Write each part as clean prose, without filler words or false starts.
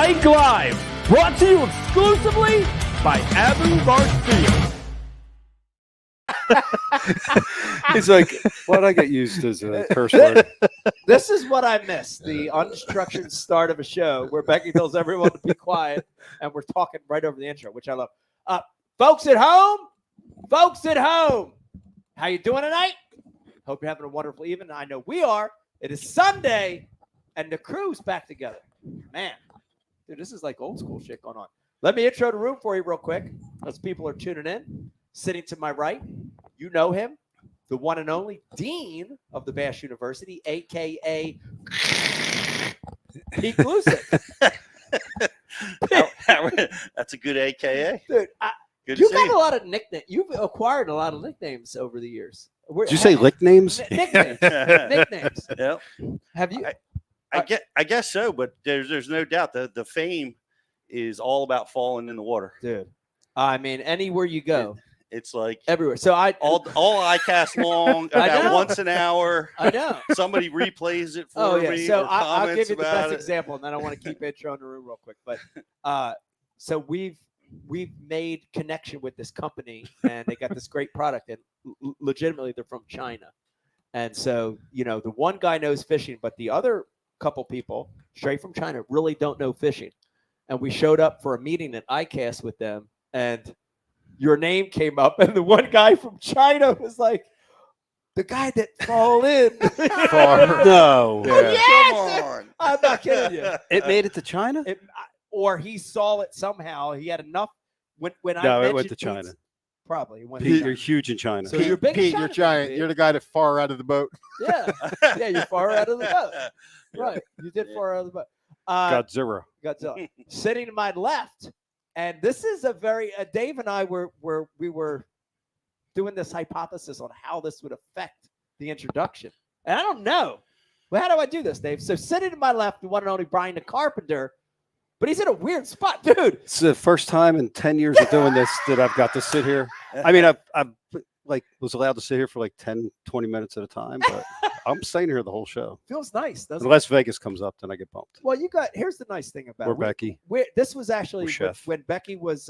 Ike Live, brought to you exclusively by Abu Garcia. It's like, why'd I get used as a curse word? This is what I miss, the unstructured start of a show where Becky tells everyone to be quiet and we're talking right over the intro, which I love. Folks at home, how you doing tonight? Hope you're having a wonderful evening. I know we are. It is Sunday, and the crew's back together. Man, dude, this is like old school shit going on. Let me intro the room for you real quick as people are tuning in. Sitting to my right, you know him, the one and only Dean of the Bash University, a.k.a. Pete Glusick. That's a good AKA. Dude, Good you to got see a lot of nicknames. You've acquired a lot of nicknames over the years. Did you say lick names? Nicknames. Nicknames. Yep. Have you? I guess so, but there's no doubt that the fame is all about falling in the water. Dude, I mean, anywhere you go. It's like Everywhere. So all ICAST long, about once an hour. I know. Somebody replays it for me. So or I'll give you the about best it. example, and then I want to keep intro in the room real quick. But so we've made connection with this company, and they got this great product, and legitimately they're from China. And so, you know, the one guy knows fishing, but the other couple people straight from China really don't know fishing. And we showed up for a meeting at ICAST with them, and your name came up, and the one guy from China was like, the guy that fall in. No. Yeah. Yes! Come on. I'm not kidding you. It made it to China? Or he saw it somehow. He had enough. When I No, it mentioned went to Pete's- China. Probably. It went to Pete, China. you're huge in China. So you're big. in Pete, China, you're giant. Pete. You're the guy that far out of the boat. Yeah. Yeah, you're far out of the boat. Right. You did far out of the boat. Godzilla. Godzilla. Sitting to my left, and this is a very Dave and I were doing this hypothesis on how this would affect the introduction. And I don't know. Well, how do I do this, Dave? So sitting to my left, the one and only Brian the Carpenter, but he's in a weird spot, dude. It's the first time in 10 years of doing this that I've got to sit here. I mean, I've like was allowed to sit here for like 10, 20 minutes at a time, but I'm staying here the whole show. Feels nice, doesn't it? Unless Vegas comes up, then I get bumped. Well, here's the nice thing about Or it. Becky. This was actually Or Chef. when Becky was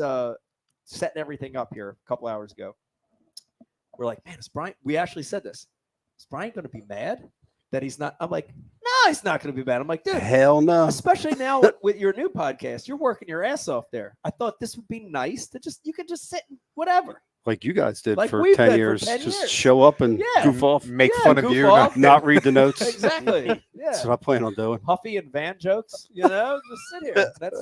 setting everything up here a couple hours ago. We're like, man, is Brian? We actually said this. Is Brian going to be mad that he's not? I'm like, no, he's not going to be mad. I'm like, dude, Hell no. especially now with your new podcast, you're working your ass off there. I thought this would be nice to you could just sit and whatever. Like you guys did Like for we've 10 did for years. 10 Just years. show up and Yeah. goof off. Make Yeah, fun of goof you. off. Not read the notes. Exactly. That's Yeah. what I plan on doing. Huffy and Van jokes, you know, just sit here. That's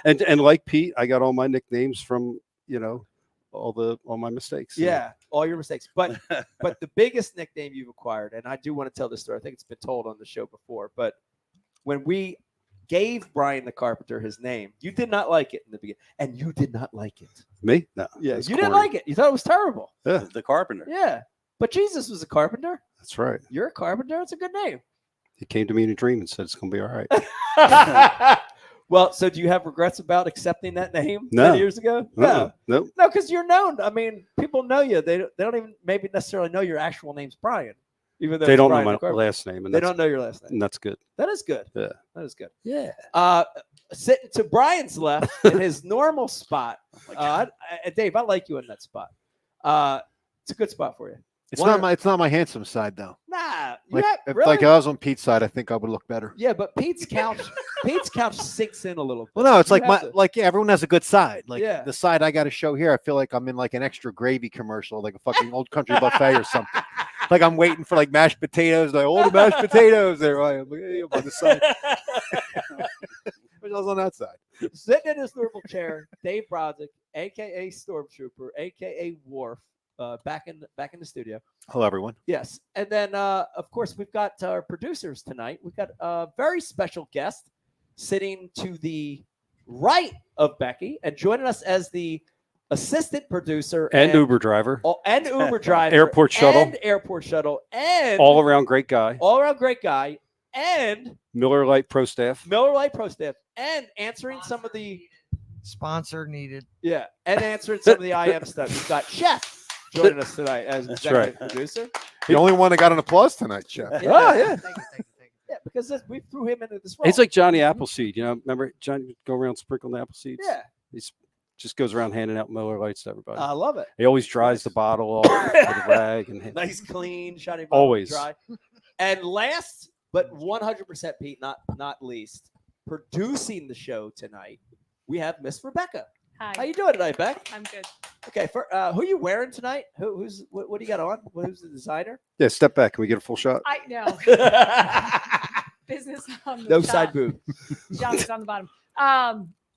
it. And like Pete, I got all my nicknames from, you know, all my mistakes. Yeah, all your mistakes. But the biggest nickname you've acquired, and I do want to tell this story. I think it's been told on the show before, but when we gave Brian the Carpenter his name, you did not like it in the beginning, and you did not like it. Me? No. Yeah, that's you didn't corny. like it. You thought it was terrible. Yeah, The carpenter. Yeah, but Jesus was a carpenter. that's right. You're a carpenter. It's a good name. He came to me in a dream and said it's gonna be all right. Well, so do you have regrets about accepting that name No. 10 years ago? No, nope. No, because you're known. I mean, people know you. They don't even maybe necessarily know your actual name's Brian, even though They it's don't know Brian my the Carpenter. last name, and They that's, don't know your last name. and that's good. That is good. Yeah. That is good. Yeah. Sitting to Brian's left in his normal spot. Dave, I like you in that spot. It's a good spot for you. It's not my handsome side though. Nah, Like if if I was on Pete's side, I think I would look better. yeah, but Pete's couch sinks in a little bit. Well, no, it's You like have to- everyone has a good side. Like Yeah. the side I got to show here, I feel like I'm in like an extra gravy commercial, like a fucking old country buffet or something. Like I'm waiting for like mashed potatoes, like all the mashed potatoes there. Right? I'm like, hey, I'm on the side. I was on that side. Sitting in his normal chair, Dave Brodzik, aka Stormtrooper, aka Worf, back in the studio. Hello, everyone. Yes, and then of course we've got our producers tonight. We've got a very special guest sitting to the right of Becky and joining us as the assistant producer And Uber driver, and Uber driver, Airport shuttle. and airport shuttle, and all around great guy. all around great guy, and Miller Lite Pro Staff. Miller Lite Pro Staff, and answering some of the Sponsor needed. and answering some of the IM stuff. We've got Chef joining us tonight as That's executive right. producer. The only one that got an applause tonight, Chef. Yeah. Oh, yeah. Thank you. Yeah, because we threw him into this role. He's like Johnny Appleseed. Remember Johnny go around sprinkling the apple seeds? yeah, He's just goes around handing out Miller Lights to everybody. I love it. He always dries the bottle off with a rag and Nice, clean, shiny bottle, Always. dry. And last, but 100% Pete, not least, producing the show tonight, we have Miss Rebecca. Hi. How you doing tonight, Beck? I'm good. Okay, who are you wearing tonight? What do you got on? Who's the designer? Yeah, step back. Can we get a full shot? I know. Business on the No top. side boob. Job is on the bottom.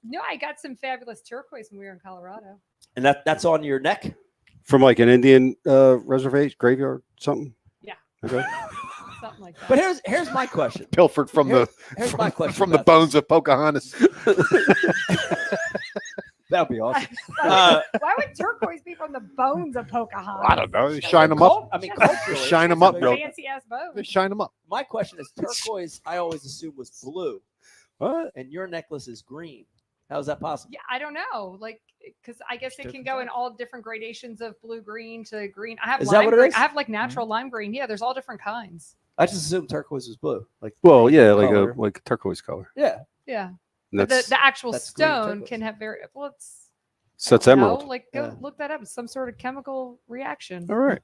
No, I got some fabulous turquoise when we were in Colorado. And that's on your neck? From like an Indian reservation, graveyard, something? Yeah. Okay. Something like that. But here's my question. Pilfered from Here's my question from the about bones of Pocahontas. That would be awesome. Why would turquoise be from the bones of Pocahontas? I don't know. They shine them up. Culturally, Shine 'em up, bro. Fancy ass They bones. shine them up. My question is turquoise. I always assumed was blue, What? and your necklace is green. How is that possible? Yeah, I don't know. Like, because I guess it can go in all different gradations of blue green to green. I have Is that lime what it green. is? I have like natural lime green. Yeah, there's all different kinds. I just assumed turquoise was blue. Like, Well, yeah, like color. a turquoise color. yeah. Yeah. And But that's the actual that's green stone turquoise. can have very well. It's so that's I don't know, emerald. Like, go Yeah. look that up. It's some sort of chemical reaction. All right,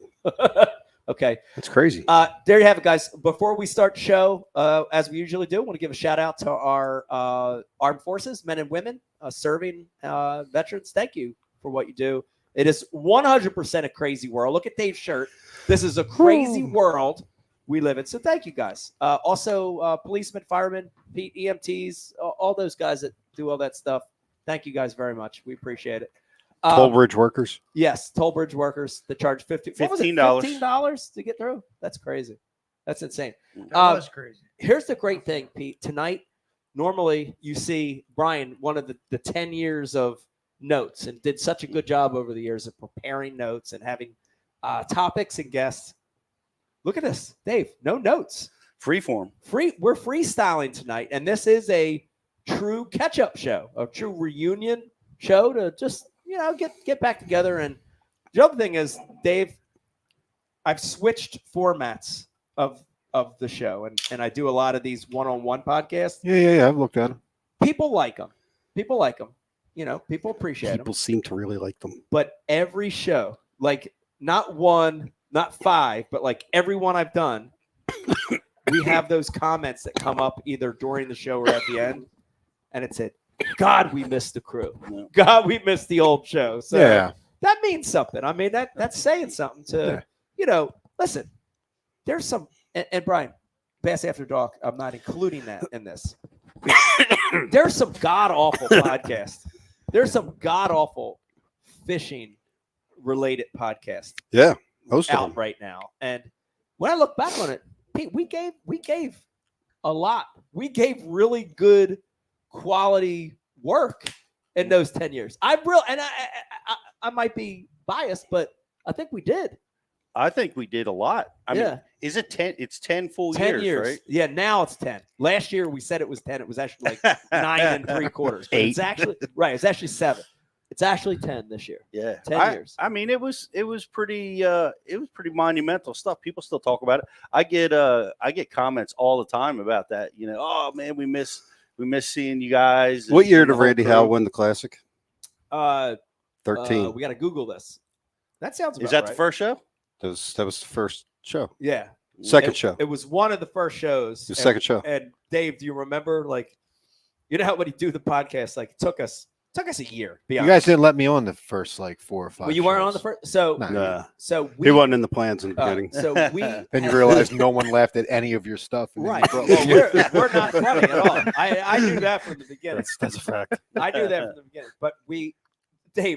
Okay. that's crazy. There you have it, guys. Before we start the show, as we usually do, I want to give a shout out to our armed forces, men and women, serving veterans. Thank you for what you do. It is 100% a crazy world. Look at Dave's shirt. This is a crazy world we live in. So thank you, guys. Also, policemen, firemen, Pete, EMTs, all those guys that do all that stuff. Thank you guys very much. We appreciate it. Toll bridge workers. Yes, toll bridge workers that charge $15. $15 to get through. That's crazy. That's insane. That was crazy. Here's the great thing, Pete. Tonight, normally you see Brian, one of the 10 years of notes, and did such a good job over the years of preparing notes and having topics and guests. Look at this, Dave. No notes. Freeform. We're freestyling tonight, and this is a true catch-up show, a true reunion show to just get back together. And the other thing is, Dave, I've switched formats of the show, and I do a lot of these one-on-one podcasts. Yeah. I've looked at them. People like them. People appreciate them. People seem to really like them. But every show, like not one, not five, but like every one I've done, we have those comments that come up either during the show or at the end, and it said, "God, we missed the crew. God, we missed the old show." So Yeah. that means something. I mean, that's saying something to listen. There's some, and Brian, Bass After Dark, I'm not including that in this. There's some god awful podcasts. There's some god awful fishing related podcasts Yeah, most of out them. right now. And when I look back on it, Pete, we gave a lot. We gave really good quality work in those 10 years. I might be biased, but I think we did. I think we did a lot. I Yeah. mean, is it 10? It's 10 full 10 years, right? Yeah, now it's 10. Last year we said it was 10. It was actually like 9 3/4. But it's actually right. It's actually 7. It's actually 10 this year. Yeah, 10 years. I mean, it was pretty monumental stuff. People still talk about it. I get comments all the time about that. Oh man, we miss seeing you guys. What year and the did whole Randy crew. Howe win the Classic? 13. We got to Google this. That sounds about Is that right. the first show? That was the first show. Yeah. Second show. It was one of the first shows. The second show. And Dave, do you remember, like, how when you do the podcast, like, it took us a year. To be You honest. guys didn't let me on the first like 4 or 5. Well, you weren't on the first. So, Nah. Nah, so he wasn't in the plans in the uh, beginning. so we. Then you realize no one laughed at any of your stuff. and then you Right. brought- Well, we're not funny at all. I knew that from the beginning. That's a fact. I knew that from the beginning. But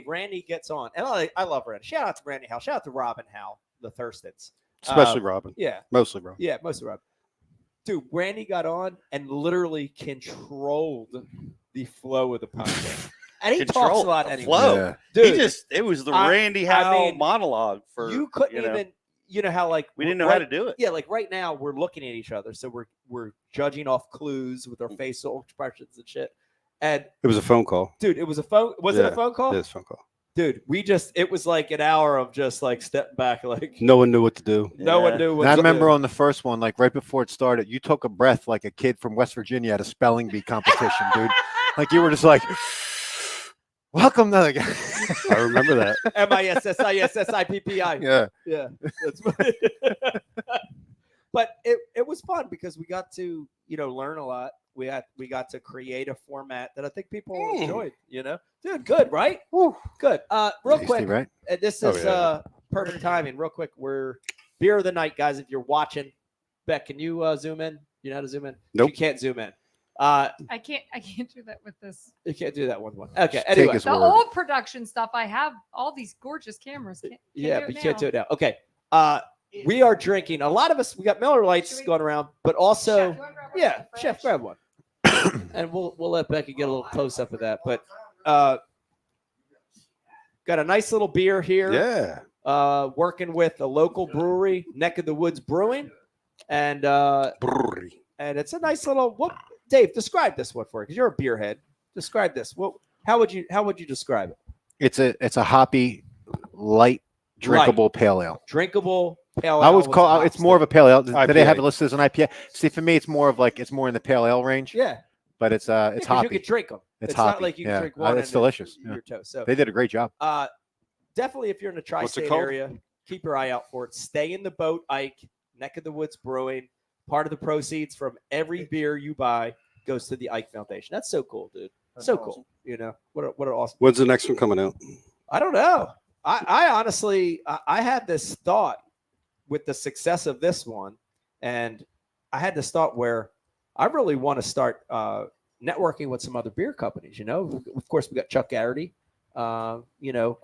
Randy gets on, and I love Randy. Shout out to Randy Howe. Shout out to Robin Howe, the Thurstons. Especially Robin. Yeah, Mostly Robin. yeah, most of Robin. Dude, Randy got on and literally controlled the flow of the podcast. And he talks Control a lot the anyway. flow. Yeah. Dude, It was the I- Randy I Howe mean, monologue for you couldn't even, how like we didn't know how to do it. Yeah, like right now we're looking at each other, so we're judging off clues with our facial expressions and shit. And It was a phone call. dude, it was a phone. Was it Yeah, a phone call? It was a phone call. dude, it was like an hour of just like stepping back, like No one knew what to do. no one Yeah. knew what And I to remember do. on the first one, like right before it started, you took a breath like a kid from West Virginia at a spelling bee competition, dude. Like you were just like, welcome to the I remember that. MISSISSIPPI. Yeah. Yeah. That's but it was fun because we got to, learn a lot. We got to create a format that I think people enjoyed, Dude, good, right? Good. Real Tasty, quick. right? This Oh, is yeah. perfect timing. Real quick, we're beer of the night, guys. If you're watching, Beck, can you zoom in? You know how to zoom in? Nope. You can't zoom in. I can't do that with this. You can't do that one. Okay. Just Anyway, take his The word. old production stuff, I have all these gorgeous cameras. Can't yeah, do but it you can't now. do it now. Okay. We are drinking. A lot of us, we got Miller Lights Should we- going around, but also, Chef, you wanna grab one yeah, from the Chef, fridge? grab one, and we'll let Becky get a little close up of that. But got a nice little beer here. Yeah. Working with a local brewery, Neck of the Woods Brewing, and Brewery. it's a nice little. Dave, describe this one for you because you're a beer head. Describe this. How would you describe it? It's a hoppy, light, drinkable pale ale. Drinkable pale ale. I would with call some it's hops more of a pale ale. Do they have IPA. it listed as an IPA? See, for me, it's more in the pale ale range. yeah. But it's 'cause you hoppy. could drink them. It's not hoppy. like you can Yeah. drink one. It's and delicious. then Yeah. Your toast. So They did a great job. definitely, if you're in the What's it tri-state called? area, keep your eye out for it. Stay in the boat, Ike. Neck of the Woods Brewing. Part of the proceeds from every beer you buy goes to the Ike Foundation. That's so cool, dude. So cool. What an awesome. When's the next one coming out? I don't know. I honestly, I had this thought with the success of this one, and I had this thought where I really want to start networking with some other beer companies. Of course, we got Chuck Garrity,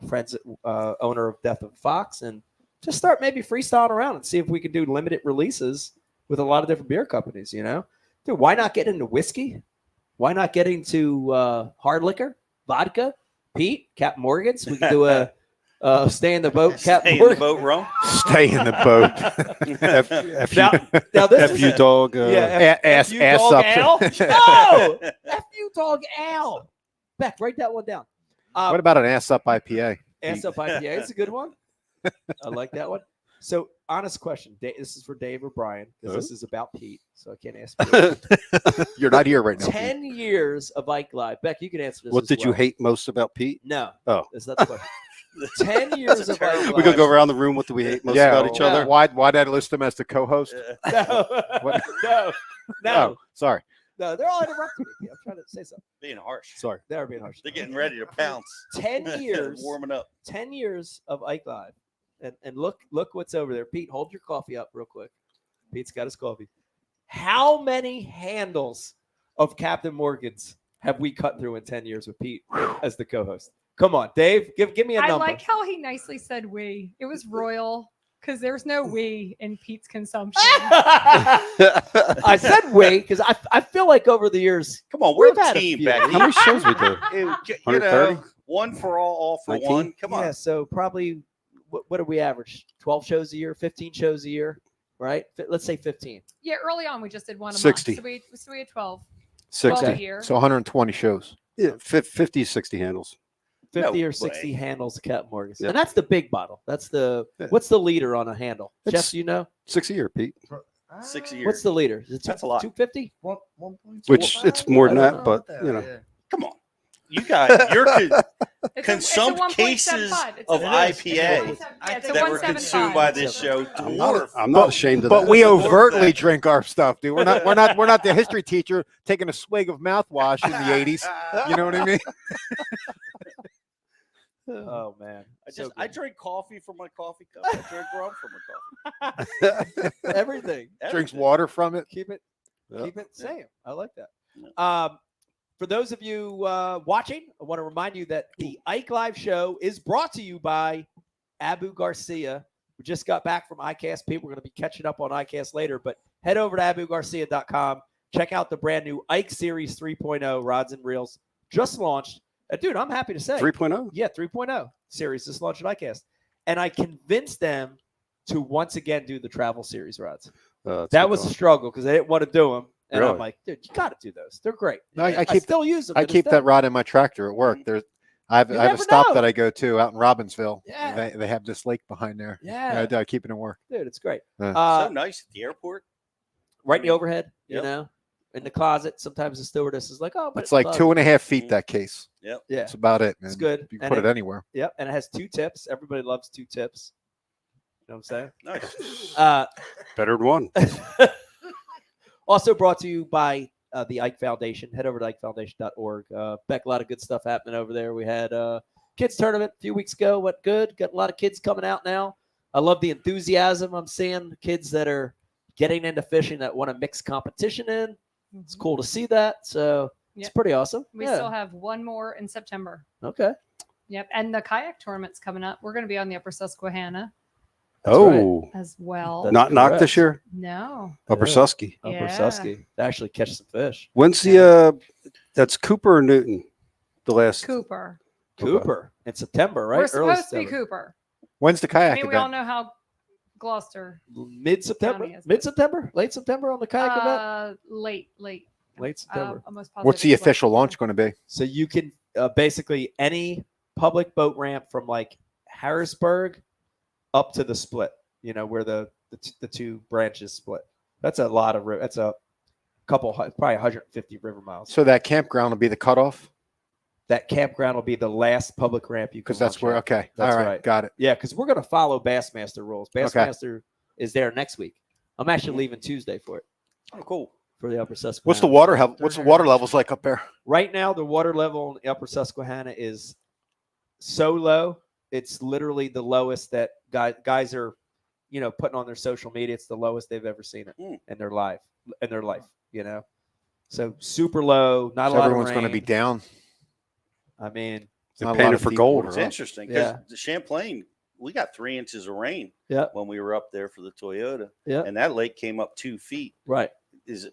friends, owner of Death of Fox, and just start maybe freestyling around and see if we can do limited releases with a lot of different beer companies. Dude, why not get into whiskey? Why not get into hard liquor, vodka, Pete, Captain Morgan's? We can do a stay in the boat, Captain Stay in the Morgan. boat, Rome. Stay in the boat. Now this F is you dog. Ass you ass dog up. Al. No, F you dog Al. Beck, write that one down. What about an ass up IPA? Ass up IPA. It's a good one. I like that one. So, honest question. This is for Dave or Brian because this is about Pete, so I can't ask. Pete. You're not here right now. 10 years of Ike Live. Beck, you can answer this. What as did you well. hate most about Pete? No. Oh. That's not the question. 10 years of Ike Live. We could go around the room. What do we hate most about each other? Why did I list him as the co-host? No. What? No. Oh, sorry. No, they're all interrupting me. I'm trying to say something. Being harsh. Sorry. They're being harsh. They're getting ready to pounce. 10 years. Warming up. 10 years of Ike Live. And look what's over there. Pete, hold your coffee up real quick. Pete's got his coffee. How many handles of Captain Morgan's have we cut through in 10 years with Pete as the co-host? Come on, Dave. Give me a I number. like how he nicely said we. It was royal because there's no we in Pete's consumption. I said we because I feel like over the years, Come on, we're We've had a a team, few. Becky. How many shows we do? You 130? know, one for all for 19? one. Come on. yeah, so probably what do we average? 12 shows a year, 15 shows a year, right? Let's say 15. Yeah, early on we just did one a 60. month. So we had 12. 60. 12 a year. So 120 shows. Yeah, 50, 60 handles. 50 No or 60 way. handles of Captain Morgan's. Yeah. And that's the big bottle. That's the Yeah. what's the leader on a handle? It's- Jeff, do you know? 6 a year, Pete. 6 a year. What's the leader? Is it That's a lot. 250? Which it's more than I that, don't but Come on. You got your It's Consumed a 1.75. cases It's of a- IPA it's a that were 1.75. consumed by this show. I'm not ashamed of But that. we overtly drink our stuff, dude. We're not the history teacher taking a swig of mouthwash in the 80s. You know what I mean? Oh man. I drink coffee from my coffee cup. I drink rum from my coffee cup. everything. Drinks water from it. Keep it Yeah. keep it same. I like that. For those of you watching, I want to remind you that the Ike Live show is brought to you by Abu Garcia. We just got back from ICAST. People are going to be catching up on ICAST later, but head over to abugarcia.com. Check out the brand new Ike Series 3.0 rods and reels just launched. Dude, I'm happy to say 3.0? yeah, 3.0 series just launched at ICAST. And I convinced them to once again do the travel series rods. That was a struggle because they didn't want to do them. And I'm Really? like, dude, you got to do those. They're great. No, I I keep still use them. I to this keep day. that rod in my tractor at work. I have You a never stop know. that I go to out in Robbinsville. Yeah. They have this lake behind there. Yeah, I keep it in work. dude, it's great. Yeah. So nice at the airport. Right in the overhead, you Yep. know, in the closet. Sometimes the stewardess is like, "Oh, but It's like 2.5 feet, that case. Yeah, That's about it. it's and good. You can And put it anywhere. Yep, and it has 2 tips. Everybody loves 2 tips. You know what I'm saying? Nice. Better than one. Also brought to you by the Ike Foundation. Head over to ikefoundation.org. Beck, a lot of good stuff happening over there. We had kids tournament a few weeks ago. Went good. Got a lot of kids coming out now. I love the enthusiasm I'm seeing. Kids that are getting into fishing that want to mix competition in. It's cool to see that. So it's Yep. pretty awesome. We Yeah. still have one more in September. Okay. Yep. And the kayak tournament's coming up. We're going to be on the Upper Susquehanna That's Oh, as well. That's not knocked this correct. year. No. Upper Yeah. Susky. Upper Yeah. Susky. To actually catch some fish. When's the that's Cooper or Newton? The last Cooper. Cooper in September, right? We're Early supposed to be September. Cooper. When's the I kayak mean, we all event? know how Gloucester. Mid-September? County is- Mid-September? Late September on the kayak event? Late. Late September. Almost What's the positive it's late official launch September. going to be? So you can basically any public boat ramp from like Harrisburg up to the split, you know, where the 2 branches split. That's a lot of that's a couple, probably 150 river miles. So that campground will be the cutoff? That campground will be the last public ramp you can Because that's launch where, at. okay. That's All right. right. Got it. Yeah, because we're going to follow Bassmaster rules. Bassmaster is there next week. I'm actually leaving Tuesday for it, Oh, cool. for the Upper Susquehanna. What's the water? What's the water levels like up there? Right now, the water level in the Upper Susquehanna is so low. It's literally the lowest that guys are, you know, putting on their social media. It's the lowest they've ever seen it in their life. You know, so super low. Not So a lot everyone's of going to rain. be down. I mean, They Not a lot painted of for people. gold. It's Right? interesting because Yeah. the Champlain, we got 3 inches of rain Yeah. when we were up there for the Toyota. Yeah. And that lake came up 2 feet. right. It's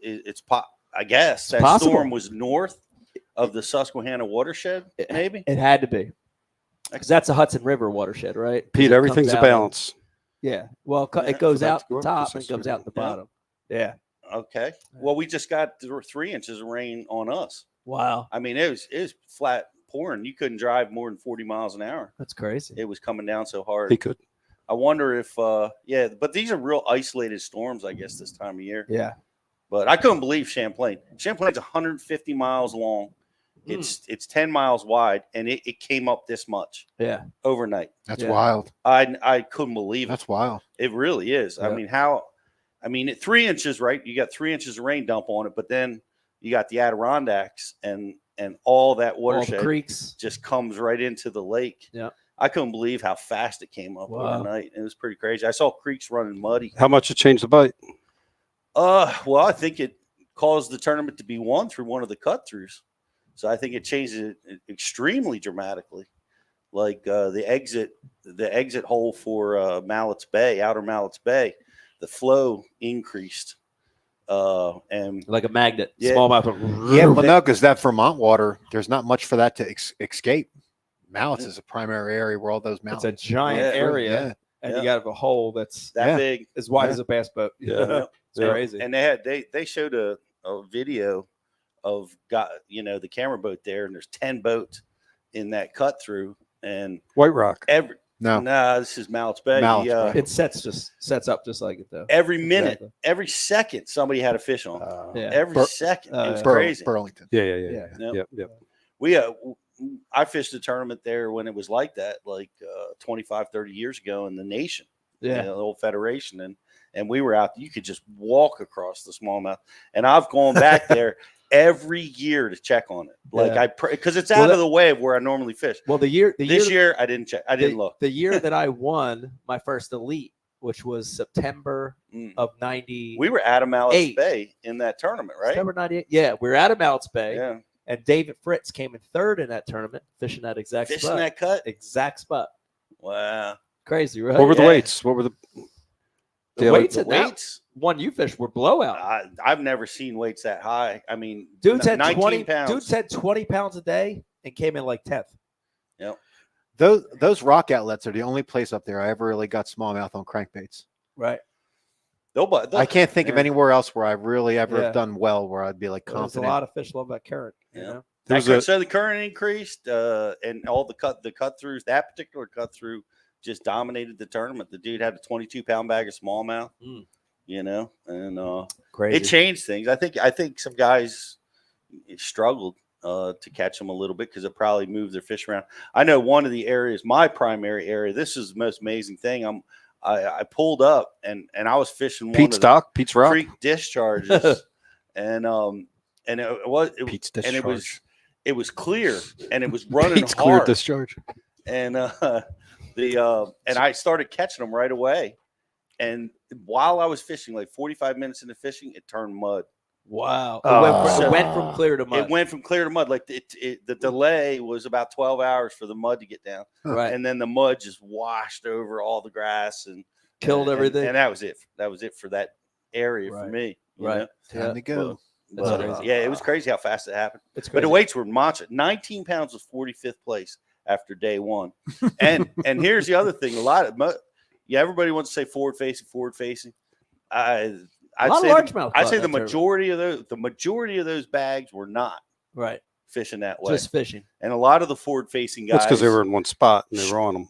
I guess It's that possible. storm was north of the Susquehanna watershed, maybe. It had to be, because that's a Hudson River watershed, right? 'Cause Pete, it everything's comes a out of- balance. Yeah. Well, Yeah, it goes for that out to go the up, top it's and just comes out the yeah. bottom. Yeah. Okay. Well, we just got 3 inches of rain on us. Wow. I mean, it was flat pouring. You couldn't drive more than 40 miles an hour. That's crazy. It was coming down so hard. He could. I wonder if, but these are real isolated storms, I guess, this time of year. Yeah. But I couldn't believe Champlain. Champlain's 150 miles long. It's 10 miles wide, and it came up this much Yeah. overnight. That's Yeah. wild. I couldn't believe it. That's wild. It really is. Yeah. I mean, at 3 inches, right? You got 3 inches of rain dump on it, but then you got the Adirondacks and all that All the watershed creeks. just comes right into the lake. Yeah. I couldn't believe how fast it came up Wow. overnight. It was pretty crazy. I saw creeks running muddy. How much it changed the bite? Well, I think it caused the tournament to be won through one of the cut throughs. So I think it changed it extremely dramatically. Like the exit hole for Mallett's Bay, Outer Mallett's Bay, the flow increased. And Like a magnet. Yeah. Smallmouth. Yeah, well, no, because that Vermont water, there's not much for that to escape. Mallets is a primary area where all those It's mountains. a giant Yeah. area, Yeah. and Yeah. you got a hole that's that Yeah. big. as wide Yeah. as a bass boat. Yeah. It's crazy. And they showed a video of the camera boat there, and there's 10 boats in that cut through, and White Rock. this is Mallett's Bay. Mallett's Bay. It sets up just like it though. Every minute, Exactly. every second, somebody had a fish on. Yeah. Every Bur- second, it was yeah. crazy. Burlington. Yeah. Yep. Yep. We I fished a tournament there when it was like that, like 25, 30 years ago in the nation, Yeah. the old federation, and we were out. You could just walk across the smallmouth, and I've gone back there every year to check on it. Like Yeah. because it's Well, out of the way of where I normally fish. Well, This year I didn't check. I didn't look. The year that I won my first elite, which was September Mm. of 90. We were at Mallett's 8. Bay in that tournament, right? September 98. Yeah, we were out of Mallett's Bay, Yeah, and David Fritz came in third in that tournament, fishing that exact fishing spot. that cut. Exact spot. Wow. Crazy, right? What were the Yeah. weights? What were the The weights The in that weights. one you fished were blowout. I've never seen weights that high. I mean, Dudes had 19 20 pounds. Dudes had 20 pounds a day and came in like 10th. Those rock outlets are the only place up there I ever really got smallmouth on crankbaits. Right. I can't think of yeah. anywhere else where I really ever Yeah. have done well where I'd be like There's a confident. lot of fish love that current. You Yeah. know? So the current increased, and all the cut throughs. That particular cut through just dominated the tournament. The dude had a 22-pound bag of smallmouth, and Crazy. it changed things. I think some guys struggled to catch them a little bit because it probably moved their fish around. I know one of the areas, my primary area. This is the most amazing thing. I pulled up and I was fishing Pete's one Dock, of Pete's the Rock. creek discharges, and Pete's it was clear and it was running Pete's hard. clear discharge. And and I started catching them right away. And while I was fishing, like 45 minutes into fishing, it turned mud. Wow. Oh. It went from clear to mud. It went from clear to mud. Like the delay was about 12 hours for the mud to get down, right. and then the mud just washed over all the grass and Killed everything. And that was it. That was it for that area for Right. me. you Right. know? Time to go. That's crazy. Yeah, it was crazy how fast it happened. It's But crazy. the weights were monster. 19 pounds was 45th place after day one. And here's the other thing. Everybody wants to say forward facing. I'd say the majority of those bags were not right fishing that way. Just fishing. And a lot of the forward facing guys, That's because they were in one spot and they were on them.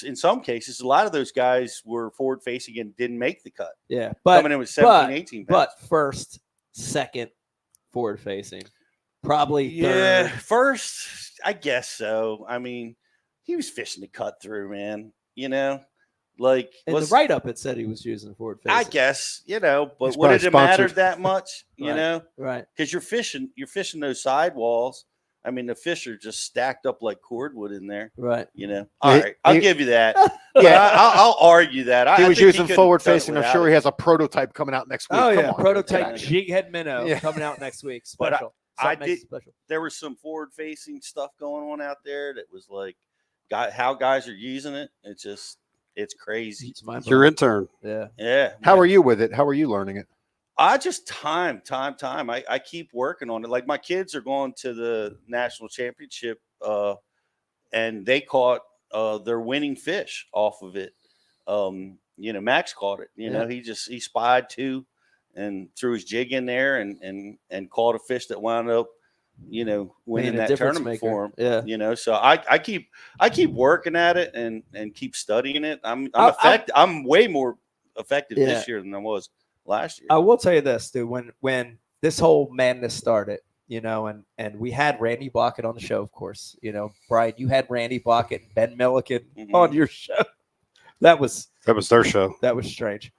in some cases, a lot of those guys were forward facing and didn't make the cut. Yeah, but Coming in with 17, 18 pounds. But first, second, forward facing, probably Yeah, third. first, I guess so. I mean, he was fishing to cut through, man. Like In the write up, it said he was using forward facing. I guess, but He's would it probably have mattered sponsored. that much? Right. Because you're fishing those sidewalls. I mean, the fish are just stacked up like cordwood in there. Right. All right, I'll give you that. Yeah. Yeah, I'll argue that. He I was think using could've forward done it facing. I'm without sure it. he has a prototype coming out next week. Oh Come yeah, on. prototype Yeah. jighead minnow Yeah. coming out next week. But Special. I Something did- special. There was some forward facing stuff going on out there that was like, how guys are using it. It's crazy. It's my Your intern. yeah. Yeah. How man. are you with it? How are you learning it? I just time. I keep working on it. Like my kids are going to the national championship, and they caught their winning fish off of it. Max caught it. He spied two and threw his jig in there and caught a fish that wound up, winning Being a that difference tournament maker. for him. Yeah. So I keep working at it and keep studying it. I'm way more effective Yeah. this year than I was last year. I will tell you this, dude. When this whole madness started, and we had Randy Blockett on the show, of course. Brian, you had Randy Blockett, Ben Milliken Mhm. on your show. That was Their show. strange.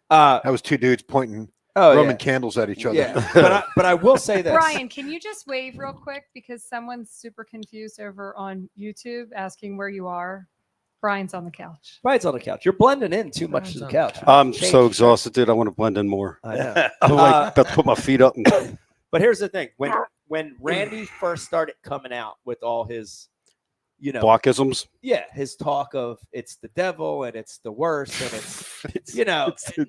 That was two dudes pointing Oh Roman yeah. candles at each other. Yeah, but I will say this. Brian, can you just wave real quick because someone's super confused over on YouTube asking where you are? Brian's on the couch. Brian's on the couch. You're blending in too much to the couch. I'm Change. so exhausted, dude. I want to blend in more. I know. I'm like about to put my feet up and But here's the thing: when Randy first started coming out with all his, blockisms. his talk of it's the devil and it's the worst and it's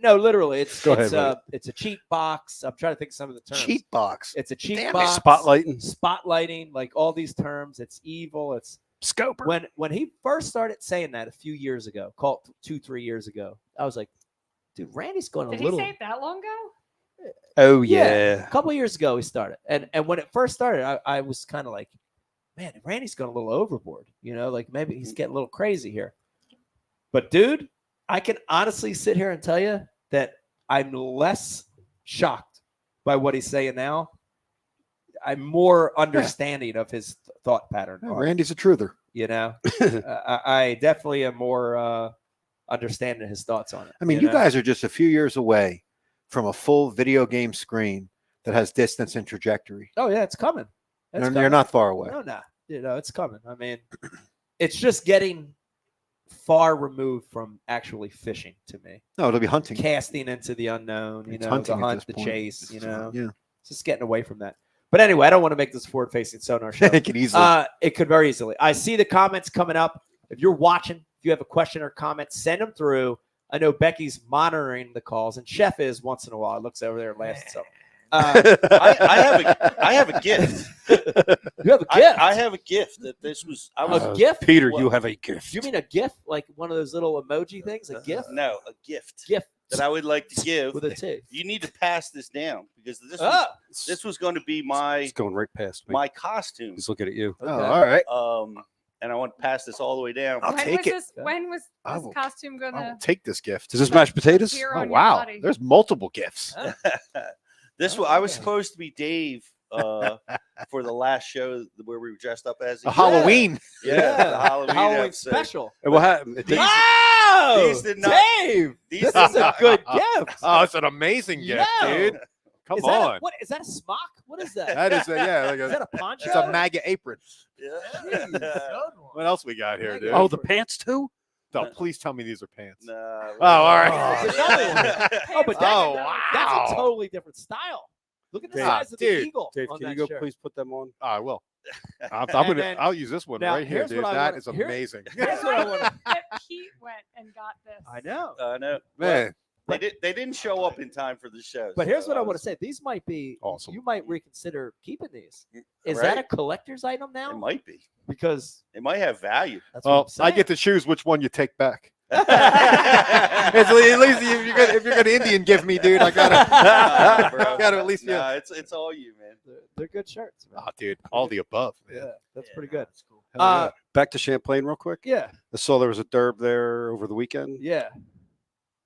no, literally it's Go ahead, it's a cheat box. I'm trying to think of some of the terms. Cheat box. It's a cheat Damn it. box. Spotlighting. Like all these terms. It's evil. It's Scoper. when he first started saying that a few years ago, called 2-3 years ago, I was like, dude, Randy's going Did a little. he say it that long ago? Oh A couple of years ago he started, and when it first started, I was kind of like, man, Randy's going a little overboard, like maybe he's getting a little crazy here. But dude, I can honestly sit here and tell you that I'm less shocked by what he's saying now. I'm more understanding of his thought pattern. Yeah, Randy's a truther. I definitely am more understanding his thoughts on it. I mean, you guys are just a few years away from a full video game screen that has distance and trajectory. Oh yeah, it's coming. And you're not far away. No, it's coming. I mean, it's just getting far removed from actually fishing to me. No, it'll be hunting. Casting into the unknown, It's the hunting at hunt, this the point. chase, Yeah. It's just getting away from that. But anyway, I don't want to make this forward-facing sonar show. It could easily. It could very easily. I see the comments coming up. If you're watching, if you have a question or comment, send them through. I know Becky's monitoring the calls, and Chef is once in a while. Looks over there and laughs at something. I have a gift. You have a gift. I have a gift that this was. I was A gift? Peter, What? you have a gift. You mean a GIF, like one of those little emoji things? A GIF? No, a gift. GIF. that I would like to give. with a T. You need to pass this down because Oh, this was going to be my It's going right past me. my costume. He's looking at you. Oh, all right. And I want to pass this all the way down. I'll when take was it. this? When was I this will- costume I will gonna take this gift. Is this mashed potatoes? appear Oh on your wow, body? there's multiple gifts. I was supposed to be Dave for the last show where we were dressed up as A Halloween. Yeah, the Halloween episode. special. And what happened? Oh, these did not- Dave, these this did is a good gift. Oh, it's an amazing gift, Yeah. dude. Come Is that on. what is that a smock? What is that? That is like Is that a poncho? it's a MAGA apron. Yeah. What else we got here, dude? Oh, the pants too? No, please tell me these are pants. Nah, Oh, all right. It's another one. Oh, but Oh, that's wow. a totally different style. Look at the Dave, size of the dude, eagle. Dave, on can you that go shirt. please put them on? Oh, I will. I'm And gonna. then- I'll use this one now, right here, here's dude. what I That wanna- is here- amazing. Here's what I want to. That Pete went and got this. I know. I know. Man, They didn't show up in time for the show. But here's so what I was- want to say. These might be Awesome. You might reconsider keeping these. Is Right? that a collector's item now? It might be. Because It might have value. that's what well, I'm saying. I get to choose which one you take back. Nah, At least if you're gonna Indian give me, dude, I gotta, bro. gotta at least Nah, it's all you, man. They're good shirts. Man. Oh, dude, all the above. Man. Yeah, that's pretty good. Hell Back to Champlain real quick. Yeah, I saw there was a derb there over the weekend. yeah,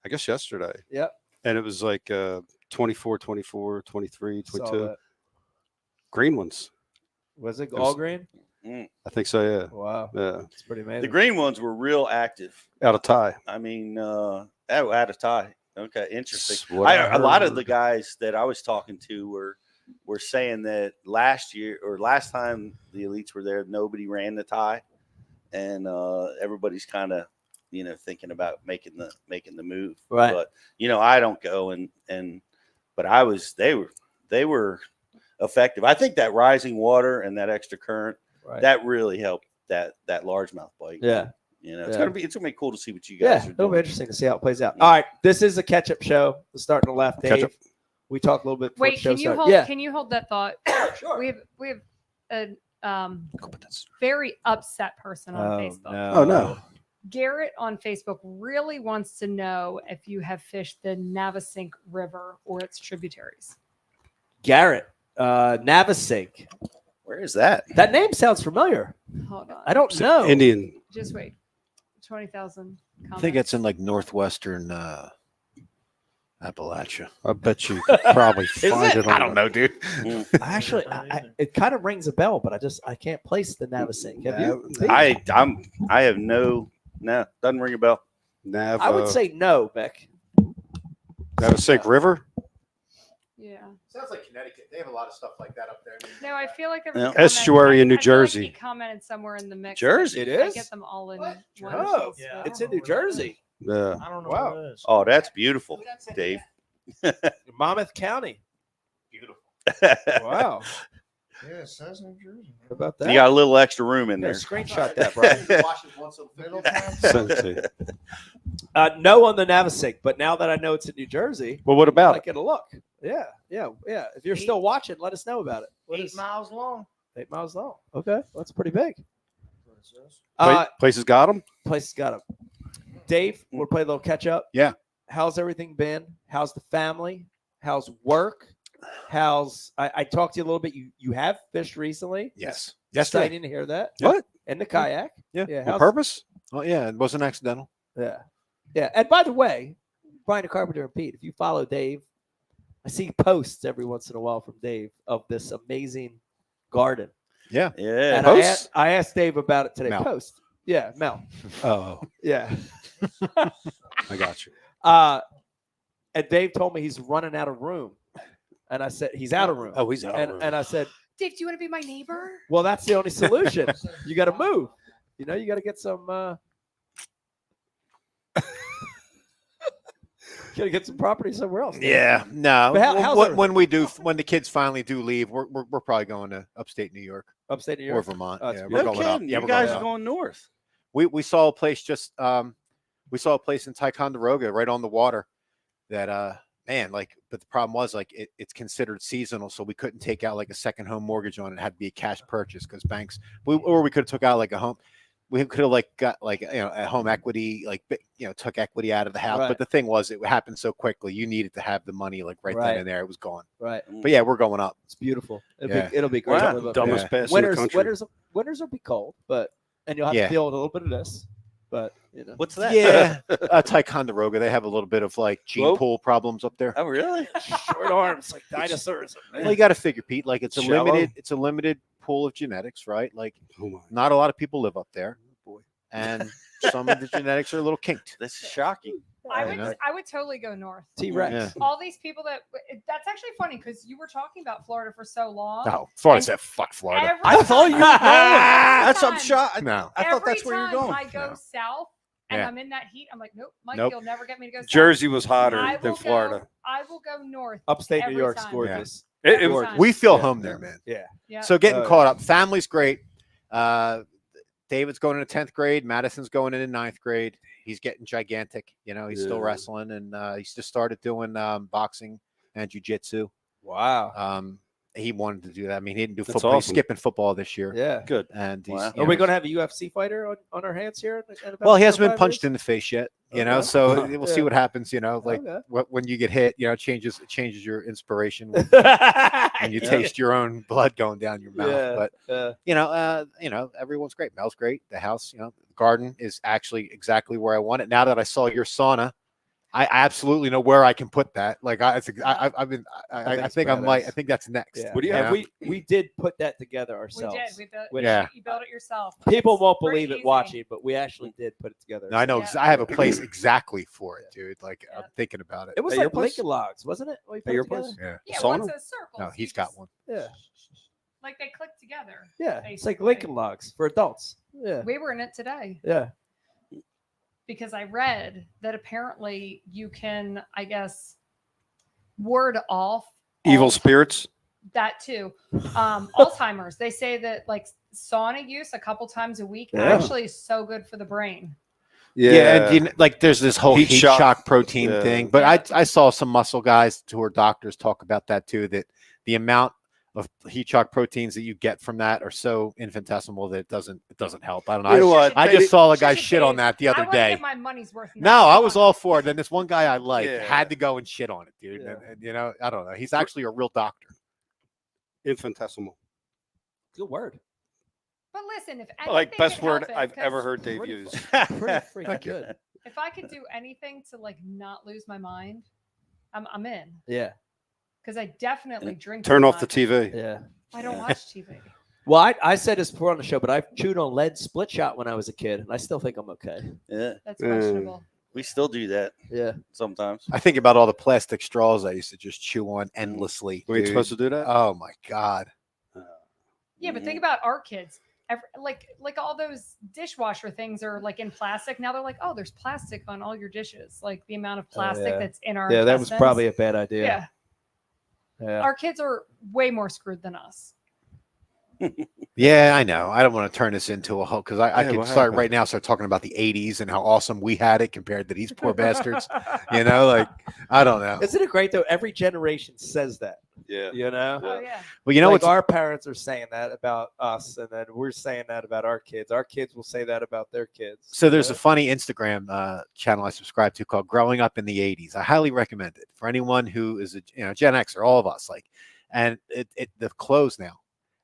I guess yesterday. Yep. And it was like 24, 24, 23, Saw 22. that. Green ones. Was it was- all green? I think so, yeah. Wow, Yeah. it's pretty The amazing. green ones were real active. Out of tie. I mean, out of tie. Okay, interesting. That's what I A lot of heard. the guys that I was talking to were saying that last year or last time the elites were there, nobody ran the tie, and everybody's kind of thinking about making the move. Right. But I don't go but they were effective. I think that rising water and that extra current Right. that really helped that largemouth bite. Yeah. It's Yeah. gonna be cool to see what you Yeah, guys are it'll be doing. interesting to see how it plays out. All right, this is a catch-up show. We'll start on the left, Dave. Catch-up. We talked a little bit before Wait, the show can you started. hold? Yeah, Can you hold that thought? sure. We have a very upset person on Facebook. Oh, no. Garrett on Facebook really wants to know if you have fished the Navasink River or its tributaries. Garrett, Navasink. Where is that? That name sounds familiar. Hold on. I don't know. Indian. Just wait. 20,000 I think it's in like northwestern Appalachia. I bet you could probably find it on I don't know, dude. Actually, it kind of rings a bell, but I can't place the Navasink. Have you? I have no doesn't ring a bell. Nav. I would say no, Beck. Navasink River. Yeah. Sounds like Connecticut. They have a lot of stuff like that up there. No, I feel like Yeah. Estuary in New I feel like Jersey. he commented somewhere in the mix. Jersey? It I is? get them all in What? one. Oh, piece, yeah. It's in New Jersey, Yeah. I don't know Wow. what it is. Oh, that's beautiful, Dave. Monmouth County. Beautiful. Wow. Yeah, it says New Jersey. How about that? You got a little extra room in Yeah, there. screenshot that, Brian. Middletown. Send it to you. No on the Navasink, but now that I know it's in New Jersey, Well, what I about like it a look. Yeah. If you're still watching, let us know about it. What 8 is miles long. 8 miles long? Okay, that's pretty big. That's what it says. Places got them? Place has got them. Dave, we'll play a little catch up. Yeah. How's everything been? How's the family? How's work? I talked to you a little bit. You have fished recently. Yes. Exciting to hear that. What? In the kayak. Yeah. Yeah. On how's- purpose? Oh yeah, it wasn't accidental. Yeah. Yeah. And by the way, Brian the Carpenter and Pete, if you follow Dave, I see posts every once in a while from Dave of this amazing garden. Yeah. Yeah. And Posts? I asked Dave about it today. Mel. Post. Yeah, Mel. Oh, Yeah. I got you. And Dave told me he's running out of room. And I said, he's out of room. Oh, he's out. And I said, Dave, do you want to be my neighbor? well, that's the only solution. You got to move. You got to get some. You got to get some property somewhere else. Dave. Yeah. No. But how's When the kids finally do leave, we're probably going to upstate New York Upstate New or York. Vermont. Oh, it's Yeah, beautiful. we're No going up. kidding. Yeah, You we're guys going are up. going north. We saw a place just we saw a place in Ticonderoga right on the water that but the problem was it's considered seasonal, so we couldn't take out like a second home mortgage on it. It had to be a cash purchase because banks we could have took out like a home. we could have like got like at home equity, like took equity out of the house. Right. But the thing was, it happened so quickly. You needed to have the money like right then Right. and there. It was gone. Right. But yeah, we're going up. It's beautiful. Yeah. It'll be great. Wow. to live up Dumbest there. pass in the Winters, country. winters will be cold, and you'll have Yeah. to feel a little bit of this. But What's that? Yeah, Ticonderoga. They have a little bit of like gene Whoa. pool problems up there. Oh, really? short arms like dinosaurs. Well, you got to figure, Pete. Like it's a Shallow. limited pool of genetics, right? Like Oh my. not a lot of people live up there, Boy. and some of the genetics are a little kinked. This is shocking. I You know? would, I would totally go north. T-Rex. Yeah. All these people that's actually funny because you were talking about Florida for so long. Oh, Florida And said fuck Florida. Every I thought you were going. time- That's I'm time- shocked. No. I thought that's every where you're time going. I go No. south and Yeah. I'm in that heat, I'm like, nope, Mike, Nope. you'll never get me to go south. Jersey was hotter I than will Florida. Go, I will go north. Upstate New every York's time. gorgeous. It Every was time. We feel Yeah. home there, man. Yeah. Yeah. So getting Oh, caught up. Family's great. David's going into 10th grade. Madison's going into 9th grade. He's getting gigantic. He's still Yeah. wrestling, and he's just started doing boxing and jujitsu. Wow. He wanted to do that. I mean, he didn't do That's football. He's awesome. skipping football this year. Yeah. Good. And he's, Wow. you Are we know, going to have a UFC fighter on our hands here? In about well, he 4 or hasn't been 5 punched years? in the face yet. Okay. So we'll see Yeah. what happens. Like Okay. when you get hit, it changes your inspiration when you Yeah. taste your own blood going down your mouth. Yeah. But everyone's great. Mel's great. The house, the garden is actually exactly where I want it. Now that I saw your sauna, I absolutely know where I can put that. Like I think it's I badass. think that's next. Yeah. What do you And have? we did put that together We ourselves. did. We built, Which- Yeah. You built it yourself. People It's won't pretty believe it easy. watching, but we actually did put it together. No, I know. Yeah. I have a place exactly for it, dude. Like Yeah. I'm thinking about it. It was At your like place? Lincoln Logs, wasn't it? We put At your it together? place? Yeah. Yeah, Sauna? one's a circle. No, so he's you got just- one. Yeah. Like they click together. Yeah. It's like Basically. Lincoln Logs for adults. Yeah. We were in it today Yeah. because I read that apparently you can, I guess, ward off Evil all- spirits. that too. Alzheimer's. They say that like sauna use a couple times a week Yeah. actually is so good for the brain. Yeah, and like there's this whole Heat heat shock. shock protein Yeah. thing. But Yeah. I saw some muscle guys who are doctors talk about that too, that the amount of heat shock proteins that you get from that are so infinitesimal that it doesn't help. I don't know. You know what? I just saw a guy Should shit on be- that the I other wanna day. get my money's worth. in No, that I was sauna. all for it. Then this one guy I like Yeah. had to go and shit on it, dude. Yeah. And I don't know. He's actually a real doctor. Infinitesimal. Good word. But listen, if Like anything best could word help it, I've 'cause ever heard Dave Pretty- use. Pretty freaking Thank you. good. If I could do anything to like not lose my mind, I'm in Yeah. because I definitely drink. Turn too off the much. TV. Yeah. I don't watch TV. Well, I said this before on the show, but I chewed on lead split shot when I was a kid, and I still think I'm okay. Yeah, That's Mm. questionable. we still do that Yeah. sometimes. I think about all the plastic straws I used to just chew on endlessly. We ain't dude. supposed to do that. Oh my god. Yeah, but Mm-hmm. think about our kids. Like all those dishwasher things are like in plastic. Now they're like, oh, there's plastic on all your dishes. Like the amount of plastic yeah. that's in our Yeah, that was intestines. probably a bad idea. Yeah. Yeah. Our kids are way more screwed than us. Yeah, I know. I don't want to turn this into a whole because I Yeah, could what start happened? right now. Start talking about the '80s and how awesome we had it compared to these poor bastards. Like I don't know. Isn't it great though? Every generation says that. Yeah. You know. Oh yeah. Well, you know like what's our parents are saying that about us, and then we're saying that about our kids. Our kids will say that about their kids. so there's a Yeah. funny Instagram channel I subscribe to called "Growing Up in the '80s." I highly recommend it for anyone who is a Gen X or all of us. And the clothes now.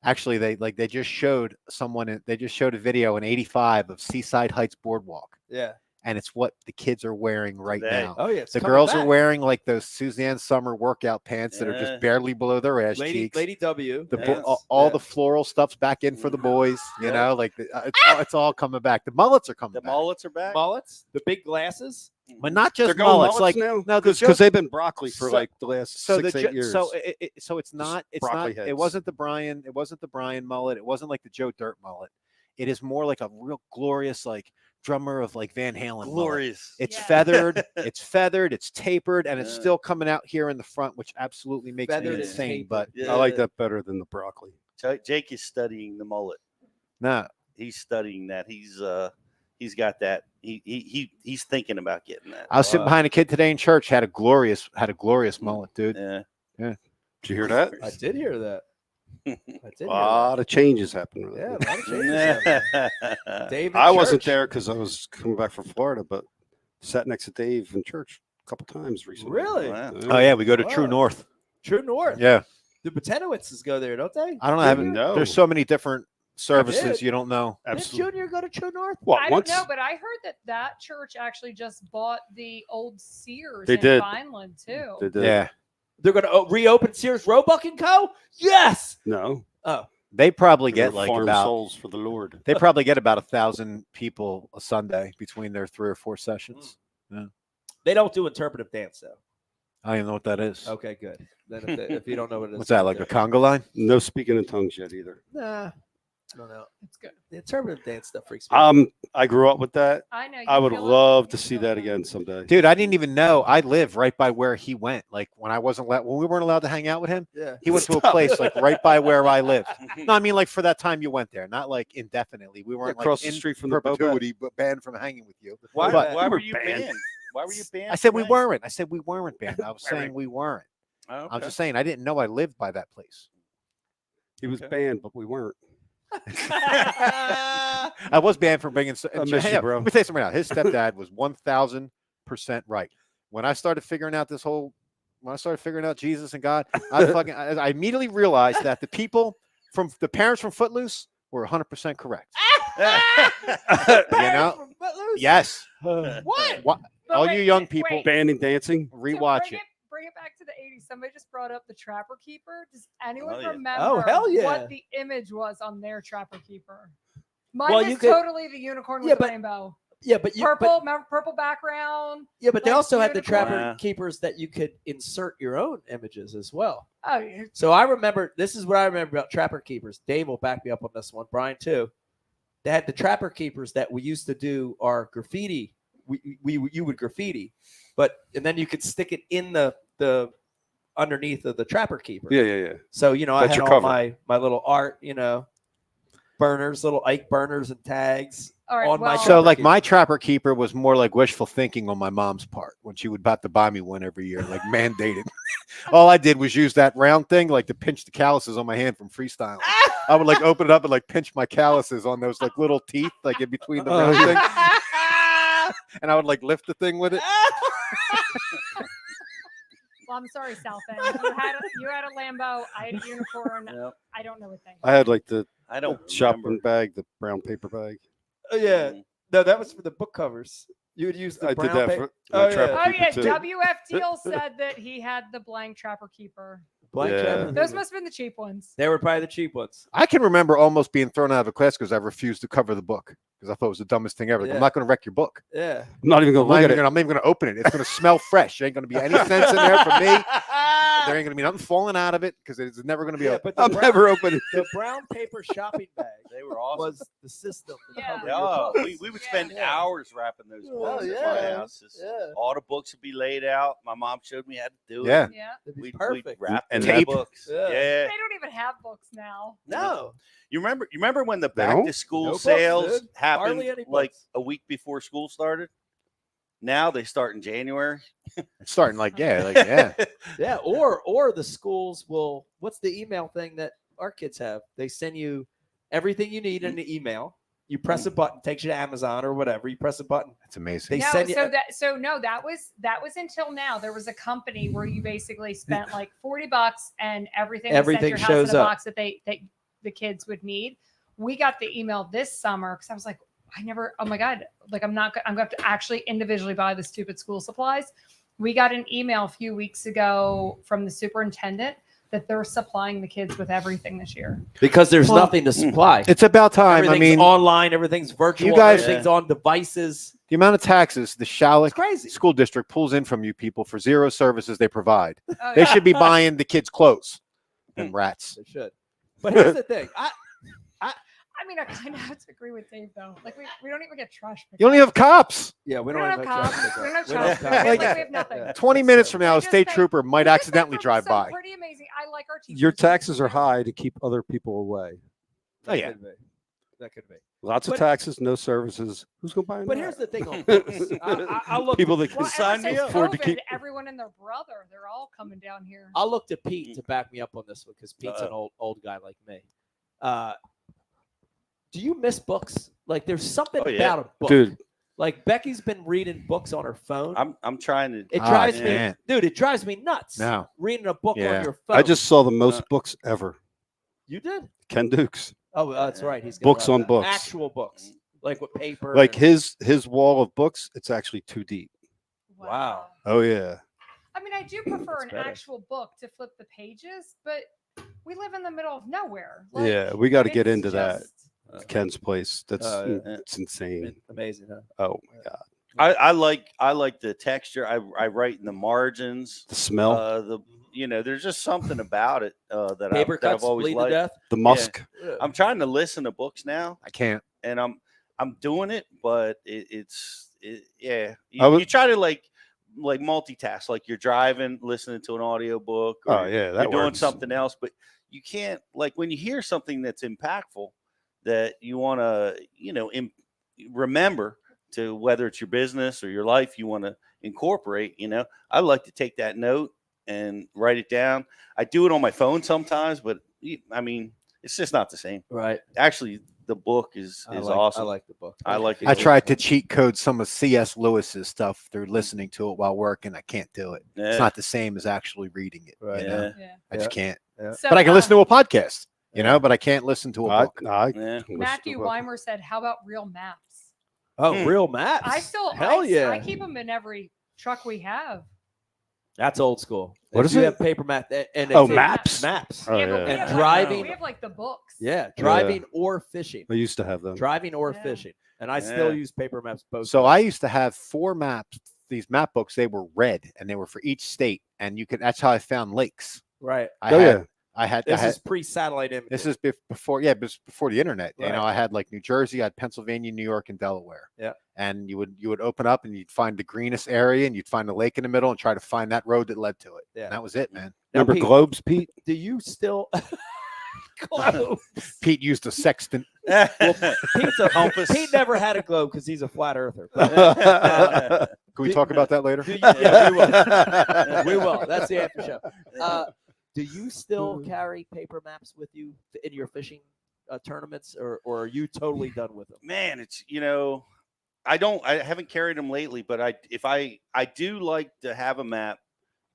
Actually, they just showed they just showed a video in '85 of Seaside Heights Boardwalk, Yeah. and it's what the kids are wearing right Today. now. Oh yeah. it's The coming girls are back. wearing like those Suzanne Summer workout pants that are Yeah. just barely below their ass Lady cheeks. Lady W. The Yes. all Yeah. the floral stuff's back in for the boys. You Yeah. know, like it's all coming back. The mullets are coming The back, mullets are back. mullets, the big glasses. but not just They're going mullets. mullets Like now. no, the because they've been broccoli for so- like the last so 6-8 years. so it's not broccoli it heads. wasn't the Brian mullet. It wasn't like the Joe Dirt mullet. It is more like a real glorious like drummer of like Van Halen. mullet. Glorious. It's Yeah. feathered, it's tapered, and it's Yeah. still coming out here in the front, which absolutely makes Feathered me and insane. tapered. But Yeah. I like that better than the broccoli. Jake is studying the mullet. no, He's studying that. He's got that. He's thinking about getting that. I was sitting Wow. behind a kid today in church, had a glorious mullet, dude. Yeah. Did you hear that? I did hear that. I did A hear lot of changes happened. that. Yeah, a lot of changes. That's Dave, in I wasn't church. there because I was coming back from Florida, but sat next to Dave in church a couple times recently. Really? Wow. Oh yeah, we go to True Wow. North. True North. Yeah, The Botanowitzes go there, don't they? I don't know. I haven't. Junior? No. There's so many different services did. you don't know. Did Absolutely. Junior go to True North? What, I don't once? know, but I heard that church actually just bought the old Sears They in did. Vineland too. They did. Yeah, They're going to reopen Sears Roebuck and Co. Yes. No. they probably They're get like farm about souls for the Lord. they probably get about 1,000 people a Sunday between their 3 or 4 sessions. They don't do interpretive dance though. I don't even know what that is. Okay, good. Then if you don't know what it is, What's that, like a conga line? No speaking in tongues yet either. Nah, I don't know. It's good. The interpretive dance stuff freaks me out. I grew up with that. I know. I you would feel it. love You to see feel that it. again someday. Dude, I didn't even know. I live right by where he went. Like when I wasn't when we weren't allowed to hang out with him, Yeah. he went to a place like right by where I lived. No, I mean like for that time you went there, not like indefinitely. We weren't Across like the in street from the perpetuity, but banned from hanging with you. Why, But- why We were were you banned. banned? Why were you banned? I said we from weren't. I said we weren't banned. I was saying we weren't. that? I was just saying I didn't know I lived by that place. He was Okay. banned, but we weren't. I was banned from bringing. I miss you, bro. Let me tell you something right now. His stepdad was 1,000% right. When I started figuring out Jesus and God, I immediately realized that the parents from Footloose were 100% correct. You know? Yes. What? What? But All wait, you young wait, people, wait. Banning dancing. rewatch it. Bring it back to the 80s. Somebody just brought up the Trapper Keeper. Does anyone Oh, yeah. remember Oh, hell yeah. what the image was on their Trapper Keeper? Mine Well, was you could- totally the unicorn with Yeah, the but- rainbow. Yeah, but you Purple, remember purple background. Yeah, but they like also had the unicorn. Trapper Wow. Keepers that you could insert your own images as well. Oh, you're- So I remember, this is what I remember about Trapper Keepers. Dave will back me up on this one. Brian too. They had the Trapper Keepers that we used to do our graffiti. You would graffiti, and then you could stick it in the underneath of the Trapper Keeper. Yeah. So I That's had your all cover. my little art, burners, little Ike burners and tags. all right. on my well, So Trapper like Keeper. my Trapper Keeper was more like wishful thinking on my mom's part when she would about to buy me one every year, like mandated. All I did was use that round thing like to pinch the calluses on my hand from freestyling. I would like open it up and like pinch my calluses on those like little teeth like in between the round thing. And I would like lift the thing with it. well, I'm sorry, South End. You had a Lambo. I had a unicorn. Yep. I don't know a thing. I had like the I don't shopping remember. bag, the brown paper bag. Oh yeah, no, that was for the book covers. You would use the I brown did that paper. for my Oh, yeah. Trapper Oh yeah, Keeper too. WF Deal said that he had the blank Trapper Keeper. Blank Yeah. Trapper Those Keeper. must have been the cheap ones. They were probably the cheap ones. I can remember almost being thrown out of a class because I refused to cover the book because I thought it was the dumbest thing ever. Like, Yeah. I'm not going to wreck your book. Yeah. I'm not even I'm gonna look at it. not even going to open it. It's going to smell fresh. There ain't going to be any sense in there for me. There ain't going to be nothing falling out of it because it's never going to be Yeah, open. but I'm never opening. the brown paper shopping bag They were awesome. was the system. to Yeah. cover your Oh, books. we would Yeah. spend Yeah. hours wrapping those Oh, books at yeah. my house. Yeah. All the books would be laid out. My mom showed me how to do it. Yeah. Yeah. It'd be We'd perfect. wrap And the tape. books. Yeah. Yeah. They don't even have books now. No. You remember when the They back don't? to school No books, sales dude. happened Hardly any like books. a week before school started? Now they start in January. It's starting yeah. Yeah. Or the schools will. What's the email thing that our kids have? They send you everything you need in the email. You press a button, takes you to Amazon or whatever. You press a button. That's amazing. They No, send you. that was until now. There was a company where you basically spent like $40 and everything was sent to Everything your house shows in a up. box that the kids would need. We got the email this summer because I was like, oh my God, like I'm going to have to actually individually buy the stupid school supplies. We got an email a few weeks ago from the superintendent that they're supplying the kids with everything this year. Because there's Well, nothing to supply. It's about time. Everything's I mean, online. Everything's virtual. You guys- everything's on devices. the amount of taxes the It's Shalleck crazy. school district pulls in from you people for zero services they provide. Oh, They yeah. should be buying the kids' clothes. Them rats. They should. But here's the thing. I mean, I kind of have to agree with Dave though. Like we don't even get trash. You only have cops. Yeah, We don't have cops. We don't have We don't have trash. cops. Like, Yeah. we have nothing. 20 minutes from now, a I just state think- trooper might We just accidentally went from drive some by. Pretty amazing. I like our teachers. Your taxes are high to keep other people away. Oh, yeah. That could be. Lots of But- taxes, no services. Who's going to buy? But here's the thing on books. I looked People at, that Well, can ever sign me since up. afford to COVID, keep. everyone and their brother, they're all coming down here. I looked at Pete to back me up on this one because Pete's an old guy like me. Do you miss books? Like, there's something Oh, yeah. about a book. Dude, Like, Becky's been reading books on her phone. I'm trying to. It Ah, drives me, man. dude. It drives me nuts. No. Reading a book Yeah. on your phone. I just saw the most books ever. You did? Ken Dukes. Oh, that's right. He's got Books on that. books. Actual books, like with paper. Like and- his wall of books, it's actually too deep. Wow. Oh yeah. I mean, I do prefer an better. actual book to flip the pages, but we live in the middle of nowhere. Yeah, we got to get it's into that. just- Ken's place. That's yeah. it's insane. Amazing, huh? Oh my god. I like the texture. I write in the margins. The smell, There's just something about it that Paper I've cuts always bleed to liked. death. the musk. I'm trying to listen to books now, I can't. and I'm doing it, but it's I You, was- you try to like multitask, like you're driving, listening to an audiobook, or Oh yeah, that you're doing works. something else, but you can't, like, when you hear something that's impactful that you want to remember, to whether it's your business or your life, you want to incorporate. I like to take that note and write it down. I do it on my phone sometimes, but I mean, it's just not the same. Right. Actually, the book is awesome. I like the book. I like it. I tried to cheat code some of C.S. Lewis's stuff through listening to it while working. I can't do it. Yeah. It's not the same as actually reading it. Right. You know? Yeah. Yeah. I just can't. So, But I can listen to a podcast, but I can't listen to a book. Yeah. can listen to Matthew a book. Weimer said, "How about real maps?" Oh, real maps. I still, Hell yeah. I keep them in every truck we have. That's old school. What If is you it? have paper map and Oh, it's- maps? Maps. Oh, yeah, but yeah. we And have driving- we have like the books. Yeah, driving or fishing. I used to have them. Driving or Yeah. fishing. And I still Yeah. use paper maps both. So ways. I used to have 4 maps. These map books, they were red and they were for each state. And that's how I found lakes. right. I had This is pre-satellite image. This is before the internet. Right. I had like New Jersey, I had Pennsylvania, New York, and Delaware. Yeah. And you would open up and you'd find the greenest area and you'd find a lake in the middle and try to find that road that led to it. Yeah. And that was it, man. Now, Remember Pete, globes, Pete? Do you still globe? Pete used a sextant. Pete's a Compass. Pete never had a globe because he's a flat earther. Can we talk about that later? Yeah, we will. We will. That's the after show. Do you still carry paper maps with you in your fishing tournaments, or are you totally done with them? Man, it's I haven't carried them lately, but I do like to have a map,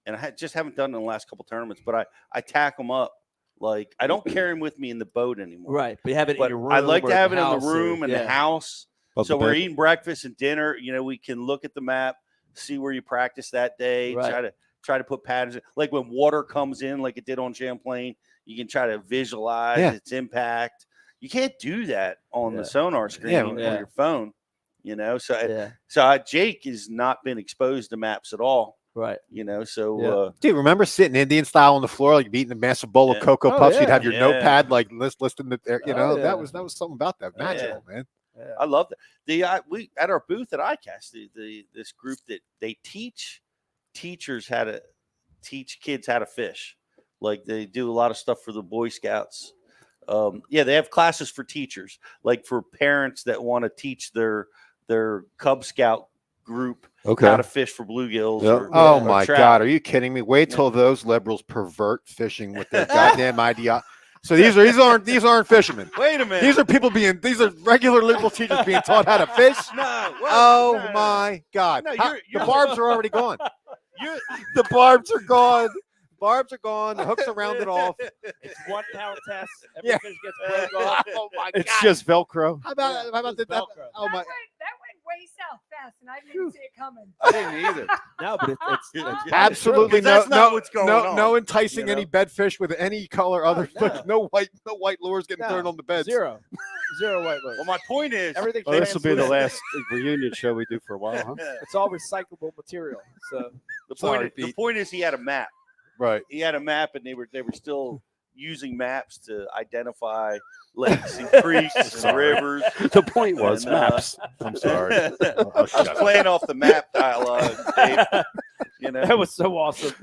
and I just haven't done it in the last couple tournaments, but I tack them up. Like, I don't carry them with me in the boat anymore. Right, but you have it But in your room. I like or to have it in house the or- room and yeah. the house. Of So the we're bed. eating breakfast and dinner. We can look at the map, see where you practice that day, Right. try to put patterns. Like when water comes in, like it did on Champlain, you can try to visualize Yeah. its impact. You can't do that on Yeah. the sonar screen Yeah. on Yeah. your phone. So Yeah, Jake has not been exposed to maps at all. right. So Yeah. Dude, remember sitting Indian style on the floor, like eating a massive bowl of Yeah. Cocoa Oh, Puffs? yeah. You'd have your Yeah. notepad, like listing the, Oh, yeah. that was something about that. Yeah. Magical, man. Yeah. I love that. We at our booth at ICAST, this group that they teach teachers how to teach kids how to fish. Like, they do a lot of stuff for the Boy Scouts. They have classes for teachers, like for parents that want to teach their Cub Scout group Okay. how to fish for bluegills. Yeah. Or, Oh or my trout. God, are you kidding me? Wait till those liberals pervert fishing with their goddamn idea. So these aren't fishermen. Wait a minute. These are regular liberal teachers being taught how to fish. no. Oh no. my God! No, How- you're- the barbs are already gone. You- The barbs are gone. Barbs are gone. The hooks are rounded off. It's 1 pound test. Every Yeah. fish gets broke off. Oh my It's God! just Velcro. How about that? Velcro. Oh my! That went way south fast, and I didn't see it coming. I didn't either. No, but it's Absolutely Because that's no, not no, what's going no, on, no enticing you know? any bedfish with any color other. no. Like, no white lures getting No. thurned on the beds. zero white lures. Well, my point is, Everything. Oh, this will be the translucent. last reunion show we do for a while, huh? It's all recyclable material. So Sorry, the Pete. point is he had a map. Right. He had a map, and they were still using maps to identify lakes and creeks and Sorry. rivers. The point was And, maps. I'm sorry. I was playing off the map dialogue, Dave. that was so awesome.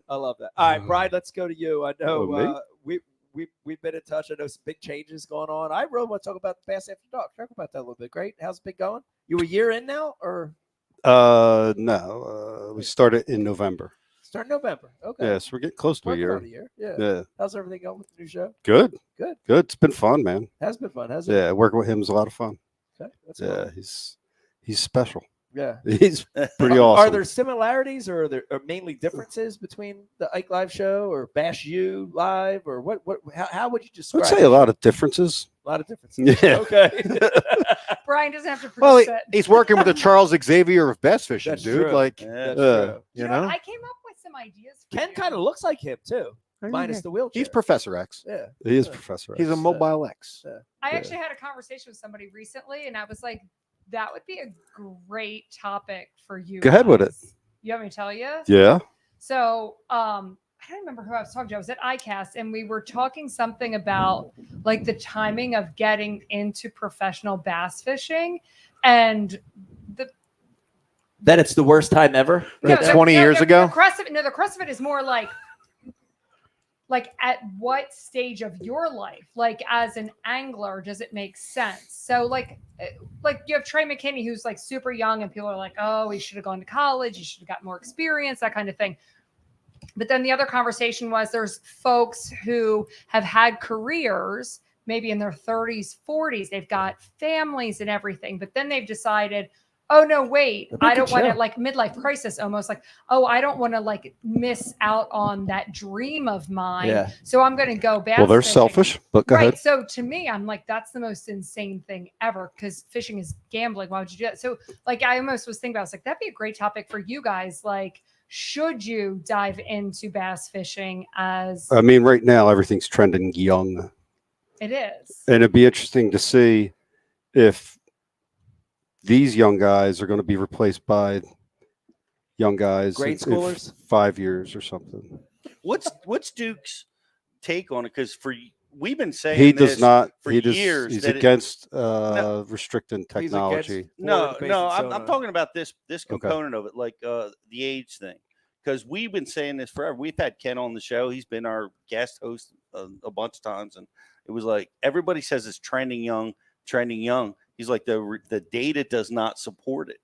I love that. All right, Brian, let's go to you. I know Oh, me? we've been in touch. I know some big changes going on. I really want to talk about the Bass After Dark. Talk about that a little bit. Great. How's it been going? You a year in now, or No, we started in November. start November? Okay. Yes, we're getting close to a Working year. on a year. Yeah. Yeah, How's everything going with the new show? good. Good. It's been fun, man. Has been fun, hasn't Yeah, working with him is a lot of fun. it? Okay. That's Yeah, cool. he's special. Yeah. He's pretty awesome. Are there similarities or are there mainly differences between the Ike Live show or Bash U Live or what? How would you I describe? would say a lot of differences. A lot of differences. Yeah. Okay. Brian doesn't have to produce Well, it. he's working with the Charles Xavier of bass fishing, That's dude. true. Like, Yeah. That's Yeah. true. you know, I came up with some ideas. For Ken you. kind of looks like him too, minus the wheelchair. he's Professor X. Yeah. He is Yeah. Professor. He's a X. mobile X. I Yeah. actually had a conversation with somebody recently, and I was like, that would be a great topic for you. Go ahead with it. guys. You want me to tell you? Yeah. So, I don't remember who I was talking to. I was at ICAST, and we were talking something about like the timing of getting into professional bass fishing, and That it's the worst time ever. Like 20 years ago? The crux of it is more like at what stage of your life, like as an angler, does it make sense? So like you have Trey McKinney, who's like super young, and people are like, oh, he should have gone to college, he should have got more experience, that kind of thing. But then the other conversation was there's folks who have had careers maybe in their 30s, 40s, they've got families and everything, but then they've decided, oh no, wait, That'd be a I good don't want to, show. like midlife crisis almost, like, oh, I don't want to like miss out on that dream of mine. Yeah. So I'm going to go bass Well, they're fishing. selfish, but go Right. ahead. So to me, I'm like, that's the most insane thing ever because fishing is gambling. Why would you do that? So like, I almost was thinking about, I was like, that'd be a great topic for you guys. Like, should you dive into bass fishing as I mean, right now everything's trending young, it is? and it'd be interesting to see if these young guys are going to be replaced by young guys Grade in schoolers? 5 years or something. What's Duke's take on it? Because we've been saying He does this not. for He does. years He's that against No. restricting He's against technology. No, forward-facing no, I'm sonar. talking about this Okay. component of it, like the age thing. Because we've been saying this forever. We've had Ken on the show. He's been our guest host a bunch of times, and it was like everybody says it's trending young, trending young. He's like the data does not support it.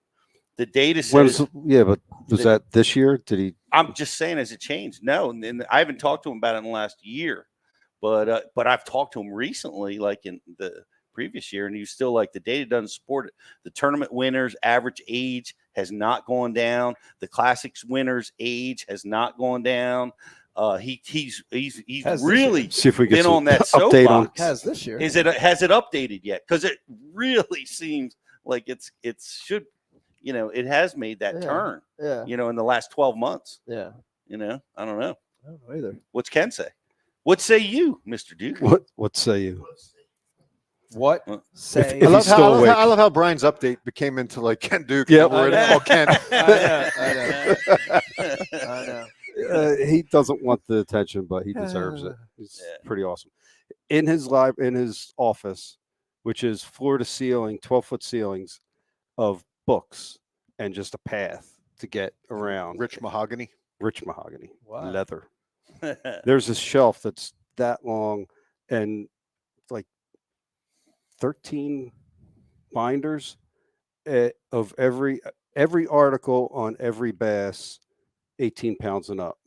The data says. Yeah, but was the- that this year? Did he? I'm just saying, has it changed? No, and I haven't talked to him about it in the last year, but I've talked to him recently, like in the previous year, and he was still like the data doesn't support it. The tournament winners' average age has not gone down. The classics winners' age has not gone down. He's Has this really See if we get been some on that update on. soapbox. Has this year? Has it updated yet? Because it really seems like it should, it has made that Yeah. turn, Yeah. in the last 12 months. Yeah. I don't know. I don't know either. What's Ken say? What say you, Mr. Duke? What say you? What Well, say? if he's still awake. I love how Brian's update became into like Ken Duke. Yep. We're I know. all Ken. I know. He doesn't want the attention, but he deserves it. He's Yeah. pretty awesome. In his office, which is floor to ceiling, 12-foot ceilings of books and just a path to get around. Rich mahogany. Rich mahogany, Wow. leather. There's a shelf that's that long and like 13 binders of every article on every bass 18 pounds and up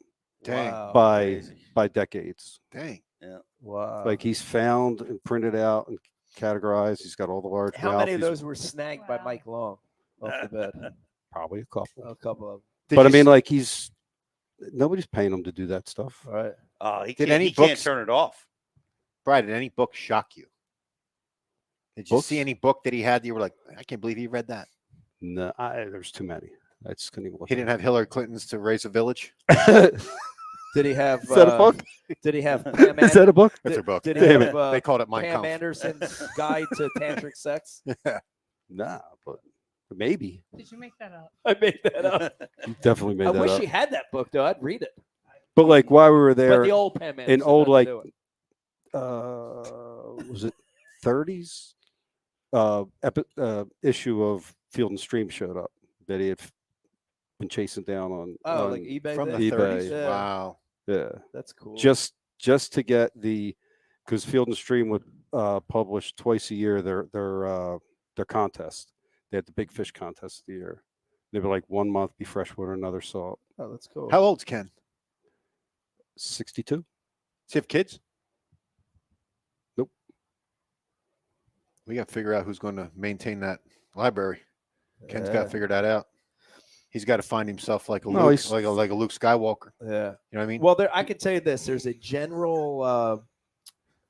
Dang. Wow. by decades. Dang. Wow. Like he's found and printed out and categorized. He's got all the large How mouth. many of He's- those were snagged by Wow. Mike Long off the bed? Probably a couple. A couple of them. Did But I you mean, s- like nobody's paying him to do that stuff. All right. He Did can't, any he can't books- turn it off. Brian, did any book shock you? Did you Books? see any book that he had that you were like, I can't believe he read that? No, there's too many. I just couldn't even look. He didn't have Hillary Clinton's To Raise a Village. Did he have? Is that a book? Did he have? Pam Is that a book? That's their book. Did Damn he have They called it Mein Pam Kampf. Anderson's Guide to Tantric Sex? Nah, but maybe. Did you make that up? I made that up. You definitely made I that wish up. he had that book though. I'd read it. But like while we were But there, the old Pam Anderson. old, doesn't like, do it. was it 30s issue of Field and Stream showed up that he had been chasing down on. Like eBay From the thing? eBay. 30s. Yeah. Wow. Yeah, That's cool. just to get the because Field and Stream would publish twice a year their contest. They had the big fish contest of the year. They would like 1 month be freshwater, another salt. Oh, that's cool. How old's Ken? 62. Does he have kids? Nope. We got to figure out who's going to maintain that library. Ken's got Yeah. to figure that out. He's got to find himself like a No, Luke, he's- like a Luke Skywalker. Yeah. You know what I mean? Well, I can tell you this: there's a general, a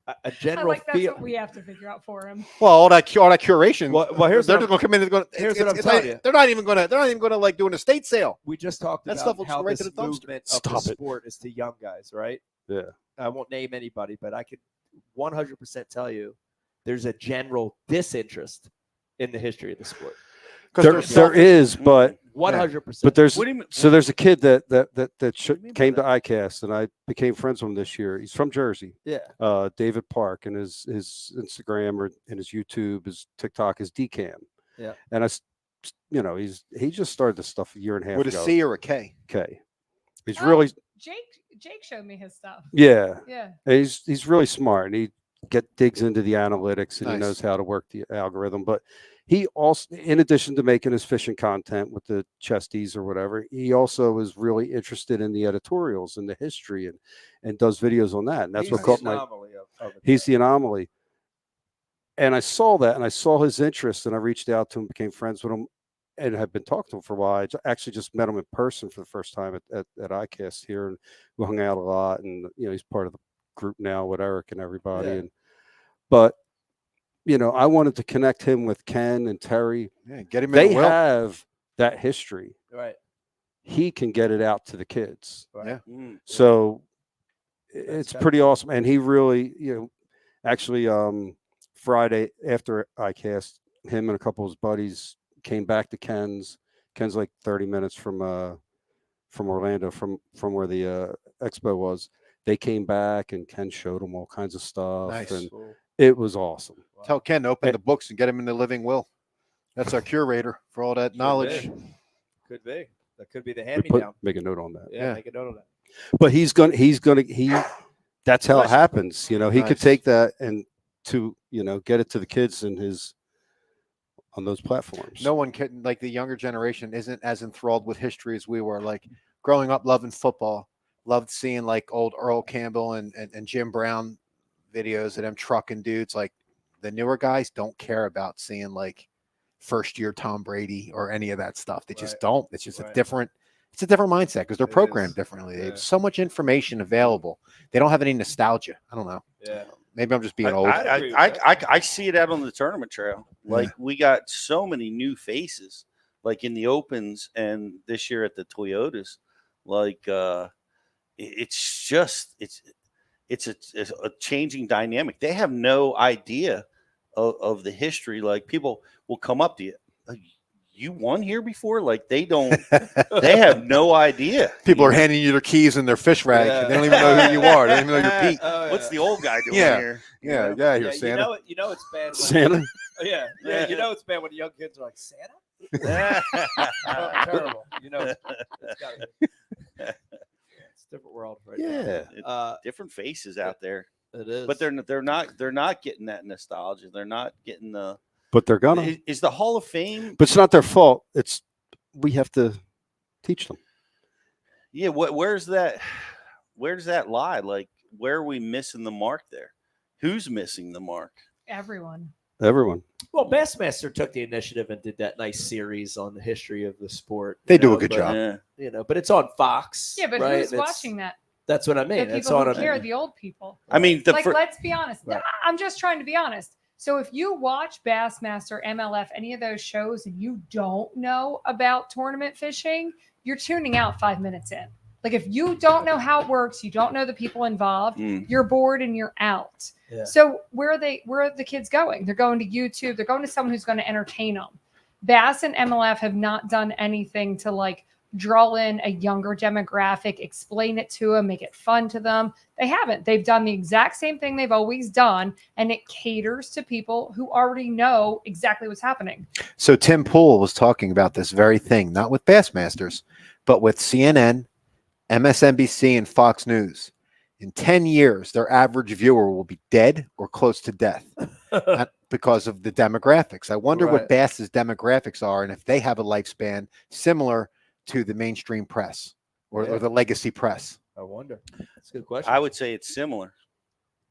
I general like that's feel. what we have to figure out for him. Well, all that curation. Well, here's they're what just going to come in and go. here's what I'm it's telling like- you. They're not even going to like do an estate sale. We just talked That about stuff will how go right this to the dumpster. movement of Stop the it. sport is to young guys, right? Yeah. I won't name anybody, but I could 100% tell you there's a general disinterest in the history of the sport. There is, but 100%. but there's What do you mean? so there's a kid that mean by came to ICAST, and I became friends with him this year. He's from Jersey. Yeah. David Park, and his Instagram or and his YouTube, his TikTok is DCAM. Yeah. And he just started this stuff a year and a half With a ago. C or a K? Okay. He's Oh, really Jake showed me his stuff. yeah. Yeah. He's really smart, and he digs into the analytics, and he Nice. knows how to work the algorithm. But he also, in addition to making his fishing content with the chesties or whatever, he also is really interested in the editorials and the history, and does videos on that. And that's He's what the caught my. anomaly of it. He's the anomaly. And I saw that, and I saw his interest, and I reached out to him, became friends with him, and have been talking to him for a while. I actually just met him in person for the first time at ICAST here, and we hung out a lot. And he's part of the group now with Eric and everybody. Yeah. But I wanted to connect him with Ken and Terry. Yeah, get him in They the will. have that history. Right. He can get it out to the kids. Right. Yeah. Mm. So That's it's kinda pretty cool. awesome. And he really, actually, Friday after ICAST, him and a couple of his buddies came back to Ken's. Ken's like 30 minutes from Orlando, from where the expo was. They came back, and Ken showed them all kinds of stuff. Nice. And Cool. it was awesome. Tell Ken to open the books and get him in the living will. That's our curator for all that knowledge. Could be. That could be the We hand-me-down. make a note on that. Yeah, Yeah. make a note of that. But that's how it happens. He Nice. could take that and get it to the kids on those platforms. No one can, like the younger generation isn't as enthralled with history as we were. Like growing up loving football, loved seeing like old Earl Campbell and Jim Brown videos of them trucking dudes. Like the newer guys don't care about seeing like first year Tom Brady or any of that stuff. They just Right. don't. It's just Right. it's a different mindset because they're It programmed is. differently. They Yeah. have so much information available. They don't have any nostalgia. I don't know. Yeah. Maybe I'm just being old. I see it out on the tournament trail. Like we got so many new faces, like in the opens and this year at the Toyotas. Like it's a changing dynamic. They have no idea of the history. Like people will come up to you, like, you won here before? Like they don't. They have no idea. People are handing you their keys and their fish rag. Yeah. And they don't even know who you are. They don't even know you're Pete. Oh, What's yeah. the old guy doing Yeah. here? Yeah, Yeah, here, you Santa. know it's bad. When, Santa. yeah. You know it's bad when the young kids are like Santa. Oh, terrible. It's gotta be. It's a different world right Yeah. now. Different faces out there, It is. but they're not getting that nostalgia. They're not getting the. But they're gonna. Is the Hall of Fame? But it's not their fault. We have to teach them. Yeah. Where's that? Where does that lie? Like, where are we missing the mark there? Who's missing the mark? Everyone. Everyone. Well, Bassmaster took the initiative and did that nice series on the history of the sport. They do a good but, job. Yeah. But it's on Fox. Yeah, but right? who's It's- watching that? That's what I mean. The It's people on who a care, the old people. I mean, Let's be honest. Right. I'm just trying to be honest. So if you watch Bassmaster, MLF, any of those shows, and you don't know about tournament fishing, you're tuning out 5 minutes in. Like if you don't know how it works, you don't know the people involved, you're bored and you're out. Yeah. So where are the kids going? They're going to YouTube. They're going to someone who's going to entertain them. Bass and MLF have not done anything to like draw in a younger demographic, explain it to them, make it fun to them. They haven't. They've done the exact same thing they've always done, and it caters to people who already know exactly what's happening. So Tim Pool was talking about this very thing, not with Bassmasters, but with CNN, MSNBC, and Fox News. in 10 years, their average viewer will be dead or close to death because of the demographics. I wonder what Right. Bass's demographics are and if they have a lifespan similar to the mainstream press or Yeah. the legacy press. I wonder. That's a good question. I would say it's similar.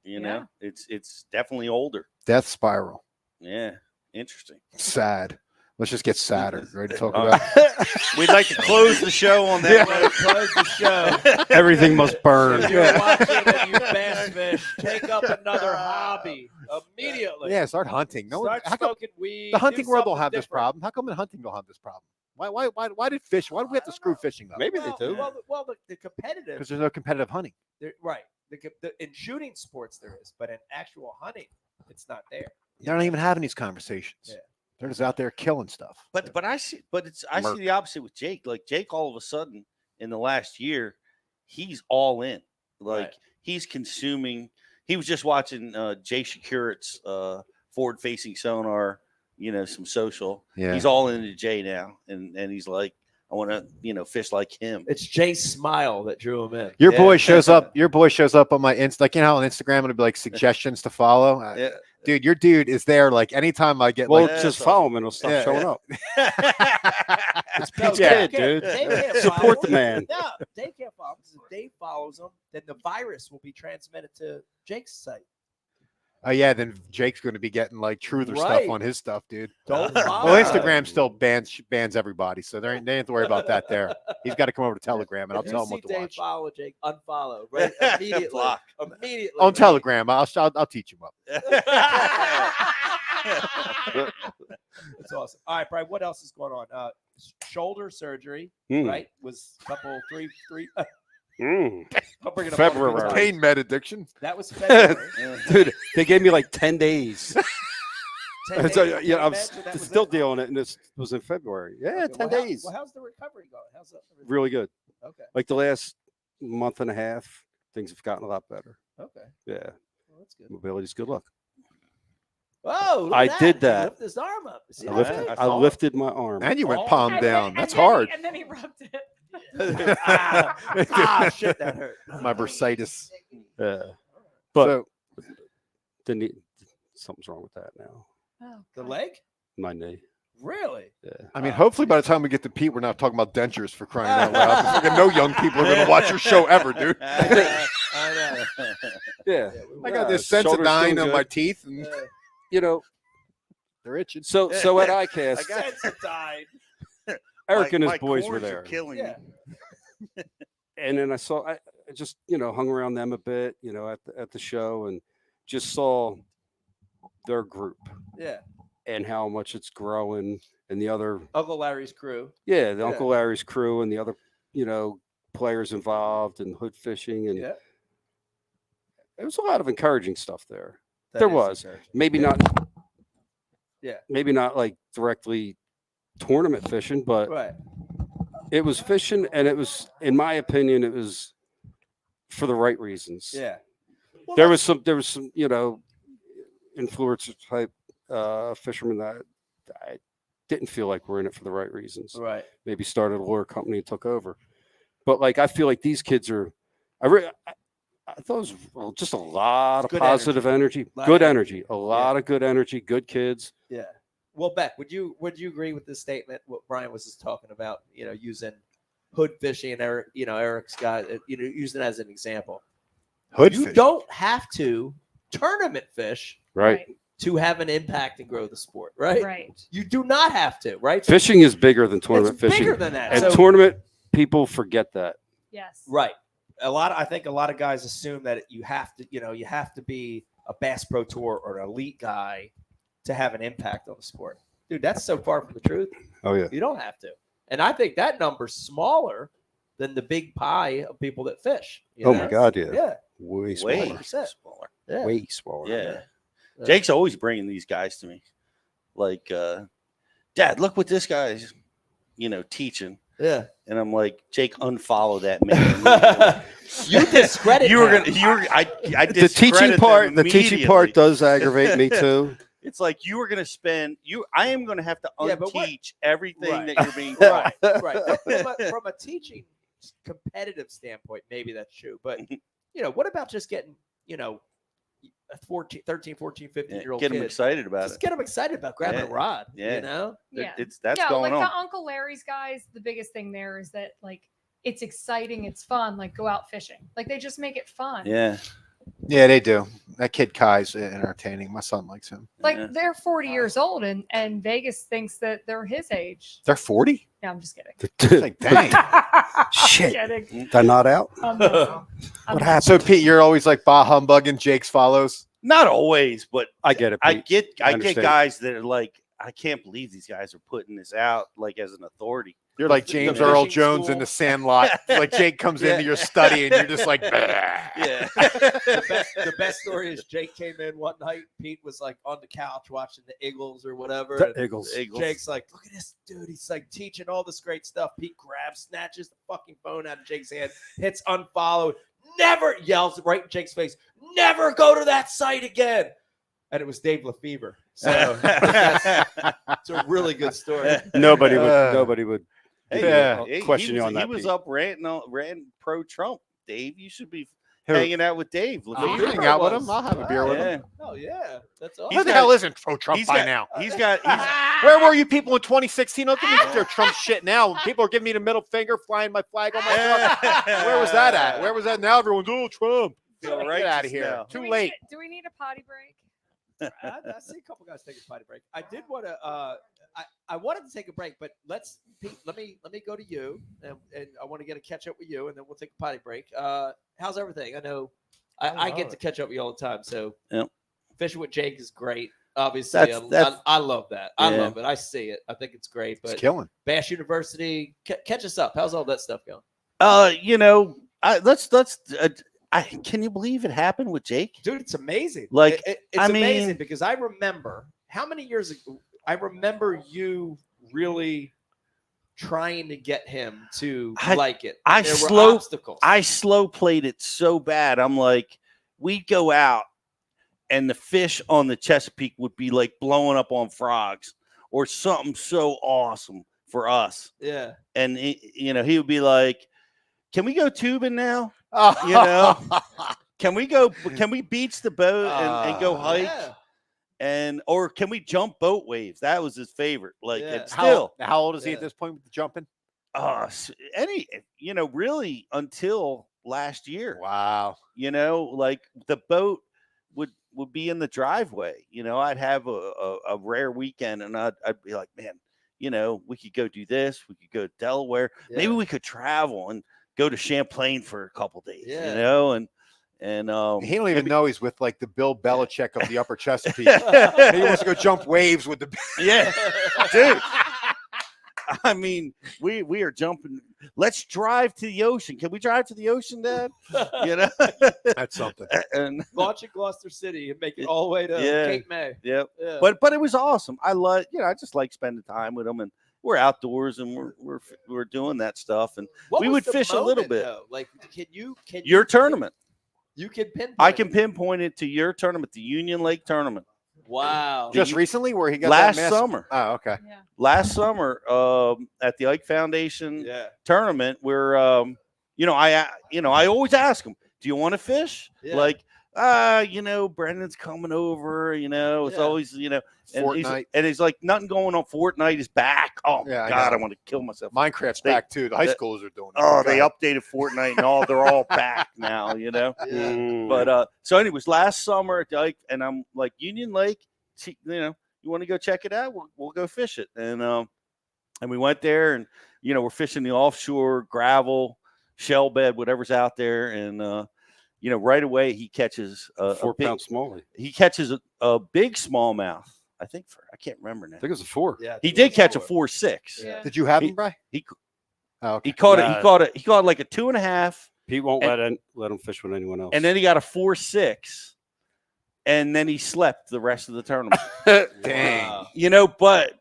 You know, it's definitely older. Death spiral. Yeah, interesting. Sad. Let's just get sadder. Ready to talk All about? We'd like to close the show on that. We're gonna close the show. Everything must burn. If you're watching and you bass fish, take up another hobby immediately. Yeah, start hunting. No one, Start how come smoking weed. the hunting do world don't something have this different. problem? How come in hunting don't have this problem? Why did fish? Why do we have to screw fishing up? Maybe they do. Well, the competitive. Because there's no competitive hunting. Right. In shooting sports there is, but in actual hunting, it's not there. They're not even having these conversations. Yeah. They're just out there killing stuff. But I see the opposite with Jake. Like Jake, all of a sudden in the last year, he's all in. Like Right. he's consuming. He was just watching Jay Shakurit's forward-facing sonar. You know, some social. Yeah. He's all into Jay now, and he's like, I want to fish like him. It's Jay's smile that drew him in. Your Yeah. boy shows up. Your boy shows up on my Insta. Like, you know, on Instagram, it'll be like suggestions to follow. Yeah. Dude, your dude is there. Like, anytime I get Well, like, just so- follow him and he'll stop Yeah. showing up. It's Pete's Dave kid, dude. can't Support follow the him. man. No, Dave can't follow him because if Dave follows him, then the virus will be transmitted to Jake's site. oh yeah, then Jake's going to be getting like truther Right. stuff on his stuff, dude. Don't follow. Well, him. Instagram still bans everybody, so they ain't have to worry about that. There, he's got to come over to Telegram, and I'll If tell you him see what to Dave watch. follow Jake, unfollow right immediately. Block. Immediately On Telegram, I'll teach him up. That's awesome. All right, Brian. What else is going on? Shoulder surgery, Mm. right? Was a couple three. Mm. I'll bring it up all the February. time. Pain med addiction. That was February. Dude, they gave me like 10 days. 10 So, days, yeah, 10 I'm meds, and that was still it? dealing it, and this was in February. Yeah, Okay, 10 well, days. How's the recovery going? How's that? Really good. Okay. Like the last month and a half, things have gotten a lot better. Okay. Yeah, Well, that's good. mobility's good luck. Oh, look I at did He that. lifted his arm up. See I that? lifted, I I saw it. lifted my arm. And you went Oh. palm And down. then- That's and then hard. and then he rubbed it. Shit, that hurt. My bursitis. Yeah, but So, the knee, something's wrong with that now. Oh, The God. leg? My knee. Really? Yeah. I mean, hopefully by the time we get to Pete, we're not talking about dentures for crying out loud. Fucking no young people are going to watch your show ever, dude. I know. Yeah. I got this Shoulder's doing Sensodyne on good. my teeth, and You know, they're itching. so at ICAST, I got- Sensodyne. Eric and his my boys were corns are there. killing Yeah. me. And then I just hung around them a bit, at the show, and just saw their group Yeah. and how much it's growing, and the other Uncle Larry's crew. the Yeah. Uncle Larry's crew and the other players involved and hood fishing, and Yeah. there was a lot of encouraging stuff there. That There is was. encouraging. Maybe Yeah. not Yeah. maybe not like directly tournament fishing, but Right. it was fishing, and it was, in my opinion, it was for the right reasons. Yeah. There was some influencer type fishermen that I didn't feel like were in it for the right reasons. Right. Maybe started a lure company and took over. But like, I feel like these kids are, I thought it was just a lot of Good positive energy, Lot good of energy, a lot of good energy, good kids. Yeah. Well, Beck, would you agree with this statement? What Brian was just talking about, using hood fishing and Eric's guy, using it as an example. Hood You fish. don't have to tournament fish Right. to have an impact and grow the sport, right? Right. You do not have to, right? Fishing is bigger than tournament it's fishing. bigger than that. And So- tournament people forget that. Yes. Right. I think a lot of guys assume that you have to be a Bass Pro Tour or an elite guy to have an impact on the sport. Dude, that's so far from the truth. Oh yeah. You don't have to. And I think that number's smaller than the big pie of people that fish. you Oh know? my God, yeah. Yeah. Way smaller. Way 100%. smaller. Yeah. Way smaller. Yeah. Yeah. Jake's always bringing these guys to me. Like, Dad, look what this guy's, teaching. Yeah. And I'm like, Jake, unfollow that man. You discredit I The teaching discredit part, them the teaching part immediately. does aggravate me too. It's like you were going to spend I am going to have to Yeah, but what- unteach everything Right. that you're being taught. Right. From a teaching competitive standpoint, maybe that's true. But what about just getting, a 13, 14, 15-year-old Get them kid? excited about Just it. get them excited about grabbing a rod. Yeah. Yeah. That's yeah, going like on. the Uncle Larry's guys, the biggest thing there is that like it's exciting, it's fun, like go out fishing. Like they just make it fun. Yeah. Yeah, they do. That kid Kai's entertaining. My son likes him. Like Yeah. they're 40 years old and Vegas thinks that they're his age. They're 40. No, I'm just kidding. It's like, dang. Shit. Kidding. They're not out. I'm not- I'm What not- happened? So Pete, you're always like bah humbugging Jake's follows. Not always, but I get it. I Pete. get understand. guys that are like, I can't believe these guys are putting this out like as an authority. You're like The James fishing Earl Jones in school. the Sandlot. Like Jake comes Yeah. into your study and you're just like, Yeah. The best story is Jake came in one night. Pete was like on the couch watching the Eagles or whatever. The and Eagles. Jake's like, look at this dude. He's like teaching all this great stuff. Pete grabs, snatches the fucking phone out of Jake's hand, hits unfollow, never yells right in Jake's face, never go to that site again. And it was Dave Lefevre. So it's a really good story. Nobody would. Hey, Yeah. he Question was, you on that, He was Pete. up ranting pro Trump. Dave, you should be Who? hanging out with Dave. you Lefevre hang out with was. him? I'll have a beer with him. Oh yeah, that's awesome. Who the got- hell isn't pro Trump he's by got- now? He's got. Where were you people in 2016? Look at me, their Trump shit now. People are giving me the middle finger, flying my flag on my truck. Where was that at? Where was that? Now everyone's, oh, Trump. Feel Get righteous out of here. now. Too late. Do we need a potty break? I see a couple guys taking a potty break. I did want to. I wanted to take a break, but Pete, let me go to you, and I want to get a catch up with you, and then we'll take a potty break. How's everything? I know I get to catch up with you all the time, so Yep. fishing with Jake is great. Obviously, That's- I love that. I Yeah. love it. I see it. I think it's great. It's But killing. Bash University, catch us up. How's all that stuff going? Can you believe it happened with Jake? Dude, it's amazing. Like, it's I amazing mean- because I remember how many years ago. I remember you really trying to get him to like it. I There were slow- obstacles. I slow played it so bad. I'm like, we'd go out and the fish on the Chesapeake would be like blowing up on frogs or something so awesome for us. yeah. And he would be like, can we go tubing now? Oh, You know? Can we beach the boat and go hike? Yeah. Or can we jump boat waves? That was his favorite. Like, Yeah. and still, how old is he Yeah. at this point with the jumping? really until last year. Wow. Like the boat would be in the driveway. I'd have a rare weekend and I'd be like, man, we could go do this. We could go to Delaware. Maybe we could travel and go to Champlain for a couple days, Yeah. and He don't even know he's with like the Bill Belichick of the Upper Chesapeake. yeah, He wants to go jump waves with the. dude. I mean, we are jumping. Let's drive to the ocean. Can we drive to the ocean, Dad? That's something. And Launch at Gloucester City and make it all the way to Yeah. Cape May. yep. Yeah. But it was awesome. I love, I just like spending time with them, and we're outdoors and we're doing that stuff. And What we was would the fish a little moment, bit. though? Like, can you Your tournament, You can pinpoint. I can pinpoint it to your tournament, the Union Lake tournament. Wow. Just recently, where he got Last that mass- summer. Oh, okay. Yeah. Last summer, at the Ike Foundation Yeah. tournament, where I always ask them, "Do you want to fish?" Yeah. Like, Brendan's coming over. It's Yeah. always, and Fortnite. he's like, nothing going on. Fortnite is back. Oh Yeah, my I God, know. I want to kill myself. Minecraft's They- back too. The high they- schoolers are doing it. Oh, they God. updated Fortnite and all. They're all back now. Yeah. Mm. So anyways, last summer at the Ike, and I'm like, Union Lake, you want to go check it out? We'll go fish it. And we went there, and we're fishing the offshore gravel, shell bed, whatever's out there, and right away he catches a 4 big, pound smallie. he catches a big smallmouth. I can't remember now. I think it was a 4. Yeah. He did catch a 4.6. Yeah. Did you have He- him, Bry? he- Oh, okay. He caught it. Nah. He caught like a 2.5. Pete won't And- let him fish with anyone else. And then he got a 4.6, and then he slept the rest of the tournament. Dang. Wow.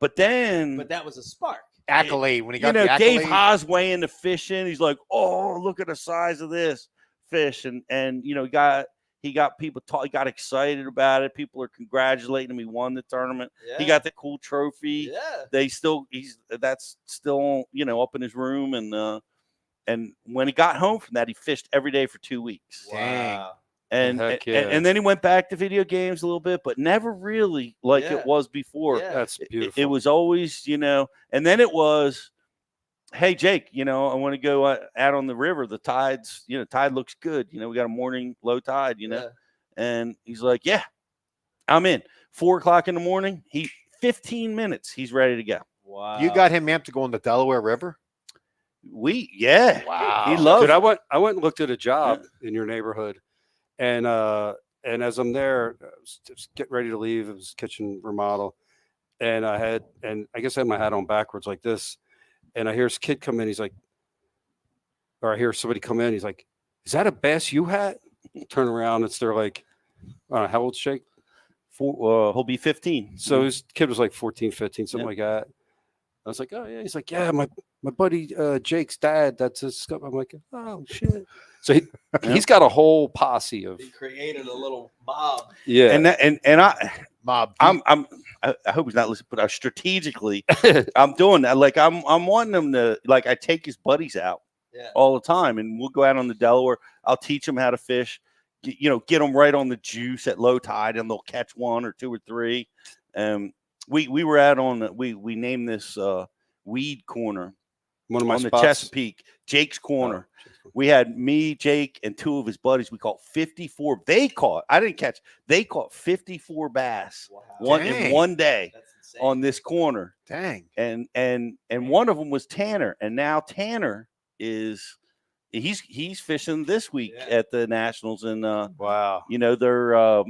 But then But that was a spark. Accolade when he got the Dave accolade. Haas weighing the fish in. He's like, "Oh, look at the size of this fish," and he got people he got excited about it. People are congratulating him. He won the tournament. Yeah. He got the cool trophy. Yeah. That's still up in his room, and and when he got home from that, he fished every day for 2 weeks. Dang. And Heck and, yeah. and then he went back to video games a little bit, but never really like Yeah. it was before. Yeah. That's It- beautiful. It was always, and then it was, hey Jake, I want to go out on the river. The tides, tide looks good. We got a morning low tide. Yeah. And he's like, yeah, I'm in. 4 o'clock in the morning. 15 minutes. He's ready to go. Wow. You got him amped to go on the Delaware River? Yeah. Wow. He loves Dude, it. I went and looked at a job in your neighborhood, and as I'm there, I was just getting ready to leave. It was kitchen remodel, and I guess I had my hat on backwards like this, and I hear this kid come in. He's like, or I hear somebody come in. He's like, "Is that a Bass U hat?" Turn around, they're like, how old's Jake? He'll be 15. So his kid was like 14, 15, something Yeah. like that. I was like, oh yeah. He's like, yeah, my buddy Jake's dad. That's his stuff. I'm like, oh shit. So he's got a whole posse of He created a little mob. yeah. And I Mob. I hope he's not listening, but strategically I'm doing that. Like I'm wanting him to, like, I take his buddies out Yeah. all the time, and we'll go out on the Delaware. I'll teach them how to fish. Get them right on the juice at low tide, and they'll catch 1 or 2 or 3. We were out on we named this weed corner One of my on the spots. Chesapeake, Jake's Corner. We had me, Jake, and 2 of his buddies. We caught 54. I didn't catch. They caught 54 bass Wow. in Dang. one day That's insane. on this corner. Dang. And one of them was Tanner, and now Tanner is he's fishing this week Yeah. at the Nationals, and Wow. they're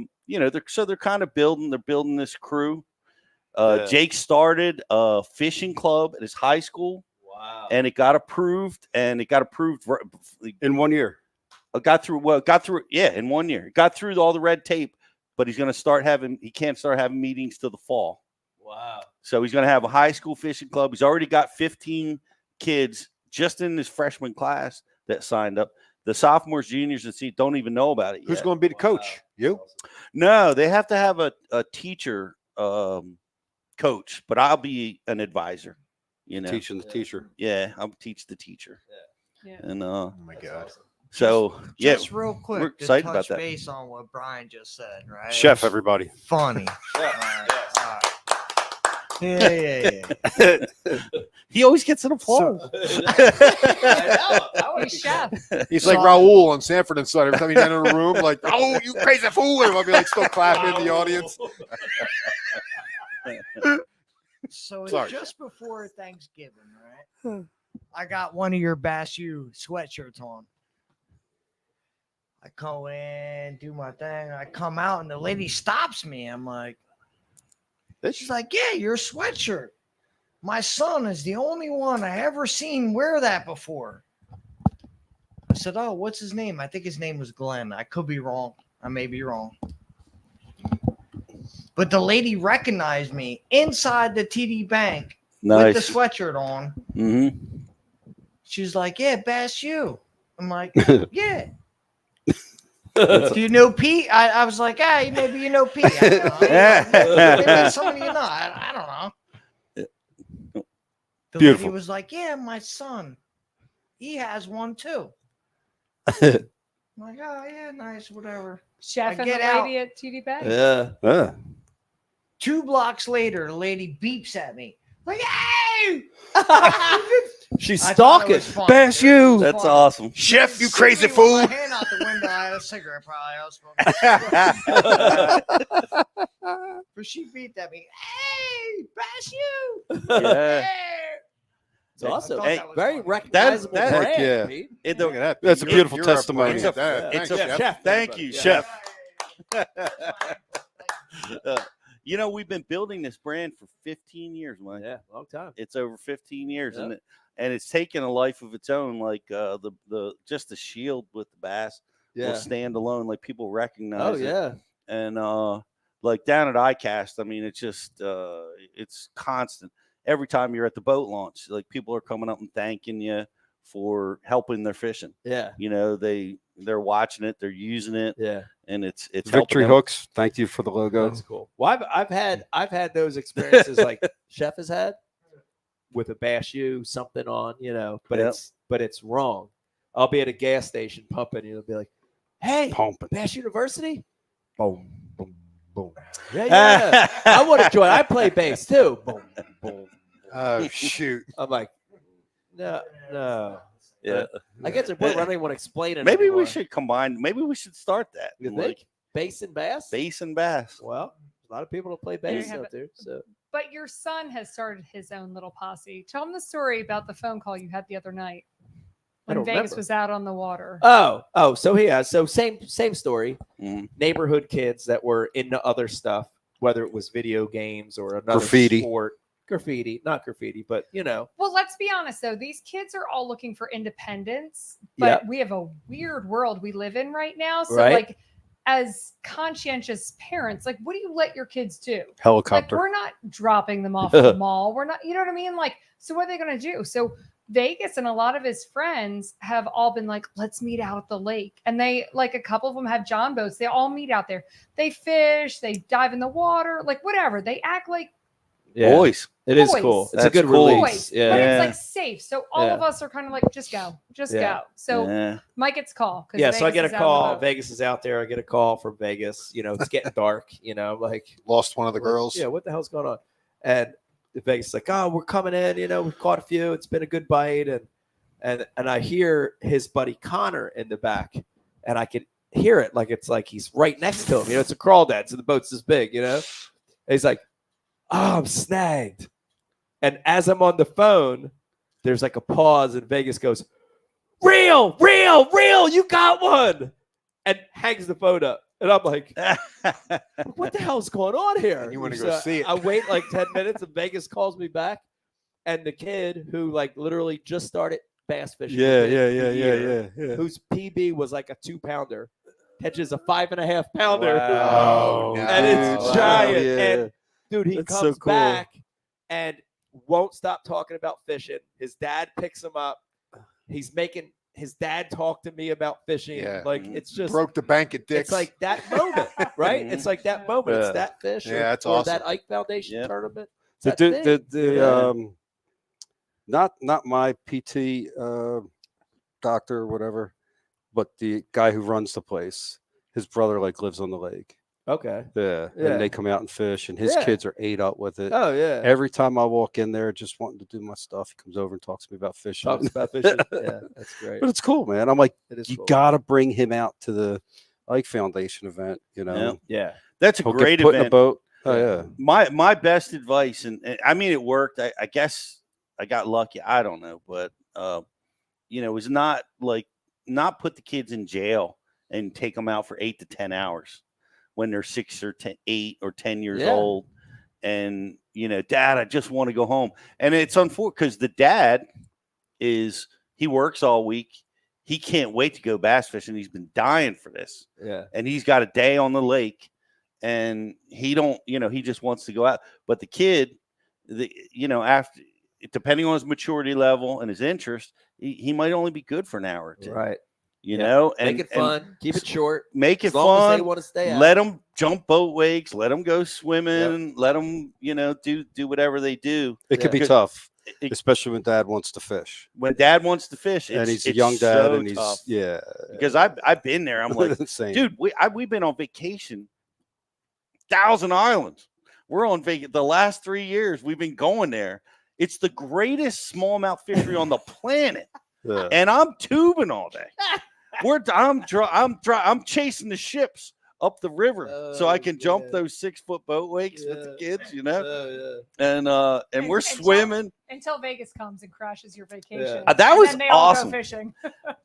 kind of building this crew. Yeah. Jake started a fishing club at his high school, Wow. and it got approved. In 1 year. Got through in 1 year. Got through all the red tape, but he can't start having meetings till the fall. Wow. So he's going to have a high school fishing club. He's already got 15 kids just in his freshman class that signed up. The sophomores, juniors, and seniors don't even know about it yet. Who's going to be the coach? You? No, they have to have a teacher coach, but I'll be an advisor. Teaching the teacher. Yeah, I'll teach the teacher. Yeah. And Oh my God. so yeah, Just real quick, we're to excited touch about that. base on what Brian just said, right? Chef, everybody. Funny. All right, all right. Yeah. he always gets an applause. He's chef. He's like Raul on Sanford and Son. Every time he's in a room, like, oh, you crazy fool. And I'll be like, still clapping in the audience. So it's Sorry. just before Thanksgiving, right? I got one of your Bass U sweatshirts on. I go in, do my thing. I come out, and the lady stops me. I'm like, she's like, yeah, your sweatshirt. My son is the only one I ever seen wear that before. I said, oh, what's his name? I think his name was Glenn. I could be wrong. I may be wrong. But the lady recognized me inside the TD Bank with the Nice. sweatshirt on. Mm-hmm. She's like, yeah, Bass U. I'm like, yeah. Do you know Pete? I was like, maybe you know Pete. I don't know. Maybe someone you know. I don't know. The Beautiful. lady was like, yeah, my son. He has one too. I'm like, oh, yeah, nice, whatever. Chef I and the get out. lady at TD Bank. Yeah. Yeah. 2 blocks later, the lady beeps at me. Like, hey! She's I thought it stalking. was funny. Bass It U. was That's funny. awesome. Chef, you See crazy me with fool. My hand out the window. I had a cigarette, probably. I was smoking. But she beat at me. Hey, Bass U. Yeah. Hey. It's awesome. thought Hey, that was Very funny. recognizable that- brand. heck yeah. Pete. Look at that. That's a You're- beautiful you're testimony. brand. It's a- Yeah, it's thanks, a Chef. chef. Thank you, Yeah. chef. Yeah. We've been building this brand for 15 years, Mike. Yeah, long time. It's over 15 years, Yeah. and it's taken a life of its own. Like the just the shield with the bass will stand alone. Like people recognize Oh it. yeah. And like down at ICAST, I mean, it's just it's constant. Every time you're at the boat launch, like people are coming up and thanking you for helping their fishing. Yeah. They're watching it, they're using it, Yeah. and it's Victory helping them. hooks. Thank you for the logo. That's cool. Well, I've had those experiences like Chef has had. with a bash U something on, but Yep. it's wrong. I'll be at a gas station pumping, it'll be like, hey, Pumping. Bash University? Boom, boom, boom. Yeah. I want to join. I play bass too. Boom, boom. Oh shoot! I'm like, no. Yeah. I get to the point where I don't even want to explain it Maybe anymore. we should combine. Maybe we should start that. You Like, think? Bass and bass? bass and bass. Well, a lot of people don't play There you bass have out it. there. So But your son has started his own little posse. Tell him the story about the phone call you had the other night I when don't Vegas remember. was out on the water. So same story. Mhm. Neighborhood kids that were into other stuff, whether it was video games or another Graffiti. sport. Not graffiti, but Well, let's be honest though. These kids are all looking for independence, but Yep. we have a weird world we live in right now. So Right. like as conscientious parents, like what do you let your kids do? Like Helicopter. we're not dropping them off at the mall. We're not, you know what I mean? Like, so what are they going to do? So Vegas and a lot of his friends have all been like, let's meet out at the lake. And they like a couple of them have John boats. They all meet out there. They fish, they dive in the water, like whatever. They act like Boys. It is Boys. cool. It's a That's good cool. release. boys, Yeah. but Yeah. it's like safe. So all of us are kind of like, just go. Yeah. So Yeah. Mike gets a call. 'cause Yeah, so I Vegas get a is out on the call. boat. Vegas is out there. I get a call from Vegas. It's getting dark. Like Lost one of the girls. Yeah, what the hell's going on? And Vegas is like, oh, we're coming in. We've caught a few. It's been a good bite, and I hear his buddy Connor in the back, and I could hear it like it's like he's right next to him. It's a crawdad, so the boat's this big. And he's like, oh, I'm snagged. And as I'm on the phone, there's like a pause, and Vegas goes, real, you got one, and hangs the phone up. And I'm like, what the hell's going on here? And you wanna go see it. I wait like 10 minutes, and Vegas calls me back. And the kid who like literally just started bass fishing, Yeah, within yeah, a yeah, year, yeah, yeah. whose PB was like a 2-pounder, catches a 5.5 pounder. Wow. And it's Wow. giant. Yeah. And dude, he That's so comes cool. back and won't stop talking about fishing. His dad picks him up. He's making his dad talk to me about fishing. Yeah. Like it's just Broke the bank at Dick's. it's like that moment, right? It's like that moment. It's Yeah. that fish, Yeah, that's or awesome. that Ike Foundation Yep. tournament. The, That dude- thing. the Yeah. not my PT doctor or whatever, but the guy who runs the place, his brother like lives on the lake. Okay. Yeah. Yeah. And they come out and fish, and his Yeah. kids are ate up with it. Oh yeah. Every time I walk in there, just wanting to do my stuff, he comes over and talks to me about fishing. Talks about fishing. Yeah, that's great. But it's cool, man. I'm like, It is you cool. gotta bring him out to the Ike Foundation event. Yeah. That's a He'll great get put in a event. boat. Oh yeah. My best advice, and I mean it worked. I guess I got lucky. I don't know, but is not put the kids in jail and take them out for 8 to 10 hours when they're 6 or 10, 8 or 10 years Yeah. old. And Dad, I just want to go home. And it's unfortunate because the dad he works all week. He can't wait to go bass fishing. He's been dying for this. Yeah. And he's got a day on the lake, and he just wants to go out. But the kid, after, depending on his maturity level and his interest, he might only be good for an hour or two. Right. You know, and Make it fun. Keep it short. make it As long as they fun. want to stay out. Let them jump boat wakes. Let them go swimming. Let them, do whatever they do. It could be Yeah. tough, It- especially when dad wants to fish. When Dad wants to fish, And it's he's a young dad, so and he's tough. yeah. Because I've been there. I'm like, insane. dude, we've been on vacation, Thousand Islands. We're on vacation. The last 3 years we've been going there. It's the greatest smallmouth fishery on the planet, Yeah. and I'm tubing all day. I'm chasing the ships up the river so I can jump yeah. those 6-foot boat wakes with the Yeah. kids, and we're Until- swimming. until Vegas comes and crashes your vacation. That And was then they all awesome. Go fishing.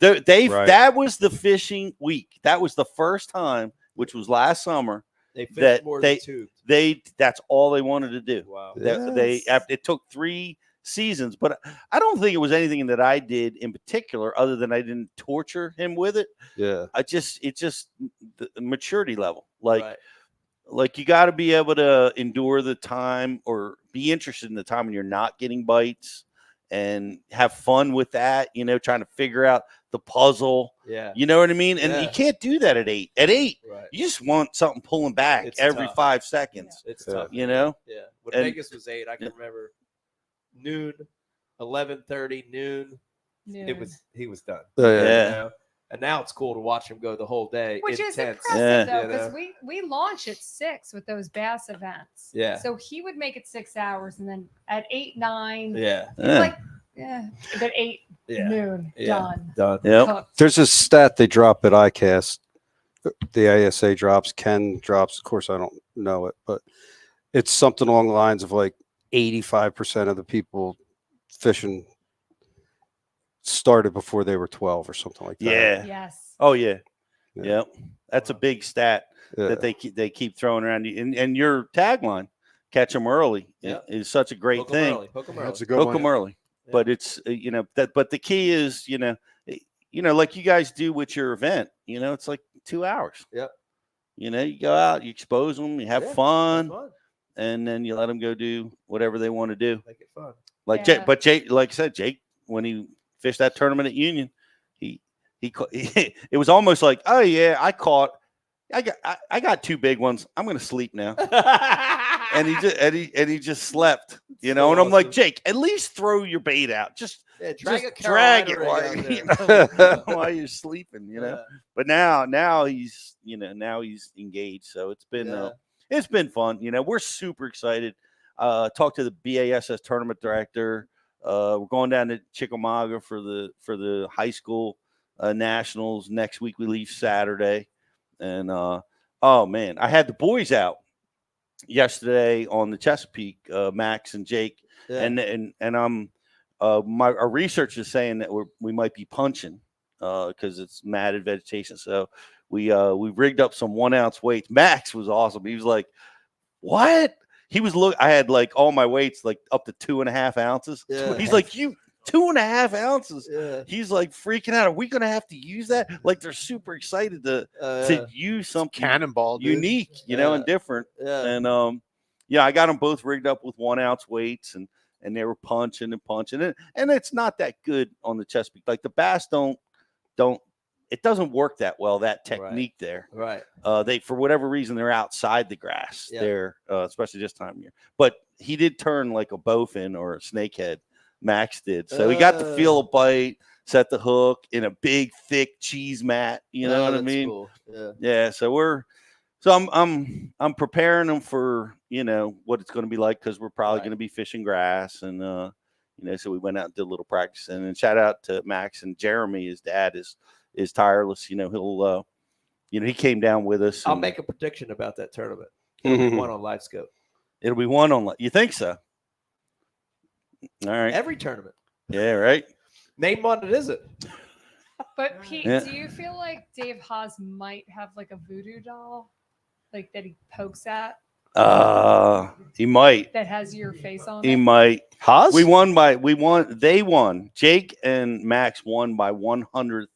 Right. That was the fishing week. That was the first time, which was last summer. They fish that more they- than tubed. That's all they wanted to do. Wow. It took 3 seasons, but I don't think it was anything that I did in particular, other than I didn't torture him with it. Yeah. It's just the maturity level. Like Right. you got to be able to endure the time or be interested in the time when you're not getting bites and have fun with that. Trying to figure out the puzzle. Yeah. You know what I mean? And you Yeah. can't do that at 8. At 8, Right. you just want something pulling back It's every tough. 5 seconds. It's Yeah. tough. You know? Yeah. When And- Vegas was 8, I can remember noon, 11:30, noon. Noon. He was done. Yeah. You Yeah. know? And now it's cool to watch him go the whole day. Which is intense. impressive Yeah. though, You because know? we launch at 6 with those bass events. Yeah. So he would make it 6 hours, and then at 8, 9, Yeah. he's Yeah. like, at 8 Yeah. noon, Yeah. done. Done. Yep. Cooked. There's a stat they drop at ICAST. The ASA drops, Ken drops. Of course, I don't know it, but it's something along the lines of like 85% of the people fishing started before they were 12 or something like that. Yeah. Yes. Oh yeah. Yeah. Yep. That's a big stat Yeah. that they keep throwing around you. And your tagline, "Catch them early," Yep. is such a great Hook 'em thing. early. Hook 'em That's early. a good Hook one. them early. Yeah. But it's but the key is like you guys do with your event. It's like 2 hours. Yep. You go out, you expose them, you have Yeah, fun, fun. and then you let them go do whatever they want to do. Make it fun. Like Yeah. Jake, like I said, Jake, when he fished that tournament at Union, he it was almost like, oh yeah, I got 2 big ones. I'm gonna sleep now. And he just slept, So and I'm like, awesome. Jake, at least throw your bait out. Just drag just a drag Carolina it rig while, out there. while you're sleeping, Yeah. But now he's engaged, so it's been Yeah. it's been fun. We're super excited. Talked to the BASS tournament director. We're going down to Chickamauga for the high school nationals next week. We leave Saturday, and oh man, I had the boys out yesterday on the Chesapeake, Max and Jake, Yeah. and I'm our research is saying that we might be punching because it's matted vegetation. So we rigged up some 1 ounce weights. Max was awesome. He was like, "What?" He was I had like all my weights like up to 2.5 ounces. Yeah. He's like, "You 2.5 ounces?" Yeah. He's like freaking out. Are we gonna have to use that? Like they're super excited to use something Cannonball, dude. unique, Yeah. and different. Yeah. And I got them both rigged up with 1 ounce weights, and they were punching and punching it. And it's not that good on the Chesapeake. Like the bass don't it doesn't work that well, that technique there. Right. They, for whatever reason, they're outside the grass Yeah. there, especially this time of year. But he did turn like a bowfin or a snakehead. Max did. So he got to feel a bite, set the hook in a big, thick cheese mat. You know what I that's mean? Cool. Yeah. Yeah. So I'm preparing them for what it's going to be like, because we're probably Right. going to be fishing grass, and so we went out and did a little practice. And then shout out to Max and Jeremy. His dad is tireless. He'll he came down with us. I'll and make a prediction about that tournament. Mhm. One on Live Scope. It'll be one on. You think so? All right. Every tournament. Yeah. Right. Name one. It is it. But Pete, Yeah. do you feel like Dave Haas might have like a voodoo doll, like that he pokes at, He might. that has your face on He it? might. Haas? They won. Jake and Max won by 1/100th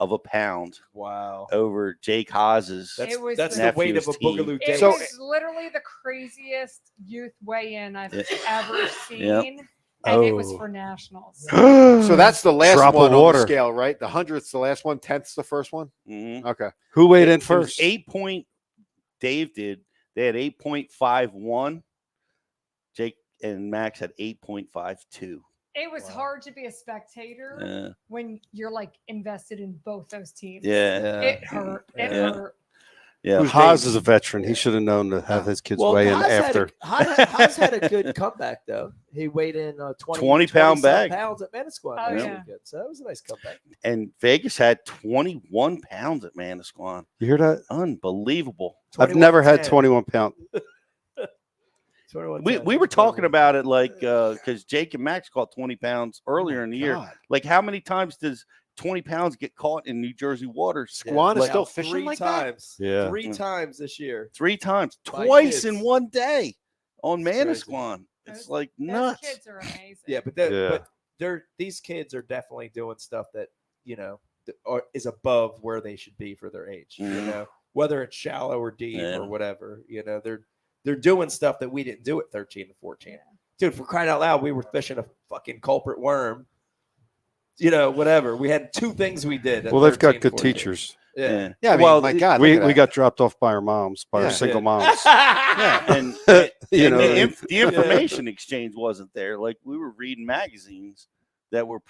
of a pound Wow. over Jake Haas's. That's, It was that's the the weight of a nephew's team. boogaloo It Dave. was literally the craziest youth weigh-in I've ever seen, and it was Oh. for nationals. So that's the last Drop of one on water. the scale, right? The 100th's the last one, 10th's the first one. Mhm. Okay. Who weighed in It was first? 8 Dave did. They had 8.51. Jake and Max had 8.52. It was hard to be a spectator Yeah. when you're like invested in both those teams. Yeah. It hurt. It Yeah. hurt. Yeah. Haas is a veteran. He should have known to have his kids weigh in Haas after. Haas had a good comeback though. He weighed in 20 pound bag. pounds at Manasquan. Oh, last yeah. weekend. So that was a nice comeback. And Vegas had 21 pounds at Manasquan. You hear that? Unbelievable. I've never had 21-10. 21 pound. 21-10. We were talking about it like because Jake and Max caught 20 pounds earlier in the year. God. Like, how many times does 20 pounds get caught in New Jersey waters? Squan is Like, still fishing three like that? times. Yeah. Three times this year. 3 times, My twice kids. in one day on It's crazy. Manasquan. It's Those- like Those nuts. kids are amazing. Yeah, but these kids are definitely doing stuff that is above where they should be for their age. Mhm. Whether it's shallow or deep Yeah. or whatever. They're doing stuff that we didn't do at 13 and 14. Dude, for crying out loud, we were fishing a fucking culprit worm. Whatever. We had 2 things we did. At Well, they've 13 got good 14. teachers. Yeah. Yeah, I mean, well, my God, we look at that. got dropped off by our moms, by Yeah. our single Yeah. moms. Yeah, and You and know, the information exchange wasn't there. Like we were reading magazines that were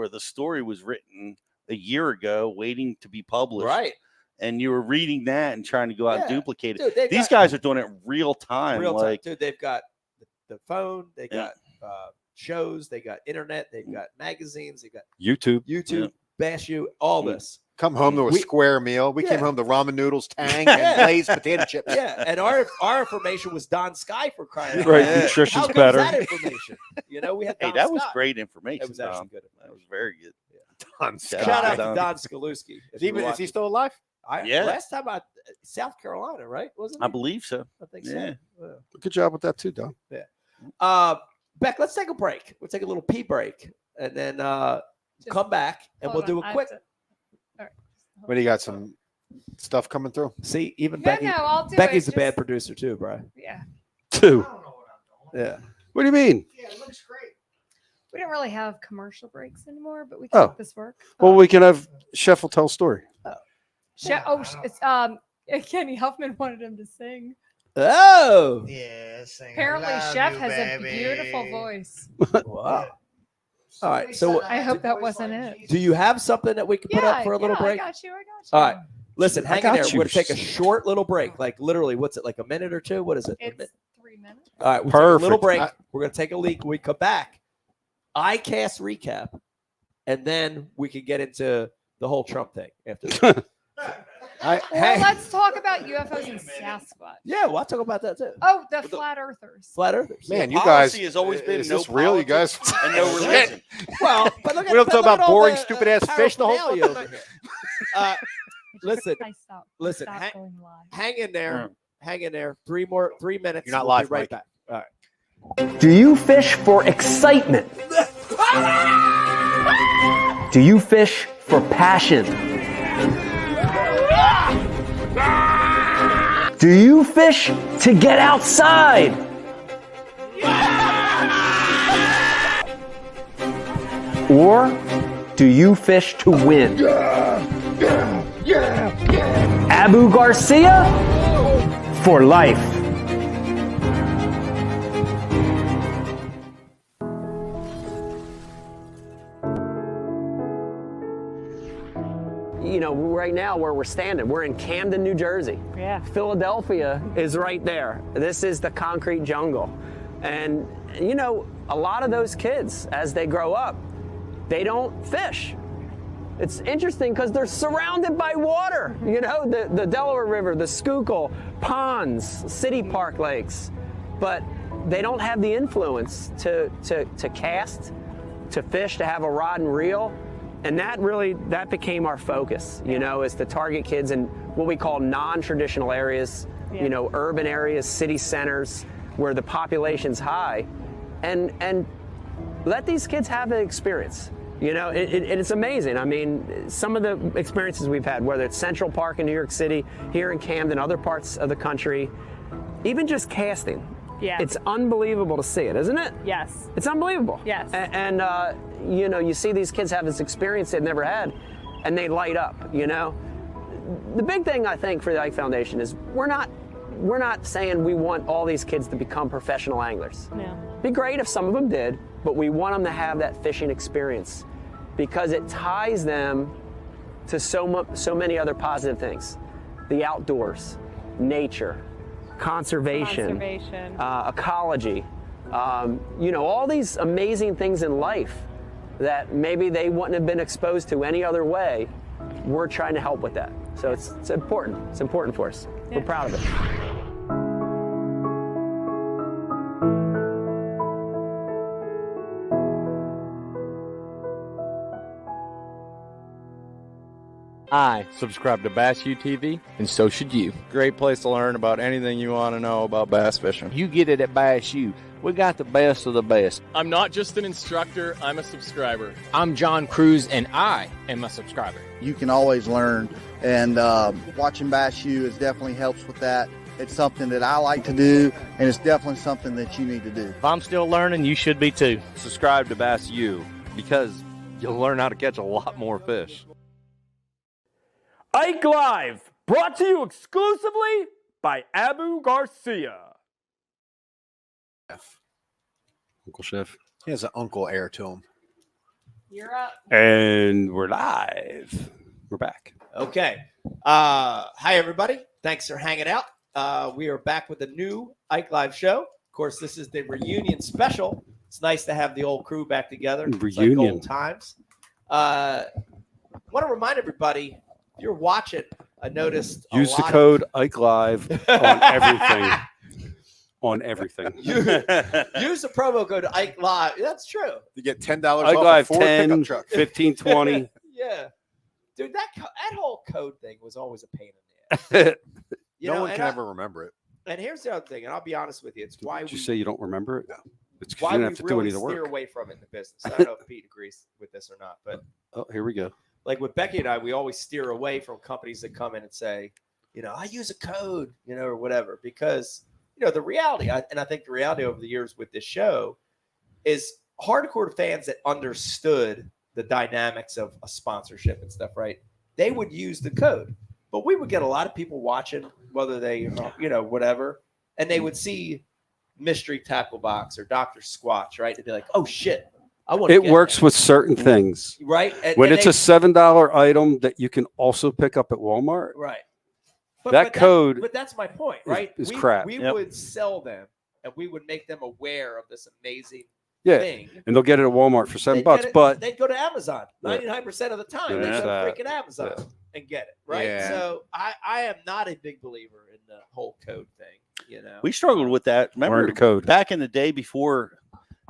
the story was written a year ago, waiting to be published. Right. And you were reading that and trying to go out and Yeah. duplicate it. Dude, they've These got- guys are doing it real time. Real time. Like Dude, they've got the phone, they Yeah. got shows, they got internet, they've got magazines, they got YouTube. YouTube, Bash You, all Mm. this. Come home to a We- square meal. We Yeah. came home to ramen noodles, tang, Yeah. and glazed potato chips. Yeah, and our information was Don Sky for crying out Right, loud. Yeah. nutrition's How good better. is that information? You know, we had hey, Don that was Scott. great information. It was actually Dom. good. That was very good. Don Shout Shout out Don. to Don Skaluski. Is he still alive? Yeah. Last time South Carolina, right? Wasn't I it? believe so. I think Yeah. so. Good job with that too, Don. Beck, let's take a break. We'll take a little pee break and then Just come back and we'll hold do on, I a have quick. to- all right. What do you got? Some stuff coming through? See, even No, Becky. no, I'll do Becky's it. a bad Just- producer too, bro. Yeah. I Two. don't know what I'm doing. Yeah. What do you mean? Yeah, it looks great. We don't really have commercial breaks anymore, but we can Oh. make this work. Well, we can have Chef will tell a story. It's Kenny Huffman wanted him to sing. Oh. Yeah, sing Apparently, Love Chef You, has a baby. beautiful voice. Wow. All right. So I hope that wasn't it. do you have something that we can put up for a little break? I got you. All right. Listen, I hang in got there. you. We're gonna take a short little break. Like literally, what's it like? A minute or two? What is it? It's 3 minutes. All right, we'll take a little Perfect. break. I- We're gonna take a leak. When we come back, ICAST recap, and then we can get into the whole Trump thing after that. Or Hey. let's talk about UFOs and Sasquatch. Yeah, well, I'll talk about that too. Oh, the flat earthers. Flat Earthers. Man, The you guys. policy has always been is no this real, you guys? politics and no religion. Well, but look at We don't but talk look about at all boring, the, stupid-ass fish the whole paraphernalia fucking over here. Listen, I stopped. listen, Stop hang, going live. hang in there. Mm. Hang in there. 3 minutes. You're not We'll be live, right Mike. back. All right. Do you fish for excitement? Do you fish for passion? Do you fish to get outside? Or do you fish to win? Abu Garcia for life. You know, right now where we're standing, we're in Camden, New Jersey. Yeah. Philadelphia is right there. This is the concrete jungle. And, you know, a lot of those kids, as they grow up, they don't fish. It's interesting because they're surrounded by water, you know, the Delaware River, the Schuylkill, ponds, city park lakes. But they don't have the influence to cast, to fish, to have a rod and reel. And that became our focus, you know, is to target kids in what we call non-traditional areas, you know, urban areas, city centers where the population's high, and let these kids have an experience. You know, it's amazing. I mean, some of the experiences we've had, whether it's Central Park in New York City, here in Camden, other parts of the country, even just casting. Yeah. It's unbelievable to see it, isn't it? Yes. It's unbelievable. Yes. And you know, you see these kids have this experience they've never had, and they light up, you know? The big thing, I think, for the Ike Foundation is we're not saying we want all these kids to become professional anglers. No. Be great if some of them did, but we want them to have that fishing experience because it ties them to so many other positive things. The outdoors, nature, conservation, ecology, you know, all these amazing things in life that maybe they wouldn't have been exposed to any other way. We're trying to help with that. So it's important. It's important for us. We're proud of it. I subscribe to Bass U TV, and so should you. Great place to learn about anything you want to know about bass fishing. You get it at Bass U. We got the best of the best. I'm not just an instructor, I'm a subscriber. I'm John Cruz, and I am a subscriber. You can always learn, and watching Bass U is definitely helps with that. It's something that I like to do, and it's definitely something that you need to do. If I'm still learning, you should be too. Subscribe to Bass U because you'll learn how to catch a lot more fish. Ike Live, brought to you exclusively by Abu Garcia. Uncle Chef. He has an uncle heir to him. You're up. And we're live. We're back. Okay. Hi, everybody. Thanks for hanging out. We are back with a new Ike Live show. Of course, this is the reunion special. It's nice to have the old crew back together. It's like Reunion. old times. Want to remind everybody, if you're watching, I noticed Use the code Ike Live on everything. On everything. Use the promo code Ike Live. That's true. You get $10 Ike off Live a Ford 10, pickup truck. 15, 20. Yeah. Dude, that whole code thing was always a pain in the ass. No one can ever remember it. And here's the other thing, and I'll be honest with you. It's why Did you we say you don't remember it? No. It's because why you we didn't have to do really any of the steer work. away from it in the business. I don't know if Pete agrees with this or not, but Oh, here we go. like with Becky and I, we always steer away from companies that come in and say, I use a code, or whatever, because the reality, and I think the reality over the years with this show is hardcore fans that understood the dynamics of a sponsorship and stuff, right? They would use the code, but we would get a lot of people watching, whether they, whatever, and they would see Mystery Tackle Box or Dr. Squatch, right? They'd be like, oh shit, I want It works with certain things. right? When it's a $7 item that you can also pick up at Walmart, right. That code but that's my point, right? is we, crap. We Yep. would sell them and we would make them aware of this amazing yeah, thing. and they'll get it at Walmart for $7, They'd get it- but they'd go to Amazon. Yeah. 99% of the time, Yeah, they go to that's freaking Amazon and get it, right? Yeah. So I am not a big believer in the whole code thing. We struggled with that. learn Remember the code. back in the day before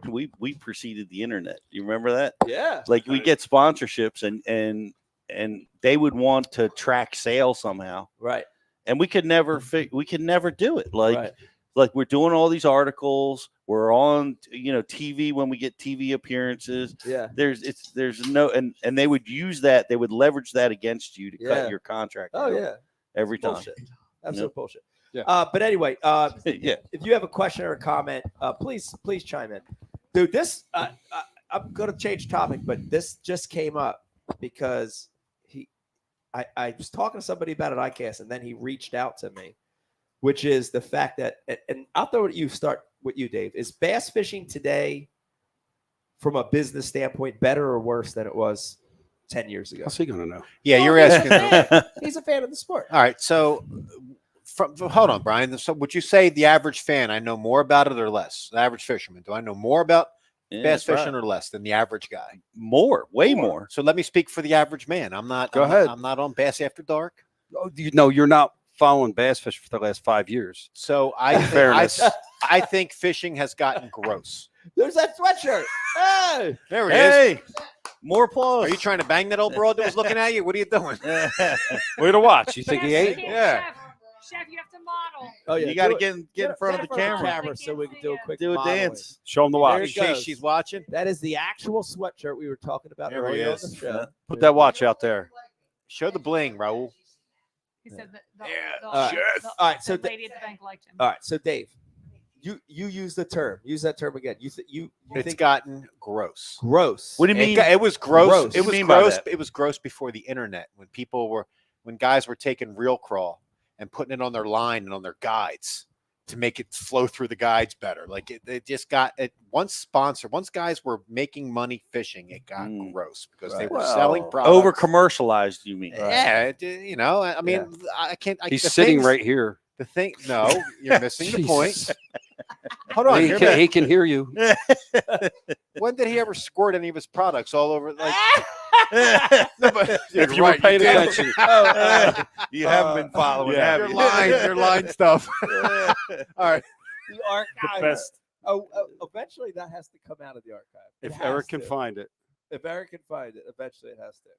we preceded the internet. Do you remember that? Yeah. Like we get sponsorships and they would want to track sales somehow. Right. And we could never do it. Right. Like we're doing all these articles. We're on TV when we get TV appearances. Yeah. There's no and they would use that. They would leverage that against you to Yeah. cut your contract. Oh yeah. Every time. Bullshit. Absolute bullshit. Yeah. But anyway, Yeah. if you have a question or a comment, please chime in. Dude, this I'm going to change topic, but this just came up because I was talking to somebody about it at ICAST, and then he reached out to me, which is the fact that, and I'll throw it at you, start with you, Dave. Is bass fishing today, from a business standpoint, better or worse than it was 10 years ago? how's he going to know? Yeah, you're asking. He's a fan of the sport. All right, so hold on, Brian. So would you say the average fan, I know more about it or less? The average fisherman, do I know more about Yeah, bass that's fishing right. or less than the average guy? Way more. So let me speak for the average man. I'm not. Go ahead. I'm not on Bass After Dark. Oh, you're not following bass fishing for the last 5 years. So Fairness. I think fishing has gotten gross. There's that sweatshirt. Hey, There it is. Hey, more applause. Are you trying to bang that old broad that was looking at you? What are you doing? Way to watch. You think he Chef, ate? Yeah. Chef, you have to model. oh yeah, You got to do it. get in front of the camera. so we can do a quick Do a modeling. dance. Show him the There watch. it In case goes. she's watching. That is the actual sweatshirt we were talking about There he earlier on is. the show. Put that watch out there. Show the bling, Raul. He said that All right, so the lady at the bank liked him. All right, so Dave, you use the term. Use that term again. You It's think gotten gross. gross. What do you mean? It was gross. Gross. It What do was you mean by gross. that? It was gross before the internet when guys were taking reel crawl and putting it on their line and on their guides to make it flow through the guides better. Like it just got it. Once guys were making money fishing, it got gross because they were selling products. Over commercialized, you mean? Yeah, I mean, I can't. He's the sitting things- right here. The thing, no, you're missing the point. Jesus. Hold on. He hear can, me. he can hear you. When did he ever squirt any of his products all over? Like, If you were paying attention. You haven't been following, have your you? line stuff. All right. The archive. best. Eventually that has to come out of the archive. It If has Eric can to. find it. If Eric can find it, eventually it has to.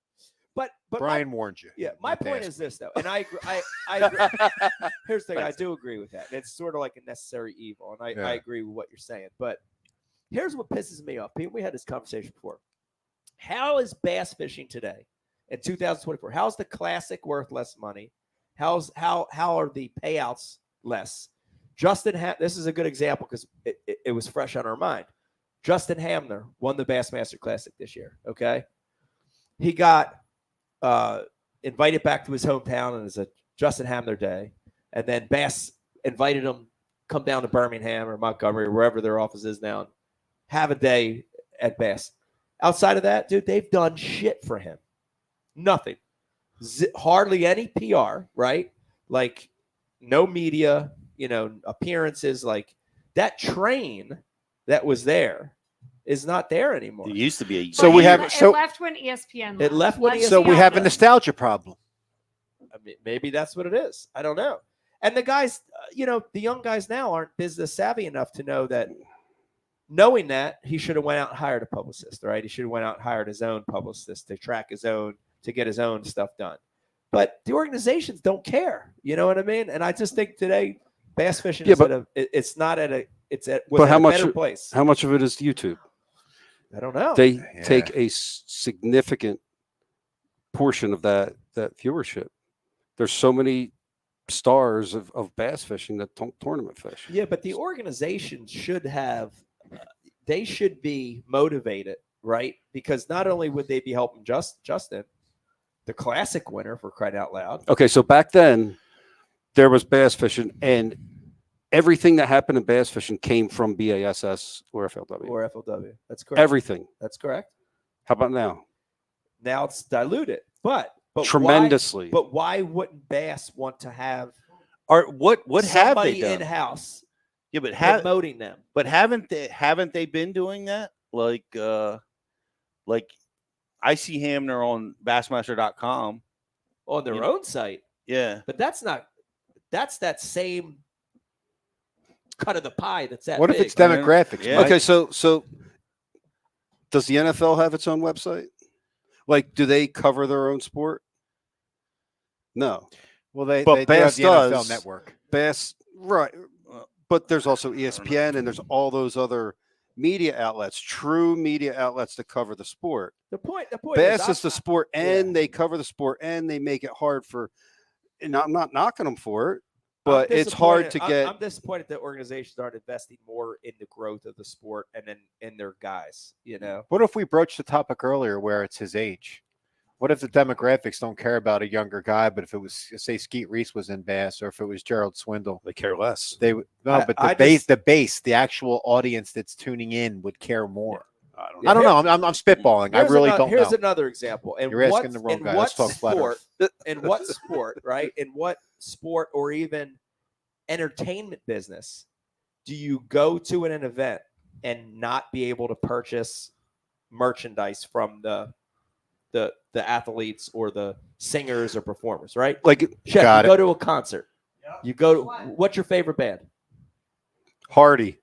But Brian warned you. my Not to point ask is me. this though, and I agree. I agree. Here's the thing, I do agree with that. It's sort of like a necessary evil, and I agree with what you're saying. But here's what pisses me off. Pete, we had this conversation before. How is bass fishing today in 2024? How's the classic worth less money? How are the payouts less? This is a good example because it was fresh on our mind. Justin Hamner won the Bassmaster Classic this year. Okay, he got invited back to his hometown, and it's a Justin Hamner Day. And then Bass invited him come down to Birmingham or Montgomery or wherever their office is now and have a day at Bass. Outside of that, dude, they've done shit for him. Nothing. Hardly any PR, right? Like no media, appearances. Like that train that was there is not there anymore. It used to be a. So we have it left when ESPN. It left when So we ESPN have a left. nostalgia problem. I mean, maybe that's what it is. I don't know. And the guys, the young guys now aren't business savvy enough to know that. Knowing that, he should have went out and hired a publicist, right? He should have went out and hired his own publicist to track to get his own stuff done. But the organizations don't care. You know what I mean? And I just think today, bass fishing is it's not at a better place. How much of it is YouTube? I don't know. They take a significant portion of that viewership. There's so many stars of bass fishing that don't tournament fish. Yeah, but the organizations should have. They should be motivated, right? Because not only would they be helping Justin, the classic winner, for crying out loud. Okay, so back then there was bass fishing, and everything that happened in bass fishing came from BASS or FLW. Or FLW. That's correct. Everything. That's correct. How about now? Now it's diluted, but tremendously. But why wouldn't Bass want to have what have they somebody done in house? Yeah, but promoting them. But haven't they been doing that? Like IC Hamner on Bassmaster.com on their own site. Yeah, but that's that same cut of the pie. That's that. What big. if it's demographics? Yeah. Okay, so does the NFL have its own website? Like, do they cover their own sport? No. Well, they but do have Bass the does. NFL network. Bass, right? But there's also ESPN, and there's all those other media outlets, true media outlets that cover the sport. The point Bass is the sport, and they cover the sport, and they make it hard for. And I'm not knocking them for it, but it's hard to get. I'm disappointed that organizations aren't investing more in the growth of the sport and then in their guys. What if we broached the topic earlier where it's his age? What if the demographics don't care about a younger guy, but if it was, say, Skeet Reese was in Bass, or if it was Gerald Swindle, they care less. They would no, but the actual audience that's tuning in would care more. I don't know. I'm spitballing. I really don't know. Here's another example. And you're asking the wrong guy. Let's talk flat earth. In what sport, right? In what sport or even entertainment business do you go to an event and not be able to purchase merchandise from the athletes or the singers or performers, right? Like, Chef, you go to a concert. You go to what's your favorite band? Hardy.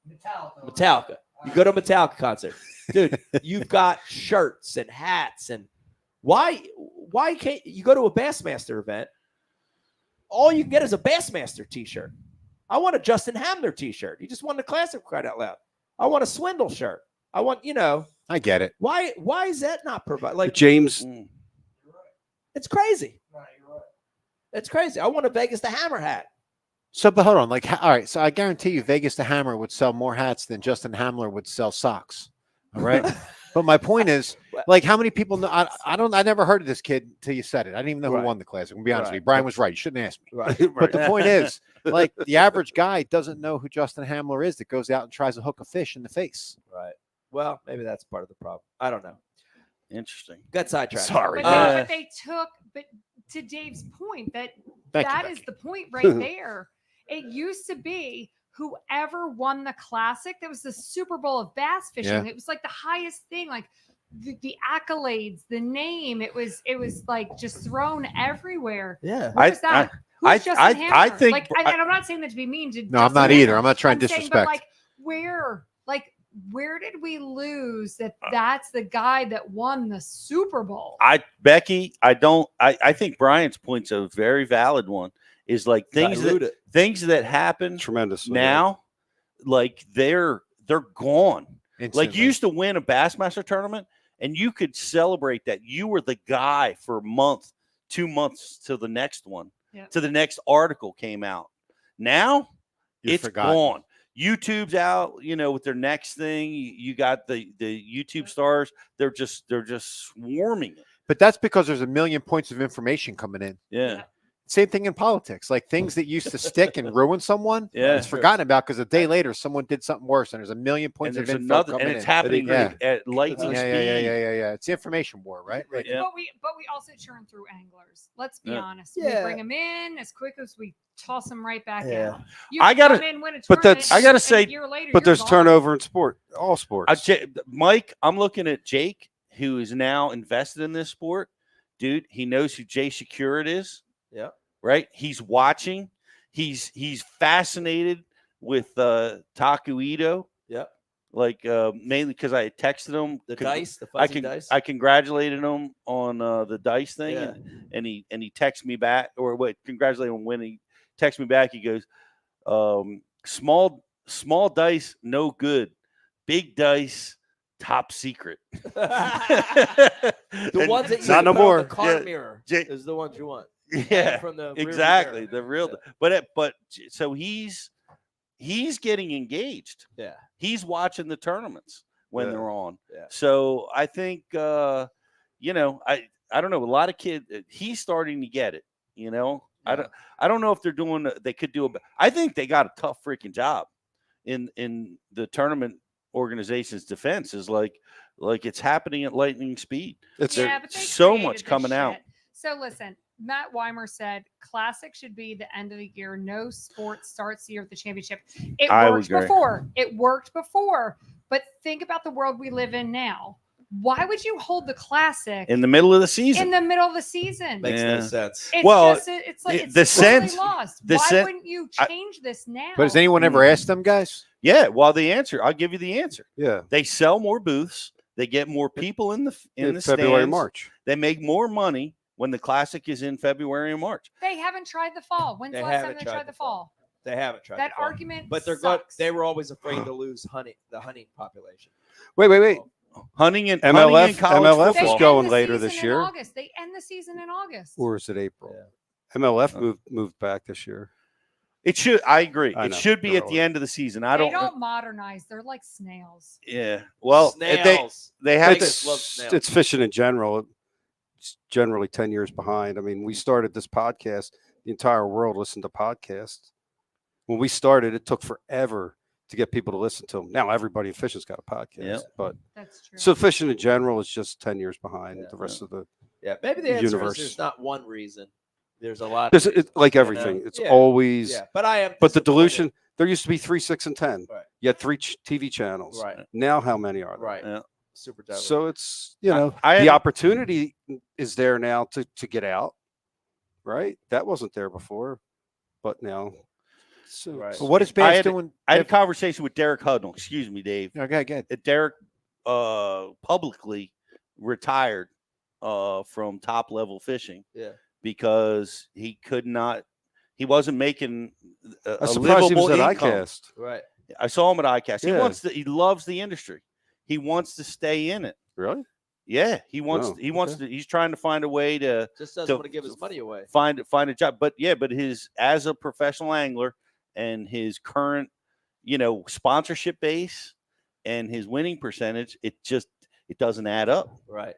Metallica. You go to a Metallica concert, dude. You've got shirts and hats, and why can't you go to a Bassmaster event? All you can get is a Bassmaster T-shirt. I want a Justin Hamner T-shirt. He just won the Classic, cried out loud. I want a Swindle shirt. I want, I get it. Why is that not provided? Like James, it's crazy. It's crazy. I want a Vegas the Hammer hat. So, but hold on. Like, all right. So I guarantee you, Vegas the Hammer would sell more hats than Justin Hamler would sell socks. All right. But my point is, like, how many people know? I never heard of this kid until you said it. I didn't even know who won the Classic. I'm gonna be honest with you. Brian was right. You shouldn't ask me. Right. But the point is, like, the average guy doesn't know who Justin Hamler is that goes out and tries to hook a fish in the face. Right. Well, maybe that's part of the problem. I don't know. Interesting. Got sidetracked. Sorry. But to Dave's point, that is the point right there. It used to be whoever won the Classic, that was the Super Bowl of bass fishing. Yeah. It was like the highest thing, like the accolades, the name. It was like just thrown everywhere. Yeah. Who's that? Who's Justin I Hamner? think like, and I'm not saying that to be mean to No, I'm Justin not either. Hamner. I'm not trying to I'm saying, disrespect. but where did we lose that that's the guy that won the Super Bowl? Becky, I think Brian's point's a very valid one. Is like things that happen tremendously now, like they're gone. Instantly. Like you used to win a Bassmaster tournament and you could celebrate that you were the guy for a month, 2 months till the next one, to the next article came out. Now it's forgotten. gone. YouTube's out, with their next thing. You got the YouTube stars. They're just swarming it. But that's because there's a million points of information coming in. Yeah. Same thing in politics, like things that used to stick and ruin someone. Yeah. It's forgotten about because a day later someone did something worse, and there's a million points And of there's info another, coming and it's in. happening Yeah. at lightning Yeah, speed. yeah. It's the information war, right? Like, Yeah. But we also churn through anglers. Let's be Yeah. honest. Yeah. We bring them in as quick as we toss them right back Yeah. out. You I gotta- come in, win a but that's- tournament, I gotta and say- a year later, But you're there's gone. turnover in sport, all sports. Mike, I'm looking at Jake, who is now invested in this sport. Dude, he knows who Jay Securit is. Yeah. Right? He's watching. He's fascinated with Taku Ito. Yep. Like mainly because I had texted him The dice, the I fuzzy dice. I congratulated him on the dice thing, Yeah. and he texted me back, or what? Congratulated him when he texted me back. He goes, small dice, no good. Big dice, top secret. The And ones that you not no put on more. the car Yeah. mirror Jay- is the ones you want. Yeah, From the rearview exactly. mirror. The real, Yeah. but so he's getting engaged. Yeah. He's watching the tournaments when Yeah. they're on. Yeah. So I think I don't know, a lot of kids. He's starting to get it. I don't know if they're doing. They could do I think they got a tough freaking job in the tournament organization's defense. Is like it's happening at lightning speed. It's Yeah, but they so created much this coming out. shit. So listen, Matt Weimer said classic should be the end of the year. No sport starts the year with the championship. It I worked agree. before. It worked before. But think about the world we live in now. Why would you hold the classic In the middle of the season. in the middle of the season? Makes Yeah. no sense. It's Well, just it's like the it's totally sense- lost. the Why sen- wouldn't you I- change this now? but has anyone ever asked them guys? Yeah. Well, the answer. I'll give you the answer. yeah. They sell more booths. They get more people in the In the February, stands. March. They make more money when the classic is in February and March. They haven't tried the fall. When's They the last time haven't they tried tried the the fall? They haven't tried That the fall. argument But they're sucks. they were always afraid to lose the hunting population. Wait. Hunting and MLF college MLF They is football. end going the later season this in year, August. They end the season in August. or is it April? Yeah. MLF moved back this year. It should. I agree. I It know, should be they're at the all- end of the season. They don't modernize. They're like snails. Yeah. Well, Snails. they have Tigers to. love snails. It's fishing in general. It's generally 10 years behind. I mean, we started this podcast. The entire world listened to podcasts. When we started, it took forever to get people to listen to them. Now everybody in fishing's got a podcast, Yeah. but That's true. so fishing in general is just 10 years behind Yeah. the rest of the. Yeah, maybe the answer universe. is there's not one reason. There's a lot. There's of reasons, like you know? everything. It's Yeah. always. Yeah, but I am. But the disappointed. dilution. There used to be 3, 6, and 10. Right. You had 3 TV channels. Right. Now, how many are there? Right. Yeah. Super diluted. So it's the I opportunity is there now to get out, right? That wasn't there before, but now. So, Right. But what is I Bass had- doing? I had a conversation with Derek Hudnall. Excuse me, Dave. Okay, good. Derek publicly retired from top level fishing Yeah. because he wasn't making a I'm surprised he was livable at income. ICAST. Right. I saw him at ICAST. Yeah. He loves the industry. He wants to stay in it. Really? Yeah, he wants. Oh, He wants to. He's trying to find a way to Just doesn't to- want to give his money away. find a job. But his as a professional angler and his current, sponsorship base and his winning percentage, it doesn't add up. Right.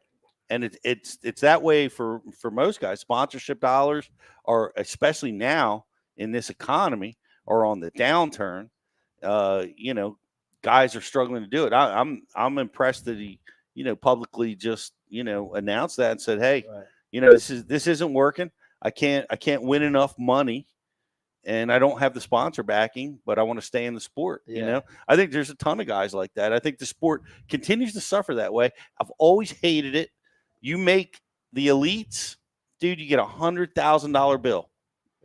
And it's that way for most guys. Sponsorship dollars are, especially now in this economy, are on the downturn. Guys are struggling to do it. I'm impressed that he publicly just announced that and said, hey, Right. this isn't working. I can't win enough money, and I don't have the sponsor backing, but I want to stay in the sport. Yeah. I think there's a ton of guys like that. I think the sport continues to suffer that way. I've always hated it. You make the elites, dude, you get $100,000 bill.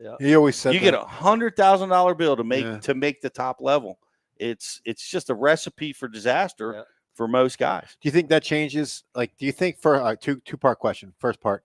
Yeah. He always said You that. get $100,000 bill to make Yeah. the top level. It's just a recipe for disaster Yeah. for most guys. Do you think that changes? Like, do you think for two-part question? First part,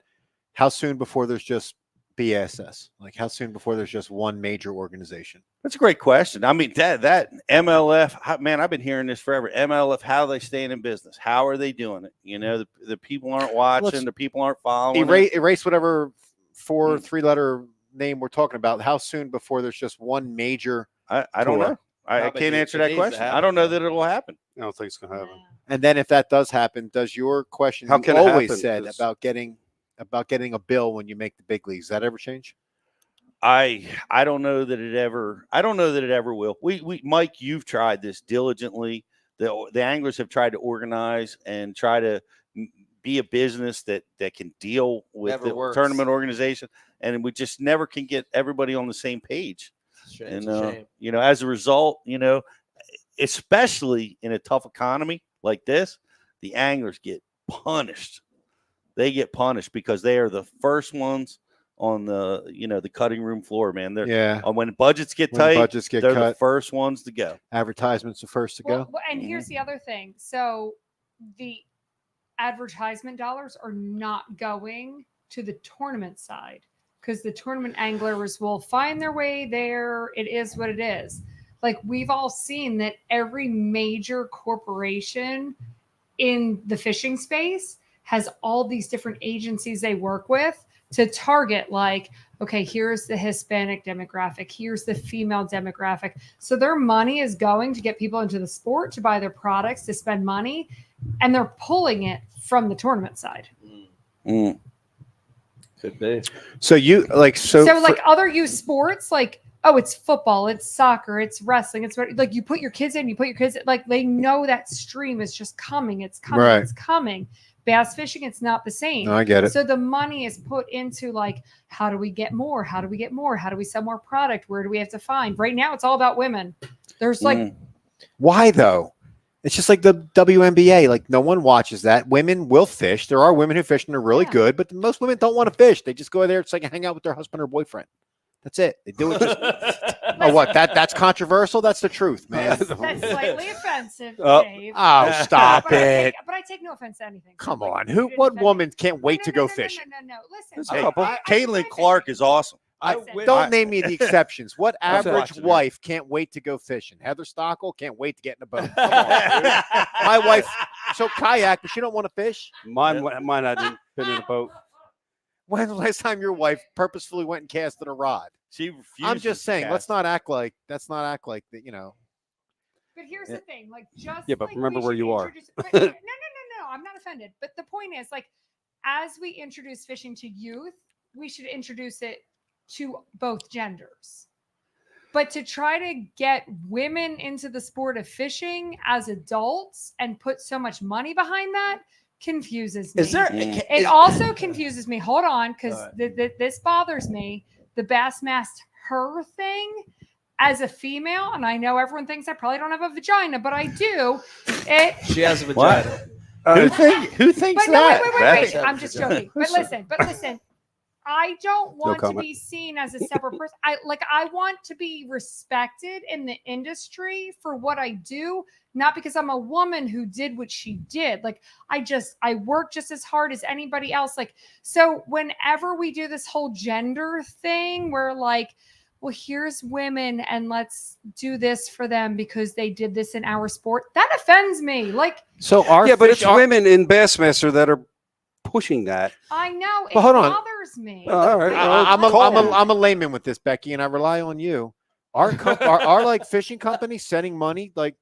how soon before there's just BSS? Like, how soon before there's just one major organization? That's a great question. I mean, that MLF, man, I've been hearing this forever. MLF, how are they staying in business? How are they doing it? The people aren't watching. The people aren't following. Erase whatever three-letter name we're talking about. How soon before there's just one major? I don't tour? know. I No, but can't it- answer it that needs to question. I happen, don't know though. that it'll happen. I don't think it's gonna happen. And then if that does happen, does your question How you can it always happen? said 'Cause- about getting a bill when you make the big leagues, that ever change? I don't know that it ever. I don't know that it ever will. We Mike, you've tried this diligently. The anglers have tried to organize and try to be a business that can deal with Never the works. tournament organization, and we just never can get everybody on the same page. It's a And shame. you know, as a result, you know, especially in a tough economy like this, the anglers get punished. They get punished because they are the first ones on the, you know, the cutting room floor, man. They're Yeah. when budgets get When tight, budgets get they're the cut. first ones to go. Advertisements are first to go. And here's the other thing. So the advertisement dollars are not going to the tournament side because the tournament anglers will find their way there. It is what it is. Like we've all seen that every major corporation in the fishing space has all these different agencies they work with to target, like, okay, here's the Hispanic demographic, here's the female demographic. So their money is going to get people into the sport to buy their products, to spend money, and they're pulling it from the tournament side. Could be. So you like So like other youth sports, like, oh, it's football, it's soccer, it's wrestling, it's like you put your kids in, like they know that stream is just coming, it's coming, Right. it's coming. Bass fishing, it's not the same. No, I get it. So the money is put into like, how do we get more? How do we get more? How do we sell more product? Where do we have to find? Right now, it's all about women. There's like, why though? It's just like the WNBA. Like no one watches that. Women will fish. There are women who fish and they're really good, but most women don't want to fish. They just go there to hang out with their husband or boyfriend. That's it. They do it just. Oh, what? That's controversial. That's the truth, man. that's slightly offensive, Oh, Dave. oh, stop But it. but I take no offense to anything. Come Like, on. you Who? didn't What offend woman can't wait to go me. fishing? No. Listen. There's I- a couple. I- Caitlin Clark is awesome. Don't name me the exceptions. What I'm average watching her. wife can't wait to go fishing? Heather Stockel can't wait to get in a boat. Come on, dude. My wife, so kayak, but she don't want to fish. Mine hadn't been in a boat. When's the last time your wife purposefully went and casted a rod? She refused. I'm just saying, let's not act like that. You know. But here's the thing, like just Yeah, but like remember we where should you are. introduce- but no, I'm not offended. But the point is, like, as we introduce fishing to youth, we should introduce it to both genders. But to try to get women into the sport of fishing as adults and put so much money behind that confuses me. Is there? It also confuses me. Hold on, because this bothers me. The Bassmast her thing as a female, and I know everyone thinks I probably don't have a vagina, but I do. She has a What? vagina. Who thinks But no, that? wait. That's- I'm just joking. But listen. I don't want to comment. be seen as a separate person. I want to be respected in the industry for what I do, not because I'm a woman who did what she did. Like I work just as hard as anybody else. Like, so whenever we do this whole gender thing, we're like, well, here's women and let's do this for them because they did this in our sport. That offends me. Like, So but it's women in Bassmaster that are pushing that. I know it But hold on. bothers me. All right. I'm a layman with this, Becky, and I rely on you. Are like fishing companies sending money, like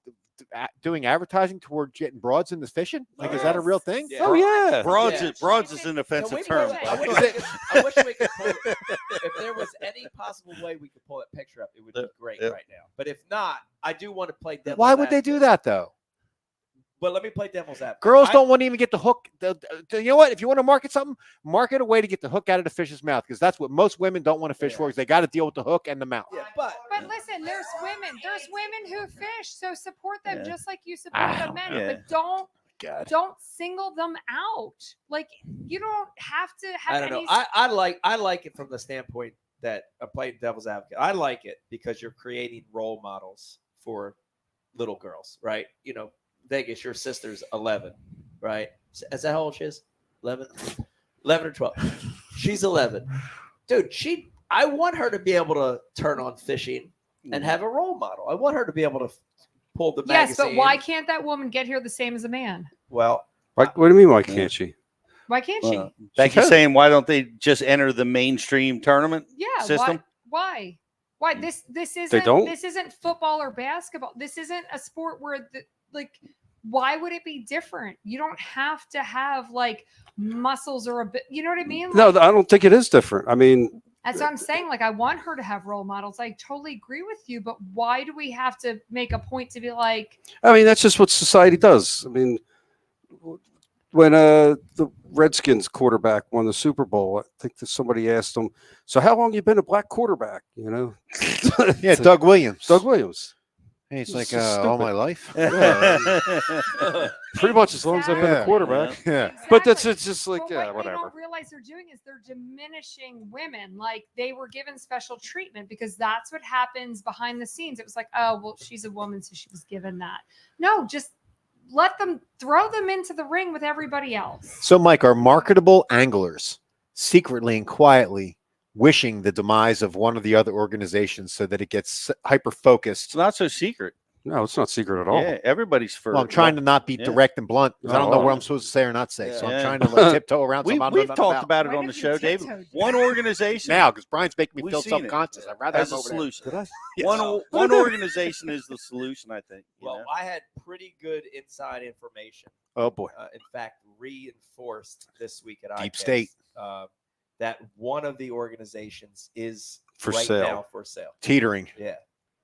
doing advertising toward getting broads in the fishing? Like, is that a real thing? Oh yeah. Broads Yeah. is an offensive we term. pull it? I wish we could pull it. If there was any possible way we could pull that picture up, it would be great right now. But if not, I do want to play devil's Why would they do that though? But let me play devil's advocate. Girls don't want to even get the hook. You know what? If you want to market something, market a way to get the hook out of the fish's mouth, because that's what most women don't want to fish for. Because they got to deal with the hook and the mouth. Yeah, but listen, there's women who fish, so support them just like you support the men. yeah. But don't single them out. Like you don't have to have. I don't know. I like it from the standpoint that I'm playing devil's advocate. I like it because you're creating role models for little girls, right? You know, Vegas, your sister's 11, right? Is that how old she is? 11 or 12. She's 11. Dude, I want her to be able to turn on fishing and have a role model. I want her to be able to pull the magazine. Yes, but why can't that woman get here the same as a man? Well, What do you mean? Why can't she? Why can't she? Becky's saying, why don't they just enter the mainstream tournament Yeah. system? Why? Why this isn't don't? this isn't football or basketball. This isn't a sport where why would it be different? You don't have to have like muscles or a bit. You know what I mean? No, Like, I don't think it is different. I mean, that's what I'm saying. Like, I want her to have role models. I totally agree with you, but why do we have to make a point to be like? I mean, that's just what society does. I mean, when the Redskins quarterback won the Super Bowl, I think that somebody asked him, "So how long you been a black quarterback?" You know? Yeah, Doug Williams. Doug Williams. Hey, it's It's like just all stupid. my life. Pretty much as long as I've been a quarterback. Yeah. But it's just like, But yeah, what whatever. they don't realize they're doing is they're diminishing women. Like they were given special treatment because that's what happens behind the scenes. It was like, oh, well, she's a woman, so she was given that. No, just throw them into the ring with everybody else. So, Mike, are marketable anglers secretly and quietly wishing the demise of one of the other organizations so that it gets hyper focused? It's not so secret. No, it's not secret at all. Yeah, everybody's for. Well, I'm trying to not be direct and blunt because I don't know what I'm supposed to say or not say. So I'm trying to like tiptoe around. We've talked about it on the show, David. One organization now because Brian's making me We've feel seen it. self-conscious. I'd rather as have a him over there. solution. Yes. One organization is the solution, I think. you Well, know? I had pretty good inside information. Oh boy. In fact, reinforced this week at Deep ICAST, state. that one of the organizations is For right sale. now for sale. Teetering. Yeah.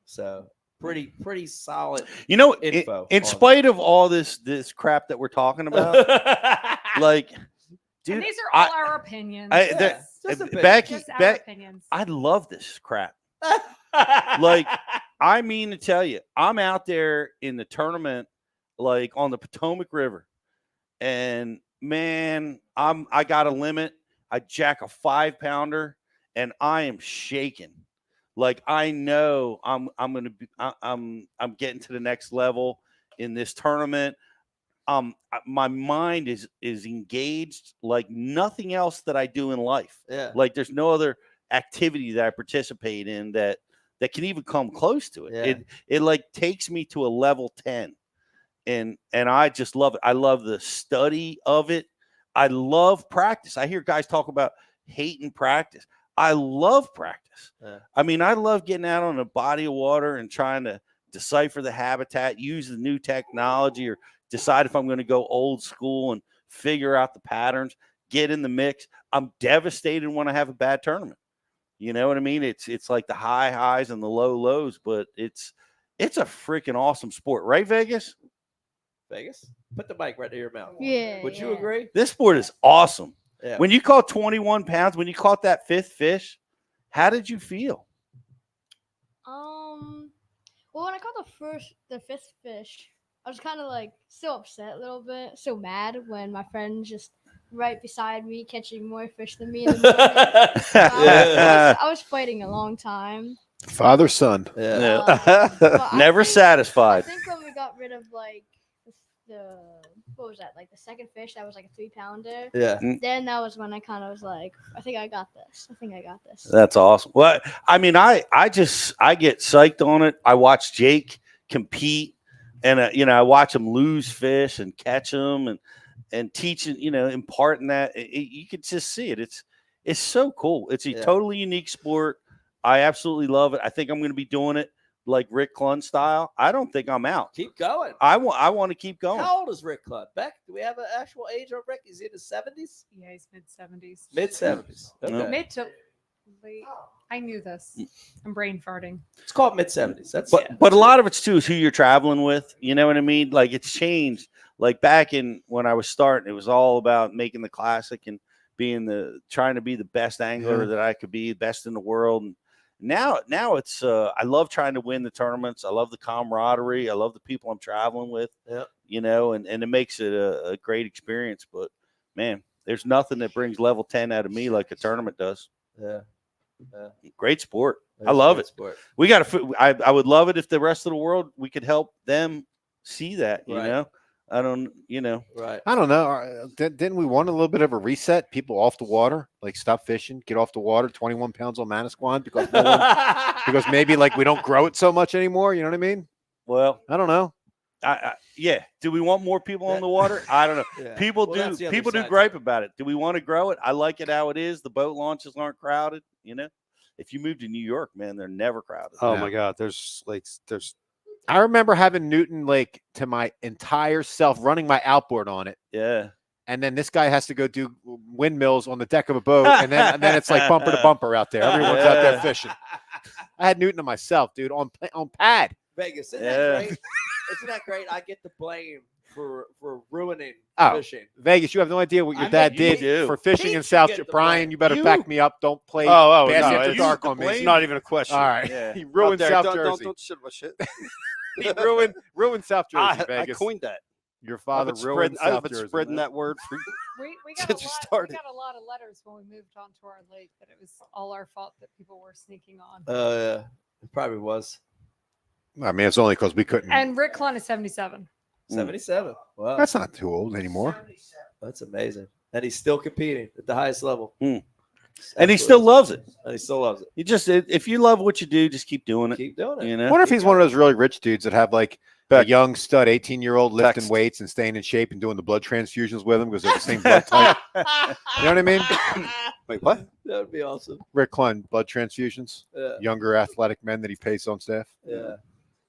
So pretty solid. You know, info in on spite of all this crap that we're talking about, like, dude, And these are all our opinions. Becky, Just our opinions. I love this crap. Like, I mean to tell you, I'm out there in the tournament, like on the Potomac River, and man, I got a limit. I jack a 5-pounder, and I am shaking. Like I know I'm getting to the next level in this tournament. My mind is engaged like nothing else that I do in life. Yeah. Like there's no other activity that I participate in that can even come close to it. Yeah. It like takes me to a level 10. And I just love it. I love the study of it. I love practice. I hear guys talk about hating practice. I love practice. Yeah. I mean, I love getting out on a body of water and trying to decipher the habitat, use the new technology, or decide if I'm going to go old school and figure out the patterns, get in the mix. I'm devastated when I have a bad tournament. You know what I mean? It's like the high highs and the low lows, but it's a freaking awesome sport, right, Vegas? Vegas, put the mic right to your mouth. Yeah. Would you agree? This sport is awesome. Yeah. When you caught 21 pounds, when you caught that 5th fish, how did you feel? Well, when I caught the 5th fish, I was kind of like still upset a little bit, so mad when my friend's just right beside me catching more fish than me in the morning. I was fighting a long time. Father, son. Yeah. But Never satisfied. I think when we got rid of like the what was that, like the second fish that was like a 3-pounder, Yeah. then that was when I kind of was like, I think I got this. That's awesome. Well, I mean, I get psyched on it. I watch Jake compete, and I watch him lose fish and catch them, and teaching, imparting that. You can just see it. It's so cool. It's a totally unique sport. I absolutely love it. I think I'm going to be doing it like Rick Clunn style. I don't think I'm out. Keep going. I want to keep going. How old is Rick Clunn? Beck, do we have an actual age on Rick? Is he in his 70s? Yeah, he's mid-70s. Mid-70s. Okay. Mid to late. I knew this. I'm brain farting. It's called mid-70s. But a lot of it's too is who you're traveling with. You know what I mean? Like it's changed. Like back in when I was starting, it was all about making the classic and trying to be the best angler that I could be, best in the world. And now it's I love trying to win the tournaments. I love the camaraderie. I love the people I'm traveling with. Yeah. And it makes it a great experience. But man, there's nothing that brings level 10 out of me like a tournament does. Yeah. Great sport. I love it. Sport. We got to. I would love it if the rest of the world we could help them see that. You Right. know, I don't. Right. I don't know. Didn't we want a little bit of a reset? People off the water, like stop fishing, get off the water. 21 pounds on Manasquan because maybe like we don't grow it so much anymore. You know what I mean? Well, I don't know. Yeah. Do we want more people on the water? I don't know. Yeah. People Well, that's the other do side. gripe about it. Do we want to grow it? I like it how it is. The boat launches aren't crowded. If you move to New York, man, they're never crowded. Oh Yeah. my God, there's I remember having Newton Lake to my entire self, running my outboard on it. Yeah. And then this guy has to go do windmills on the deck of a boat, and then it's like bumper to bumper out there. Everyone's out there fishing. I had Newton to myself, dude, on pad. Vegas, isn't Yeah. that great? Isn't that great? I get the blame for ruining Oh, fishing. Vegas, you have no idea what your I dad mean, you did do. for fishing Pete in should South. get the Brian, blame. you better You- back me up. Don't play oh Bass no, After it's Dark on me. It's not even a question. All right, Yeah. he ruined Out there, South don't, Jersey. Don't shit my shit. He ruined South Jersey, I Vegas. coined that. Your I've father been ruined spreading, I've South been Jersey. spreading man. that word for We got since a we lot. started. We got a lot of letters when we moved onto our lake that it was all our fault that people were sneaking on. Yeah, it probably was. I mean, it's only because we couldn't. And Rick Clun is 77. 77. Wow. That's not too old anymore. That's amazing. And he's still competing at the highest level. And he still loves it. And he still loves it. You just, if you love what you do, just keep doing it. Keep doing it. You I know? wonder if he's one of those really rich dudes that have like a Beck. young stud 18-year-old lifting Text. weights and staying in shape and doing the blood transfusions with him because they're the same blood type. You know what I mean? Wait, what? That would be awesome. Rick Clun, blood transfusions, Yeah. younger athletic men that he pays on staff. Yeah.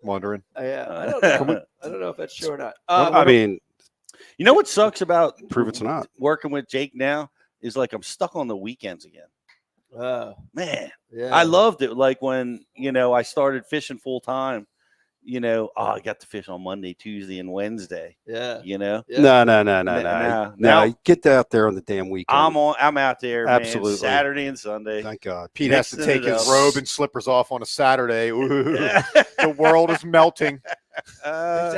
Wondering. Yeah. I don't know. I don't know if that's true or not. I mean, You know what sucks about prove it's not. working with Jake now is like I'm stuck on the weekends again. Man, yeah. I loved it. Like when, I started fishing full time, I got to fish on Monday, Tuesday, and Wednesday, Yeah. Yeah. No. Now Get out there on the damn weekend. I'm out there, Absolutely. man, Saturday and Sunday. Thank God. Pete has to Mixing take it his up. robe and slippers off on a Saturday. Ooh, the world is melting.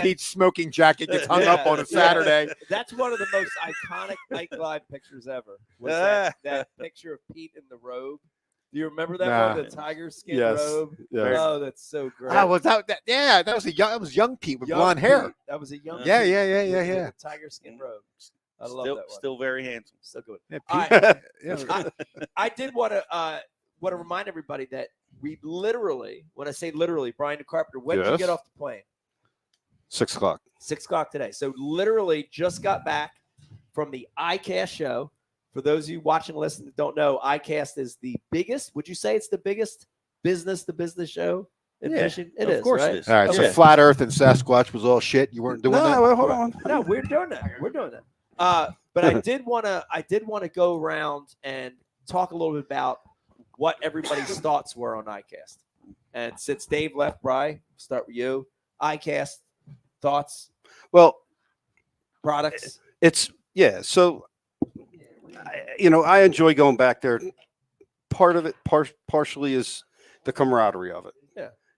Pete's smoking jacket gets hung up on a Saturday. That's one of the most iconic night live pictures ever. Was that picture of Pete in the robe? Do you remember that Nah. one? The tiger skin Yes. robe? Yes. Oh, that's so great. That was young Pete with Young blonde hair. Pete. That was a young Yeah, Pete yeah, yeah, with yeah, the yeah. tiger skin robe. I love Still, that one. still very handsome. So good. Yeah, All Pete. right. Yeah. I did want to remind everybody that we literally, when I say literally, Brian the Carpenter, when did you Yes. get off the plane? 6 o'clock. 6 o'clock today. So literally just got back from the ICAST show. For those of you watching and listening that don't know, ICAST is the biggest. Would you say it's the biggest business show in fishing? It of is, course right? it is. All right, so Yeah. flat Earth and Sasquatch was all shit. You weren't doing that. No, hold on. No, we're doing that. We're doing that. But I did want to go around and talk a little bit about what everybody's thoughts were on ICAST. And since Dave left, Bri, start with you. ICAST thoughts, Well, products. it's so I enjoy going back there. Part of it partially is the camaraderie of it.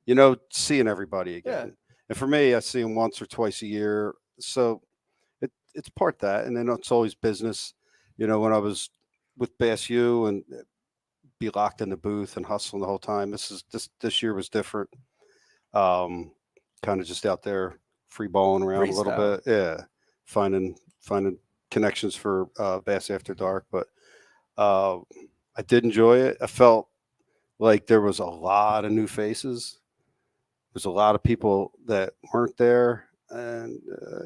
Yeah. Seeing everybody again. And for me, I see them once or twice a year. So it's part that, and then it's always business. When I was with Bass U and be locked in the booth and hustling the whole time. This year was different. Kind of just out there free balling around a little bit. Yeah. Finding connections for Bass After Dark, but I did enjoy it. I felt like there was a lot of new faces. There's a lot of people that weren't there, and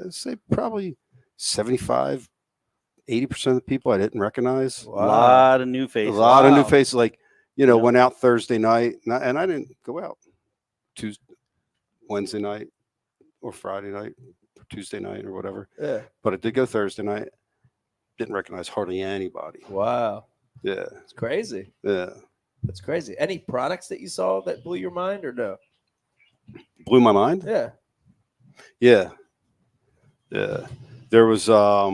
I'd say probably 75, 80% of the people I didn't recognize. A lot of new faces. A lot of new faces. Like, went out Thursday night, and I didn't go out Wednesday night or Friday night or Tuesday night or whatever. Yeah. But I did go Thursday night. Didn't recognize hardly anybody. Wow. Yeah. It's crazy. Yeah. That's crazy. Any products that you saw that blew your mind or no? Blew my mind? Yeah. Yeah. Yeah. There was I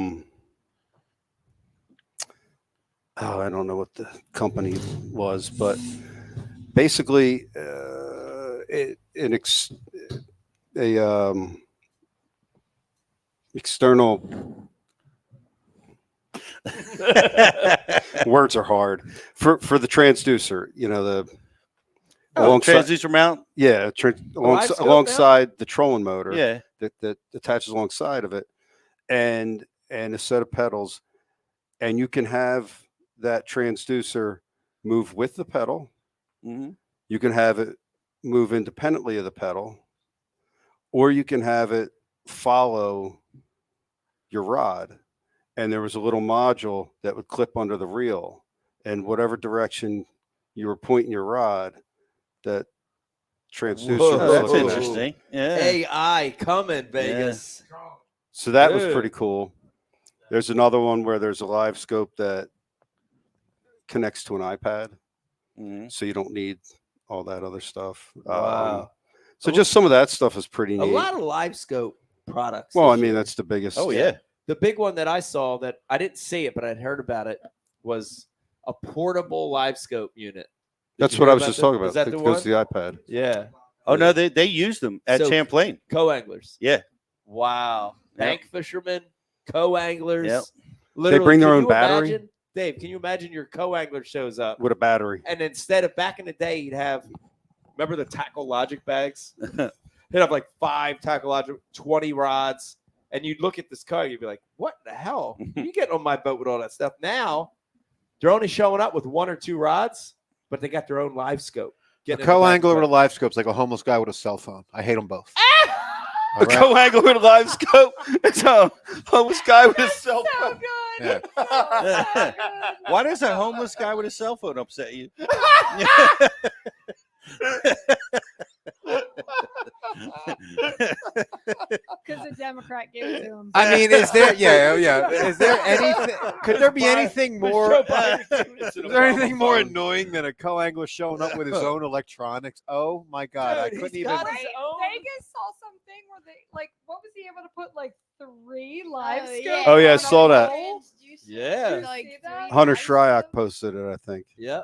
don't know what the company was, but basically external words are hard for the transducer, transducer mount. Yeah, alongside the trolling motor. Yeah. That attaches alongside of it, and a set of pedals, and you can have that transducer move with the pedal. Mm-hmm. You can have it move independently of the pedal, or you can have it follow your rod. And there was a little module that would clip under the reel, and whatever direction you were pointing your rod, that transducer. Whoa, was that's looking at. interesting. Yeah. AI coming, Vegas. So that was Dude. pretty cool. There's another one where there's a live scope that connects to an iPad, so you don't need all that other stuff. Wow. So just some of that stuff is pretty A neat. lot of live scope products. Well, I this mean, year. that's the biggest. Oh yeah. The big one that I saw that I didn't see it, but I'd heard about it was a portable live scope unit. That's you what hear I was about just that? talking about. Is that It the goes one? to the iPad. Yeah. Oh no, they used them at So- Champlain. Co-anglers. Yeah. Wow. Yep. Bank fishermen, co-anglers. Yep. Literally, bring their can own you battery? imagine- Dave, can you imagine your co-angler shows up With a battery. and instead of back in the day, you'd have, remember the Tackle Logic bags? He'd have like 5 Tackle Logic, 20 rods. And you'd look at this car, you'd be like, what the hell? You get on my boat with all that stuff. Now, they're only showing up with 1 or 2 rods, but they got their own live scope. A Getting in the back co-angler of with a the live scope's like a homeless guy with a cell phone. I hate them both. A co-angler with a live scope. It's a homeless guy with a cell So phone. good. Yeah. Why does a homeless guy with a cell phone upset you? Because the Democrat gave it to him. I mean, is there? Yeah. Is there anything? Could there be anything more? Is there anything more annoying than a co-angler showing up with his own electronics? Oh my God, I Dude, couldn't he's even. got his Right? own- Vegas saw something where they like, what was he able to put like 3 live Oh, scopes? yeah. Oh, yeah, I on a saw that. pole? Yeah. Did you Like see that? Hunter Shryock posted it, I think. Yeah.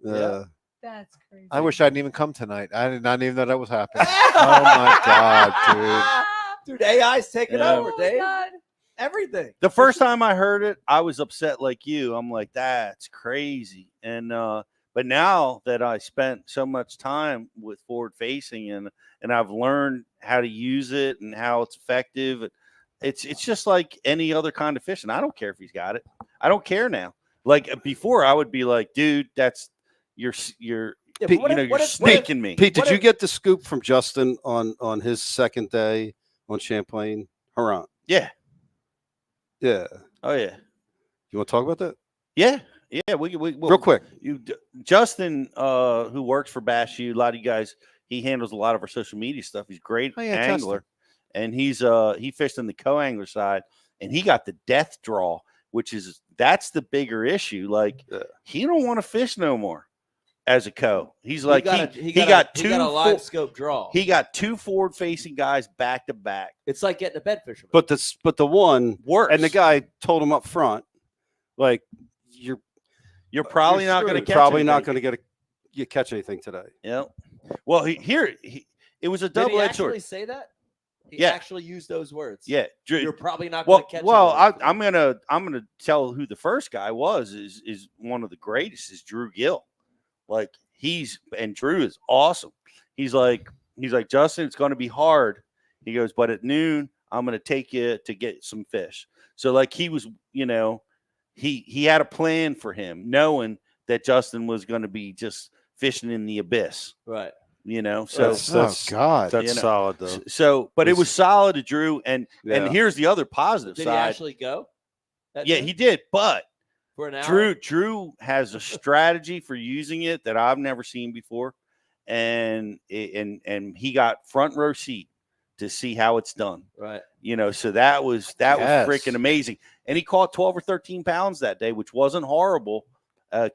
Yeah, that's crazy. I wish I didn't even come tonight. I did not even know that was happening. Oh my God, Dude, AI's taking Yeah. over, Oh my Dave. God. Everything. The first time I heard it, I was upset like you. I'm like, that's crazy. And but now that I spent so much time with forward facing and I've learned how to use it and how it's effective, it's just like any other kind of fishing. I don't care if he's got it. I don't care now. Like before, I would be like, dude, that's you're Yeah, but Pete, what you if- know, what you're if- snaking me. Pete, did What you if- get the scoop from Justin on his second day on Champlain? Haran. Yeah. Yeah. Oh yeah. You want to talk about that? Yeah. Yeah. We Real quick. Justin, who works for Bass U, a lot of you guys, he handles a lot of our social media stuff. He's a great Oh, yeah, angler, and he fished on the co-angler side, and he got the death draw, that's the bigger issue. Like he don't want to fish no more as a co. He's like he got a live scope draw. He got 2 forward facing guys back to back. It's like getting a bed fisherman. But the one Works, and the guy told him up front, like you're probably not going to catch anything today. Yeah. Well, it was a Did he double edged actually sword. say that? He Yeah. actually used those words. Yeah. You're probably not going to catch. I'm gonna tell who the first guy was. Is one of the greatest. Is Drew Gill. Like Drew is awesome. He's like Justin. It's going to be hard. He goes, but at noon I'm going to take you to get some fish. So like he was, he had a plan for him, knowing that Justin was going to be just fishing in the abyss. Right. So That's God, that's solid though. So, but it was solid to Drew, and Yeah. here's the other positive Did side. he actually go? Yeah, he did. But for an hour. Drew has a strategy for using it that I've never seen before, and he got front row seat to see how it's done. Right. So that was Yes. freaking amazing, and he caught 12 or 13 pounds that day, which wasn't horrible.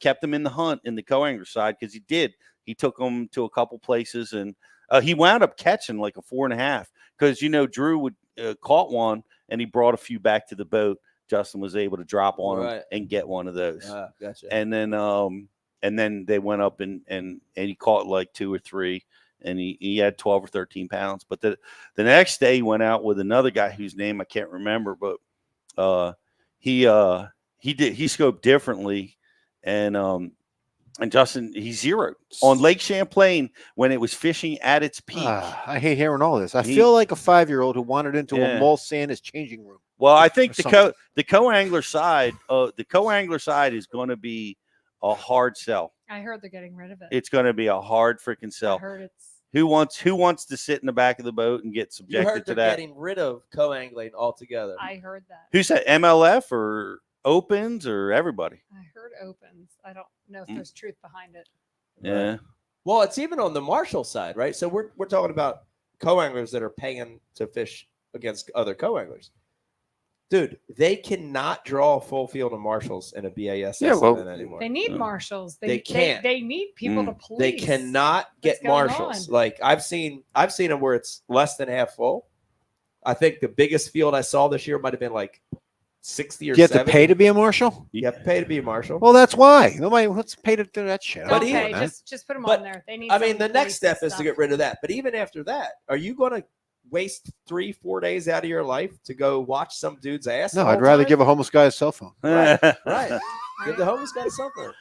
Kept him in the hunt in the co-angler side because he did. He took him to a couple places, and he wound up catching like a 4.5 because Drew would caught one and he brought a few back to the boat. Justin was able to drop on him and get one of those. Gotcha. And then they went up and he caught like 2 or 3, and he had 12 or 13 pounds. But the next day he went out with another guy whose name I can't remember, but he scoped differently, and Justin, he zeroed on Lake Champlain when it was fishing at its peak. I hate hearing all this. I feel like a 5-year-old who wandered into a mall Santa's changing room. Well, I think or the co-angler side is going to be a hard sell. I heard they're getting rid of it. It's going to be a hard freaking sell. I heard it's. Who wants to sit in the back of the boat and get You subjected heard to they're that? getting rid of co-angling altogether. I heard that. Who said MLF or Opens or everybody? I heard opens. I don't know if there's truth behind it. Yeah. Well, it's even on the Marshall side, right? So we're talking about co-anglers that are paying to fish against other co-anglers. Dude, they cannot draw a full field of marshals in a BASS event anymore. They need marshals. They can't. They need people to police. They cannot get marshals. Like I've seen them where it's less than half full. I think the biggest field I saw this year might have been like 60 or 70. You have to pay to be a marshal? You have to pay to be a marshal. Well, that's why. Nobody wants to pay to do that shit. But Okay, just put them on there. They need. I mean, the some next step police is to get rid of that. But even after that, are you going to waste 3-4 days out of your life to go watch some dude's ass? No, I'd rather give a homeless guy a cell phone. Right. Give the homeless guy something.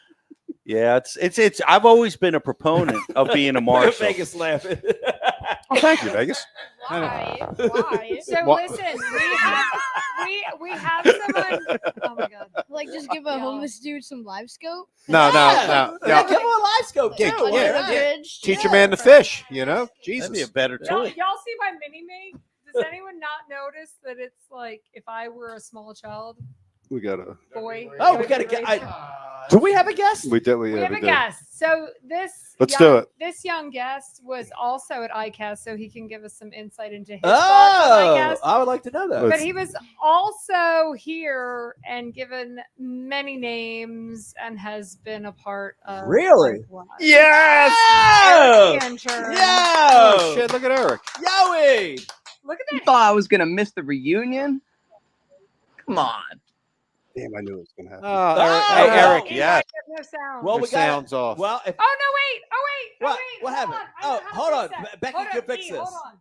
Yeah, it's. I've always been a proponent of being a marshal. Vegas laughing. Oh, thank you, Vegas. Why? So listen, we have someone. Oh my god! Like just give a homeless dude some live scope. No. Yeah, give him a live scope. Yeah, too. Under yeah. the bridge. Teach a man to fish, you know? Jesus. That'd be a better Y'all toy. see my mini me? Does anyone not notice that it's like if I were a small child, We got a. boy? Oh, we got to get. Do we have a guest? We did. We have a guest. So this Let's do it. This young guest was also at ICAST, so he can give us some insight into his thoughts on ICAST. I would like to know that. But he was also here and given many names and has been a part of. Really? Yes. Eric Intern. Oh, shit. Look at Eric. Yowie! Look at You that. thought I was gonna miss the reunion? Come on. Damn, I knew it was gonna happen. Hey, Eric. He Yeah. might have no sound. Well, Your we got sound's off. Well, if, Oh no! Wait! what happened? I Oh, know how to hold on. fix that. Becky Hold can on, fix Pete, this. Hold on.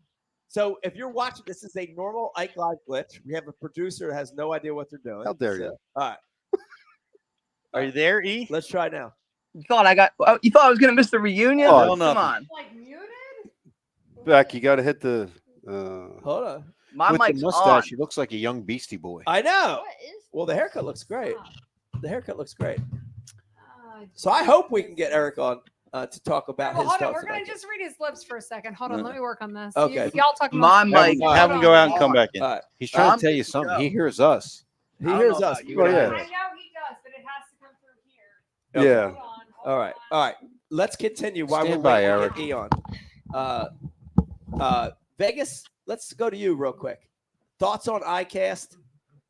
So if you're watching, this is a normal Ike Live glitch. We have a producer that has no idea what they're doing. How dare So, you? All right, Are you there, E? let's try now. You thought I was gonna miss the reunion? Oh, Come nothing. on. Like muted? Beck, you got to hit the. Hold on. My With the mic's mustache, on. he looks like a young Beastie Boy. I know. What is? Well, the haircut looks great. The haircut looks great. Uh, So I hope we can get Eric on to talk about well, his hold on. thoughts. We're gonna about just read his lips for a second. Hold on. Uh, Let me work on this. Okay. Y'all talk My about mic. Have him go out and come back in. All right. He's trying I'm to tell you good to something. go. He hears us. He I don't hears know us. about you Oh, I yeah. know he does, but it has to come through here. Yeah. Hold on. All right. All right. Let's continue while Stand we're by, waiting to Eric. get Eon. Vegas, let's go to you real quick. Thoughts on ICAST?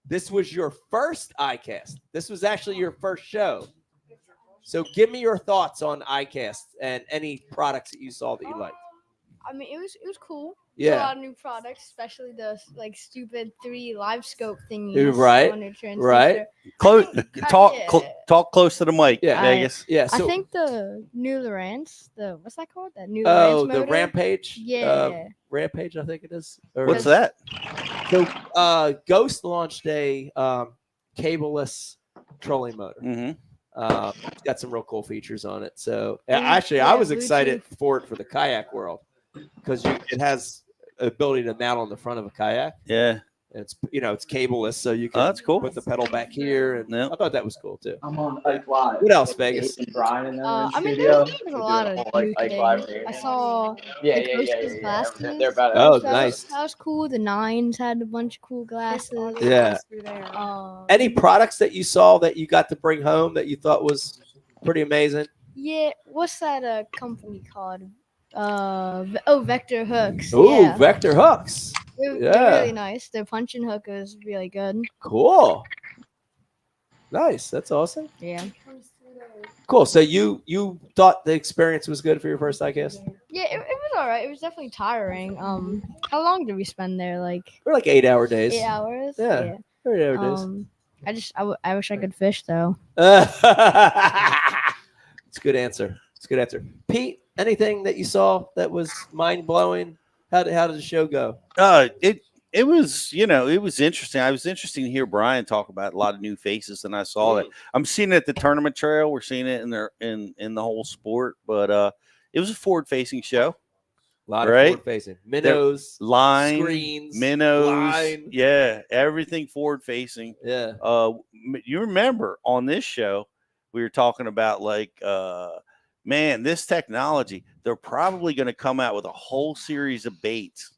This was your first ICAST. This was actually your first show. So give me your thoughts on ICAST and any products that you saw that you liked. I mean, it was cool. Yeah. A lot of new products, especially the like stupid 3 live scope thingies. Right, On your transducer. right. Close. Talk. yeah. Talk close to the mic, Yeah. Vegas. Yeah. I So, think the new Lowrance, what's that called? That new oh, Lowrance the motor? Rampage. Yeah. Rampage, I think it is. Or- What's that? So, Ghost launched a cableless trolling motor. Mm-hmm. It's got some real cool features on it. So And, actually, I yeah, was excited Bluetooth. for it for the kayak world because it has ability to mount on the front of a kayak. Yeah. It's it's cableless, so you can that's cool. put the pedal back here. And Yep. I thought that was cool too. I'm on Ike Live. What else, Vegas? Brian and them in I mean, studio. there's We a do lot the of whole, new Ike Live things. I reunion. saw Yeah, the Ghost's glasses. They're about Oh, That nice. That was cool. The Nines had a bunch of cool glasses. Yeah. Any products that you saw that you got to bring home that you thought was pretty amazing? Yeah, what's that company called? Vector Hooks. Ooh, yeah. Vector hooks. They're yeah. really nice. Their punching hook is really good. Cool. Nice. That's awesome. Yeah. Cool. So you thought the experience was good for your first ICAST? Yeah, it was all right. It was definitely tiring. How long did we spend there? Like We're like 8-hour days. 8 hours. Yeah. 8-hour days. I wish I could fish though. It's a good answer. It's a good answer. Pete, anything that you saw that was mind blowing? How did the show go? It was, it was interesting. I was interesting to hear Brian talk about a lot of new faces, and I saw that. I'm seeing it at the tournament trail. We're seeing it in the whole sport, but it was a forward facing show. A lot right? of forward facing minnows, line, screens, minnows, line. yeah, everything forward facing. Yeah. You remember on this show we were talking about man, this technology, they're probably going to come out with a whole series of baits.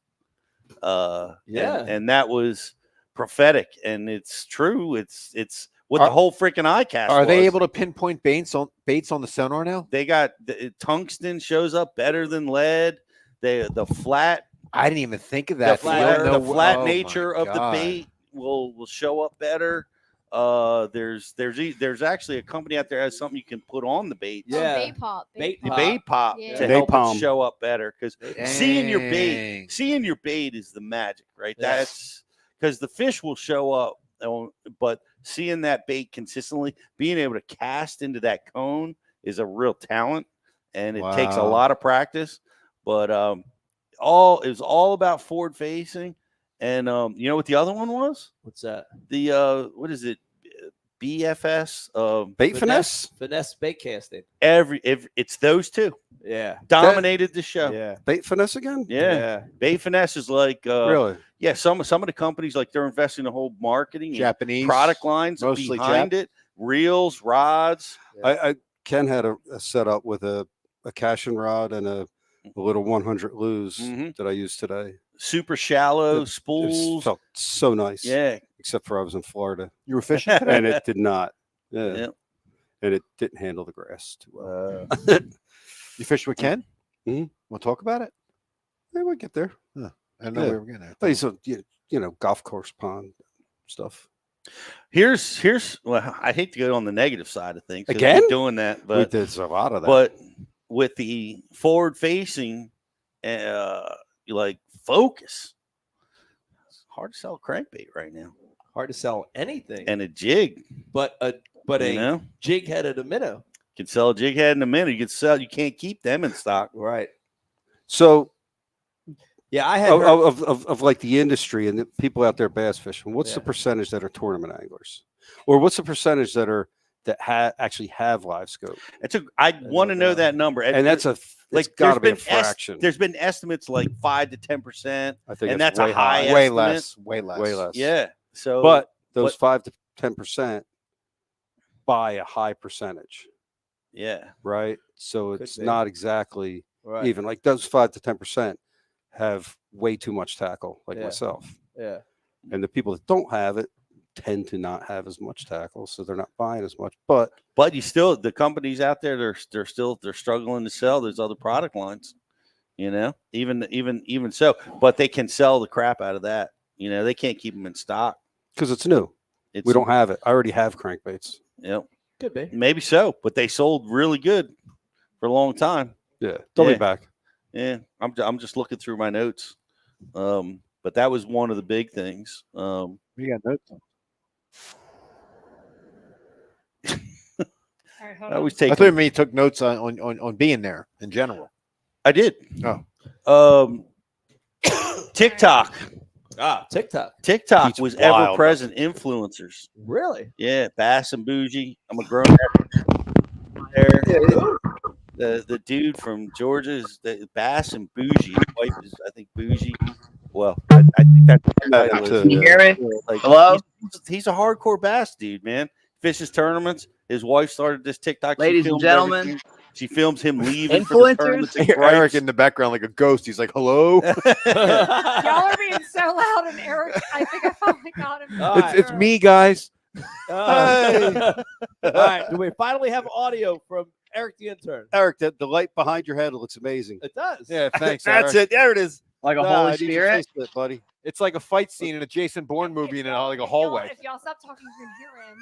Yeah. And that was prophetic, and it's true. It's what the whole freaking ICAST Are they was. able to pinpoint baits on the sonar now? They got tungsten shows up better than lead. The flat. I didn't even think of that. The flat nature of the bait will show up better. There's actually a company out there that has something you can put on the bait. Yeah. Bait pop. Bait pop Yeah. to help it show up better, because seeing your bait is the magic, right? That's because the fish will show up, but seeing that bait consistently, being able to cast into that cone is a real talent, and it takes a lot of practice. But it was all about forward facing. And you know what the other one was? What's that? The what is it? BFS bait finesse bait casting. It's those two. Yeah, dominated the show. Yeah, bait finesse again. Yeah. Bait finesse is like really. Yeah, some of the companies, like, they're investing in the whole marketing, Japanese product lines mostly behind it, reels, rods. I Ken had a setup with a casting rod and a little 100 lures that I used today. Super shallow spools. Felt so nice. Yeah. Except for I was in Florida. You were fishing today? And it did not. Yeah. Yep. And it didn't handle the grass too well. You fished with Ken? Mm-hmm. Want to talk about it? Yeah, we'll get there. Huh. I didn't know we were getting there. But he's a golf course pond stuff. Here's well, I hate to go on the negative side of things again. Doing that, but there's a lot of that. But with the forward facing, like focus, it's hard to sell a crankbait right now. Hard to sell anything. And a jig, but a jig head at a minnow. You can sell a jig head in a minute. You can't keep them in stock, right? So. Yeah, I had of like the industry and the people out there bass fishing. What's the percentage that are tournament anglers, or what's the percentage that actually have live scope? I want to know that number, and that's got to be a fraction. There's been estimates like 5 to 10%. I think, and that's a high estimate. way less. Yeah. So, but those 5 to 10% by a high percentage. Yeah. Right. So it's not exactly even. Like those 5 to 10% have way too much tackle, like myself. Yeah. And the people that don't have it tend to not have as much tackle, so they're not buying as much. But you still, the companies out there, they're struggling to sell those other product lines. Even so, but they can sell the crap out of that. They can't keep them in stock because it's new. We don't have it. I already have crankbaits. Yep. Could be. Maybe so, but they sold really good for a long time. Yeah. They'll be back. Yeah, I'm just looking through my notes, but that was one of the big things. We got notes on. All right, hold I on. always take. I thought you took notes on being there in general. I did. Oh, TikTok. TikTok. TikTok Pete's was wild. ever present influencers. Really? Yeah, Bass and Bougie. I'm a grown up there. The dude from Georgia is Bass and Bougie. His wife is, I think, Bougie. Well, I think that's Can you hear me? like, Hello? He's a hardcore bass dude, man. Fishes tournaments. His wife started this TikTok. She Ladies and films gentlemen. everything. She films him leaving for the Influencers? tournaments. and Eric gripes. in the background like a ghost. He's like, "Hello." Y'all are being so loud, and Eric, I think I finally got him. It's me, guys. All right. Do we finally have audio from Eric the intern? Eric, the light behind your head looks amazing. It does. Yeah, thanks. That's Eric. it. There it is. Like a Nah, Holy I need your Spirit? face split, buddy. It's like a fight scene in a Jason Bourne movie in like a hallway. If y'all stop talking, you can hear him.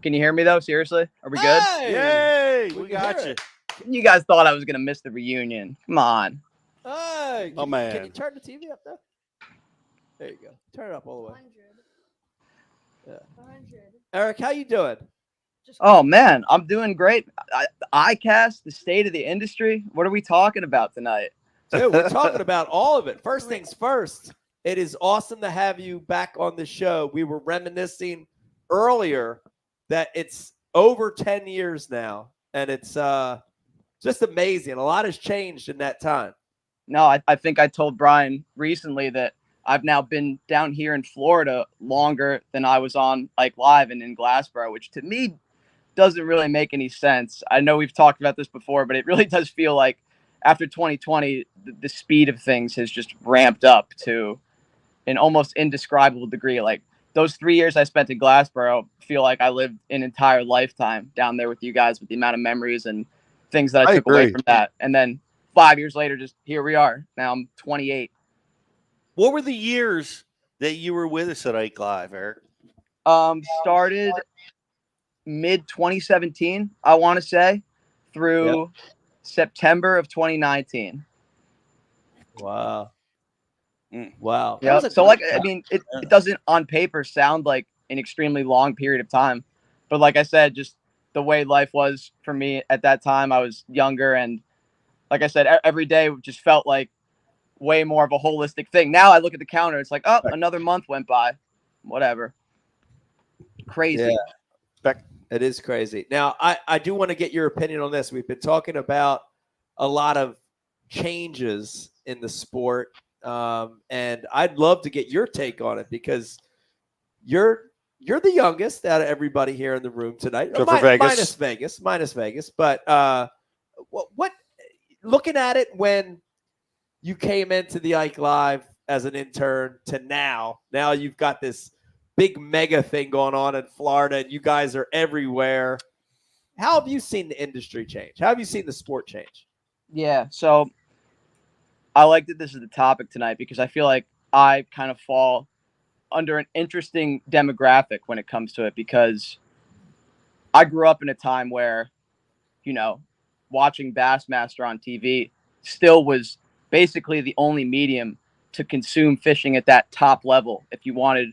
Can you hear me though? Seriously? Are we good? Yay! We can got hear you. it. You guys thought I was gonna miss the reunion. Come on. Hey, Oh, can man. you turn the TV up there? There you go. Turn it up all the way. 100. Yeah. 100. Eric, how you doing? Oh man, I'm doing great. ICAST, the state of the industry. What are we talking about tonight? Dude, we're talking about all of it. First things first, it is awesome to have you back on the show. We were reminiscing earlier that it's over 10 years now, and it's just amazing. A lot has changed in that time. No, I think I told Brian recently that I've now been down here in Florida longer than I was on like live and in Glassboro, which to me doesn't really make any sense. I know we've talked about this before, but it really does feel like after 2020, the speed of things has just ramped up to an almost indescribable degree. Like those 3 years I spent in Glassboro feel like I lived an entire lifetime down there with you guys, with the amount of memories and things that I took away from that. And then 5 years later, just here we are. Now I'm 28. What were the years that you were with us at Ike Live, Eric? Started mid 2017, I want to say, through September of 2019. Wow. Wow. Yeah. So like, I mean, it doesn't on paper sound like an extremely long period of time, but like I said, just the way life was for me at that time, I was younger. And like I said, every day just felt like way more of a holistic thing. Now I look at the counter, it's like, oh, another month went by, whatever. Crazy. Yeah. It is crazy. Now, I do want to get your opinion on this. We've been talking about a lot of changes in the sport. And I'd love to get your take on it because you're the youngest out of everybody here in the room tonight. Except for Vegas. Minus Vegas. But what looking at it when you came into the Ike Live as an intern to now you've got this big mega thing going on in Florida and you guys are everywhere. How have you seen the industry change? How have you seen the sport change? Yeah. So I like that this is the topic tonight because I feel like I kind of fall under an interesting demographic when it comes to it because I grew up in a time where, watching Bassmaster on TV still was basically the only medium to consume fishing at that top level. If you wanted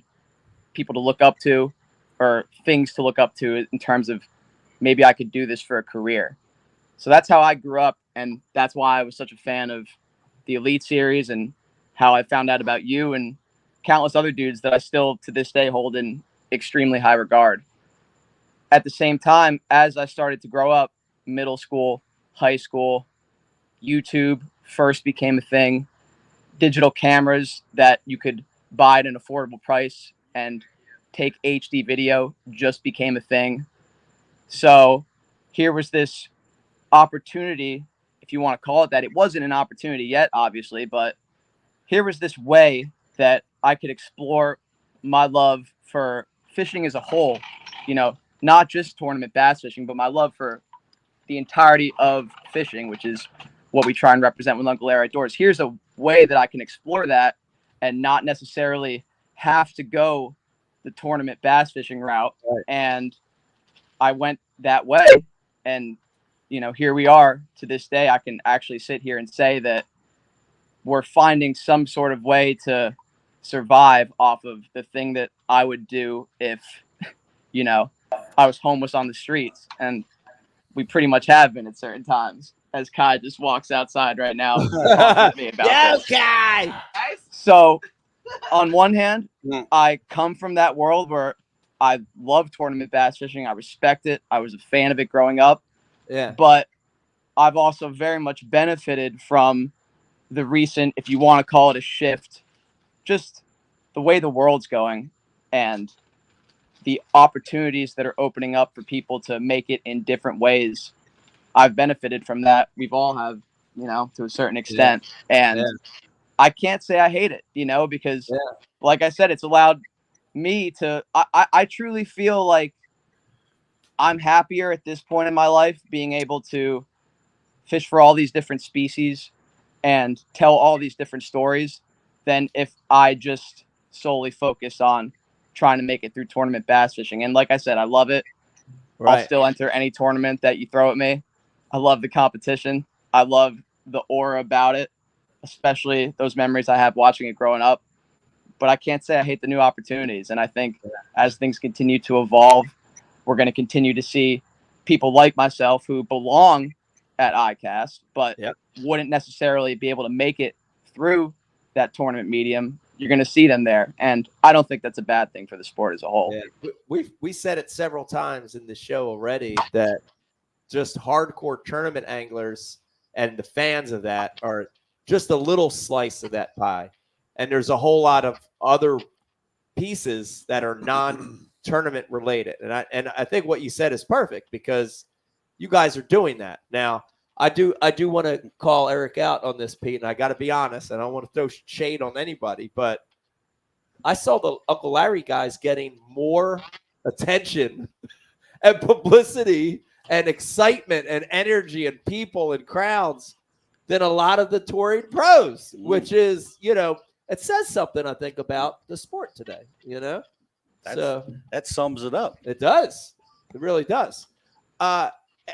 people to look up to or things to look up to in terms of maybe I could do this for a career. So that's how I grew up. And that's why I was such a fan of the Elite Series and how I found out about you and countless other dudes that I still to this day hold in extremely high regard. At the same time, as I started to grow up, middle school, high school, YouTube first became a thing. Digital cameras that you could buy at an affordable price and take HD video just became a thing. So here was this opportunity, if you want to call it that. It wasn't an opportunity yet, obviously, but here was this way that I could explore my love for fishing as a whole, not just tournament bass fishing, but my love for the entirety of fishing, which is what we try and represent with Uncle Larry Outdoors. Here's a way that I can explore that and not necessarily have to go the tournament bass fishing route. Right. And I went that way. And, here we are to this day. I can actually sit here and say that we're finding some sort of way to survive off of the thing that I would do if, I was homeless on the streets. And we pretty much have been at certain times, as Kai just walks outside right now. Talking to me about this. Kai! So on one hand, I come from that world where I love tournament bass fishing. I respect it. I was a fan of it growing up. Yeah. But I've also very much benefited from the recent, if you want to call it a shift, just the way the world's going and the opportunities that are opening up for people to make it in different ways. I've benefited from that. We've all have, to a certain extent. Yeah. And I can't say I hate it, because like I said, it's allowed me to, I truly feel like I'm happier at this point in my life being able to fish for all these different species and tell all these different stories than if I just solely focus on trying to make it through tournament bass fishing. And like I said, I love it. Right. I'll still enter any tournament that you throw at me. I love the competition. I love the aura about it, especially those memories I have watching it growing up. But I can't say I hate the new opportunities. And I think as things continue to evolve, we're going to continue to see people like myself who belong at ICAST, but wouldn't necessarily be able to make it through that tournament medium. You're going to see them there. And I don't think that's a bad thing for the sport as a whole. Yeah. We said it several times in the show already that just hardcore tournament anglers and the fans of that are just a little slice of that pie. And there's a whole lot of other pieces that are non-tournament related. And I think what you said is perfect because you guys are doing that. Now, I do want to call Eric out on this, Pete, and I got to be honest, and I don't want to throw shade on anybody, but I saw the Uncle Larry guys getting more attention and publicity and excitement and energy and people and crowds than a lot of the touring pros, which is, it says something, I think, about the sport today, That sums it up. It does. It really does.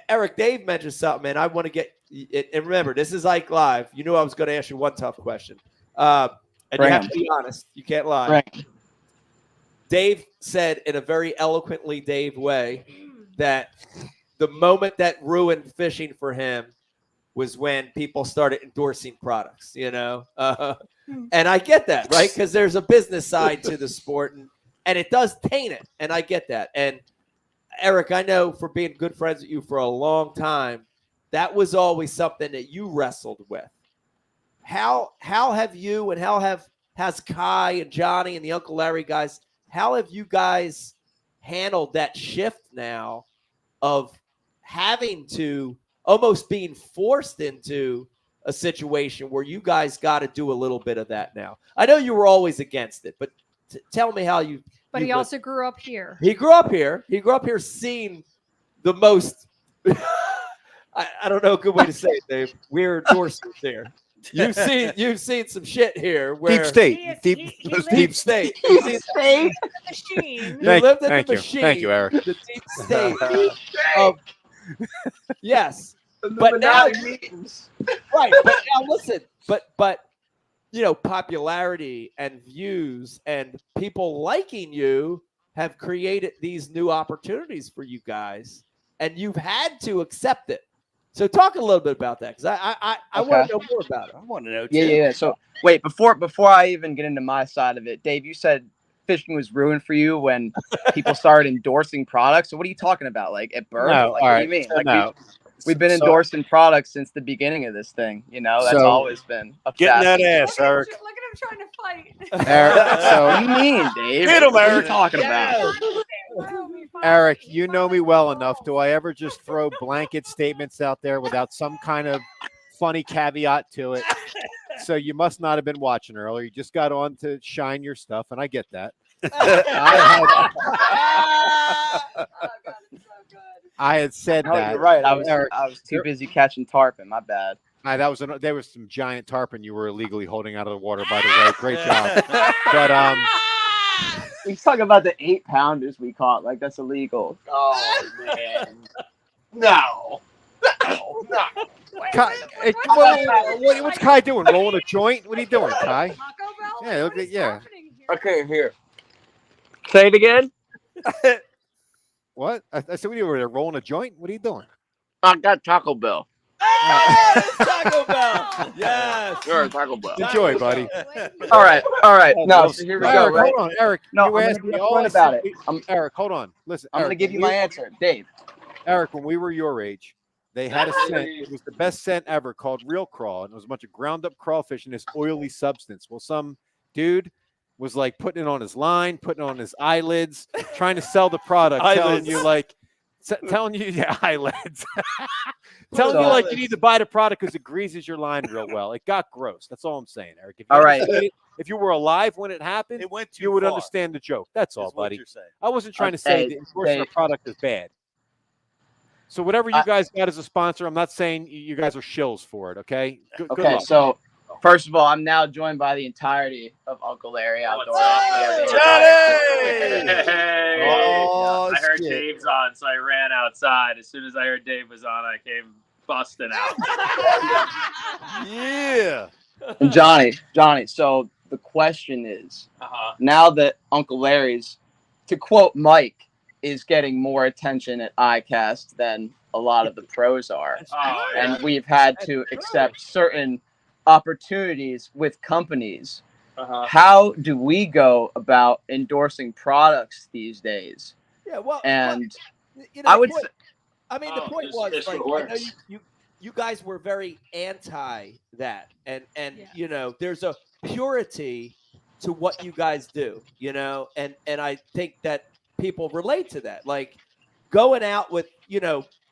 Eric, Dave mentioned something, and I want to get it. And remember, this is Ike Live. You knew I was going to ask you one tough question. And you have to be honest. You can't lie. Right. Dave said in a very eloquently Dave way that the moment that ruined fishing for him was when people started endorsing products, and I get that, right? Because there's a business side to the sport, and it does taint it, and I get that. And Eric, I know for being good friends with you for a long time, that was always something that you wrestled with. How have you and has Kai and Johnny and the Uncle Larry guys, how have you guys handled that shift now of having to almost being forced into a situation where you guys got to do a little bit of that now? I know you were always against it, but tell me how you. But he also grew up here. He grew up here. He grew up here seeing the most, I don't know a good way to say it, Dave. We're endorsers here. You've seen some shit here. Where Deep state. Deep state. He lived in the machine. You lived in the machine. Thank you, Eric. The deep state. Yes. But now, right. But now listen, but popularity and views and people liking you have created these new opportunities for you guys, and you've had to accept it. So talk a little bit about that, because I want to know more about it. I want to know too. Yeah. So wait, before I even get into my side of it, Dave, you said fishing was ruined for you when people started endorsing products. So what are you talking about? Like at birth? No, like, all what right. do you mean? So Like no. we've been endorsing products since the beginning of this thing. That's So- always been a Getting that facet. ass, Eric. Look at him trying to fight. Eric, so What do you mean, Dave? Hit him, What are you Eric. talking about? Eric, you know me well enough. Do I ever just throw blanket statements out there without some kind of funny caveat to it? So you must not have been watching earlier. You just got on to shine your stuff, and I get that. I had said No, that. you're right. I was Eric, too busy catching tarpon. My bad. there was some giant tarpon you were illegally holding out of the water, by the way. Great job. But We talk about the 8-pounders we caught. Like that's illegal. Oh man. No. Kai, what's Kai doing? Rolling a joint? What are you doing, Kai? Yeah, look at Okay, here. Say it again. What? I said, what are you over there rolling a joint? What are you doing? I got Taco Bell. Taco Bell. Yes. Sure, Taco Bell. Enjoy, buddy. All right. No, so here we go. Eric, Right? hold on, Eric. No, you I'm asked gonna me be all upfront I about said- it. Eric, hold on. Listen, I'm Eric, gonna give you when my answer, Dave. Eric, when we were your age, they had a scent. It was the best scent ever called Real Crawl, and it was a bunch of ground up crawfish in this oily substance. Well, some dude was like putting it on his line, putting it on his eyelids, trying to sell the product, telling you eyelids, telling you like you need to buy the product because it greases your line real well. It got gross. That's all I'm saying, Eric. If you All right. understood it, if you were alive when it happened, It went too you would far, understand the joke. That's all, is what buddy. you're saying. I wasn't trying to say Okay, the endorsing a Dave. product is bad. So whatever you guys got as a sponsor, I'm not saying you guys are shills for it. Okay. Good Okay, luck. so first of all, I'm now joined by the entirety of Uncle Larry Outdoors. Oh, I heard shit. Dave's on, so I ran outside. As soon as I heard Dave was on, I came busting out. Yeah. And Johnny. So the question is, now that Uncle Larry's, to quote Mike, is getting more attention at ICAST than a lot of the pros are, and we've had to accept certain opportunities with companies. How do we go about endorsing products these days? Yeah, well, And I would point, say, I mean, the point was, like, I know you guys were very anti that, and there's a purity to what you guys do, and I think that people relate to that, like going out with,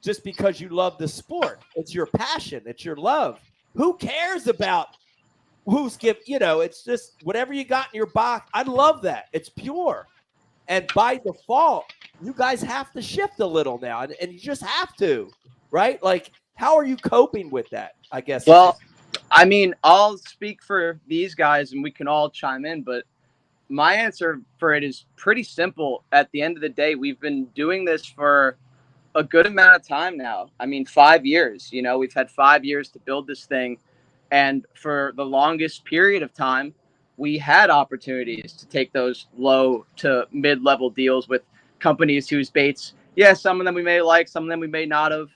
just because you love the sport. It's your passion. It's your love. Who cares about who's it's just whatever you got in your box. I love that. It's pure. And by default, you guys have to shift a little now, and you just have to, right? Like, how are you coping with that? I guess. Well, I mean, I'll speak for these guys and we can all chime in, but my answer for it is pretty simple. At the end of the day, we've been doing this for a good amount of time now. I mean, 5 years, we've had 5 years to build this thing. And for the longest period of time, we had opportunities to take those low to mid-level deals with companies whose baits, some of them we may like, some of them we may not have.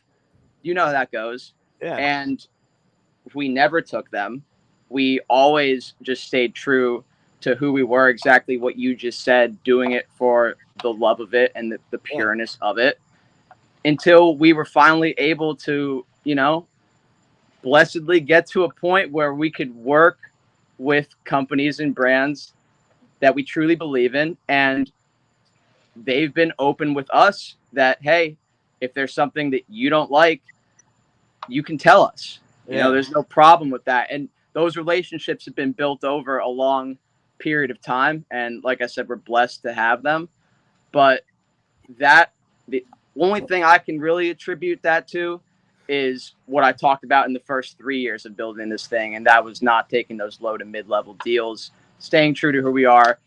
You know how that goes. Yeah. And we never took them. We always just stayed true to who we were, exactly what you just said, doing it for the love of it and the pureness of it, until we were finally able to, blessedly get to a point where we could work with companies and brands that we truly believe in. And they've been open with us that, hey, if there's something that you don't like, you can tell us. There's no problem with that. And those relationships have been built over a long period of time. And like I said, we're blessed to have them. But the only thing I can really attribute that to is what I talked about in the first 3 years of building this thing. And that was not taking those low to mid-level deals, staying true to who we are.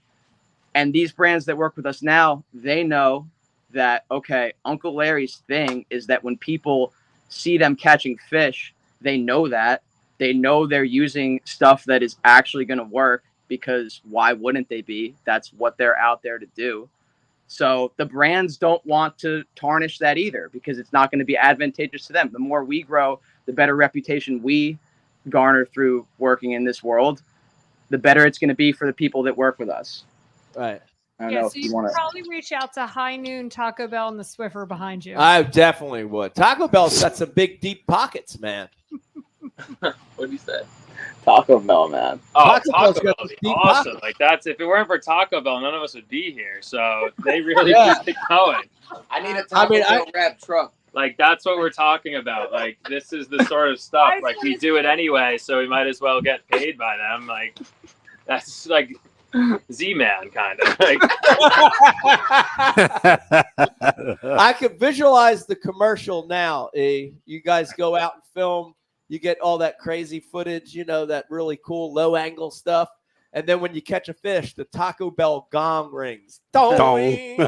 And these brands that work with us now, they know that, okay, Uncle Larry's thing is that when people see them catching fish, they know that. They know they're using stuff that is actually going to work, because why wouldn't they be? That's what they're out there to do. So the brands don't want to tarnish that either, because it's not going to be advantageous to them. The more we grow, the better reputation we garner through working in this world, the better it's going to be for the people that work with us. Right. I don't know So if you you want to probably reach out to High Noon, Taco Bell, and the Swiffer behind you. I definitely would. Taco Bell's got some big, deep pockets, man. What did you say? Taco Bell, man. Oh, Taco Bell's Taco got Bell would be deep awesome. pockets. Like, that's, if it weren't for Taco Bell, none of us would be here. So they really Yeah. keep it going. I need a Taco Bell wrap truck. Like, that's what we're talking about. Like, this is the sort of stuff. Like, we do it anyway, so we might as well get paid by them. Like, that's like Z-Man kind of. Like, I could visualize the commercial now. You guys go out and film. You get all that crazy footage, that really cool low angle stuff. And then when you catch a fish, the Taco Bell gong rings. Dong. This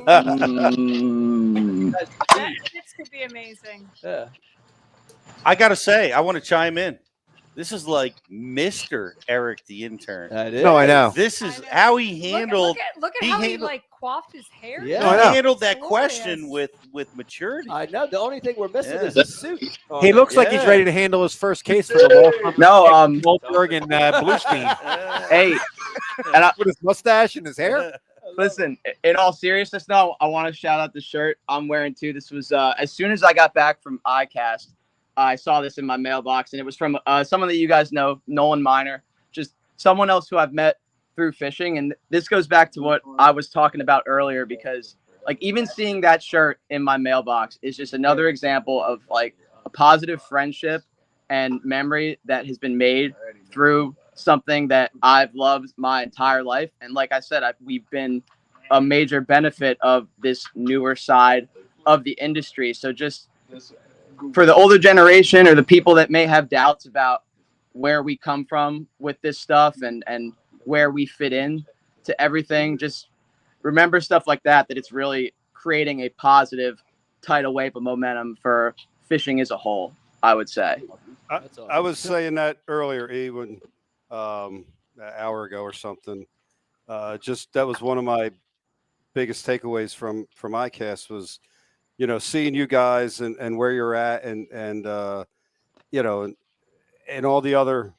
could be amazing. Yeah. I gotta say, I want to chime in. This is like Mr. Eric the Intern. That is. No, I know. This is how he handled. Look at how he like coiffed his hair. Yeah. He No, I know. handled that Glorious. question with maturity. I know. The only thing we're missing Yeah. is a suit. He looks like he's Yeah. ready to handle his first case for the No, Goldberg and Bluestein hey, and with his mustache and his hair. listen, in all seriousness, though, I want to shout out the shirt I'm wearing too. This was as soon as I got back from ICAST, I saw this in my mailbox, and it was from someone that you guys know, Nolan Miner, just someone else who I've met through fishing. And this goes back to what I was talking about earlier, because like even seeing that shirt in my mailbox is just another example of like a positive friendship and memory that has been made through something that I've loved my entire life. And like I said, we've been a major benefit of this newer side of the industry. So just for the older generation or the people that may have doubts about where we come from with this stuff and where we fit in to everything, just remember stuff like that it's really creating a positive tidal wave of momentum for fishing as a whole, I would say. I was saying that earlier, when an hour ago or something. Just that was one of my biggest takeaways from ICAST was, seeing you guys and where you're at and all the other,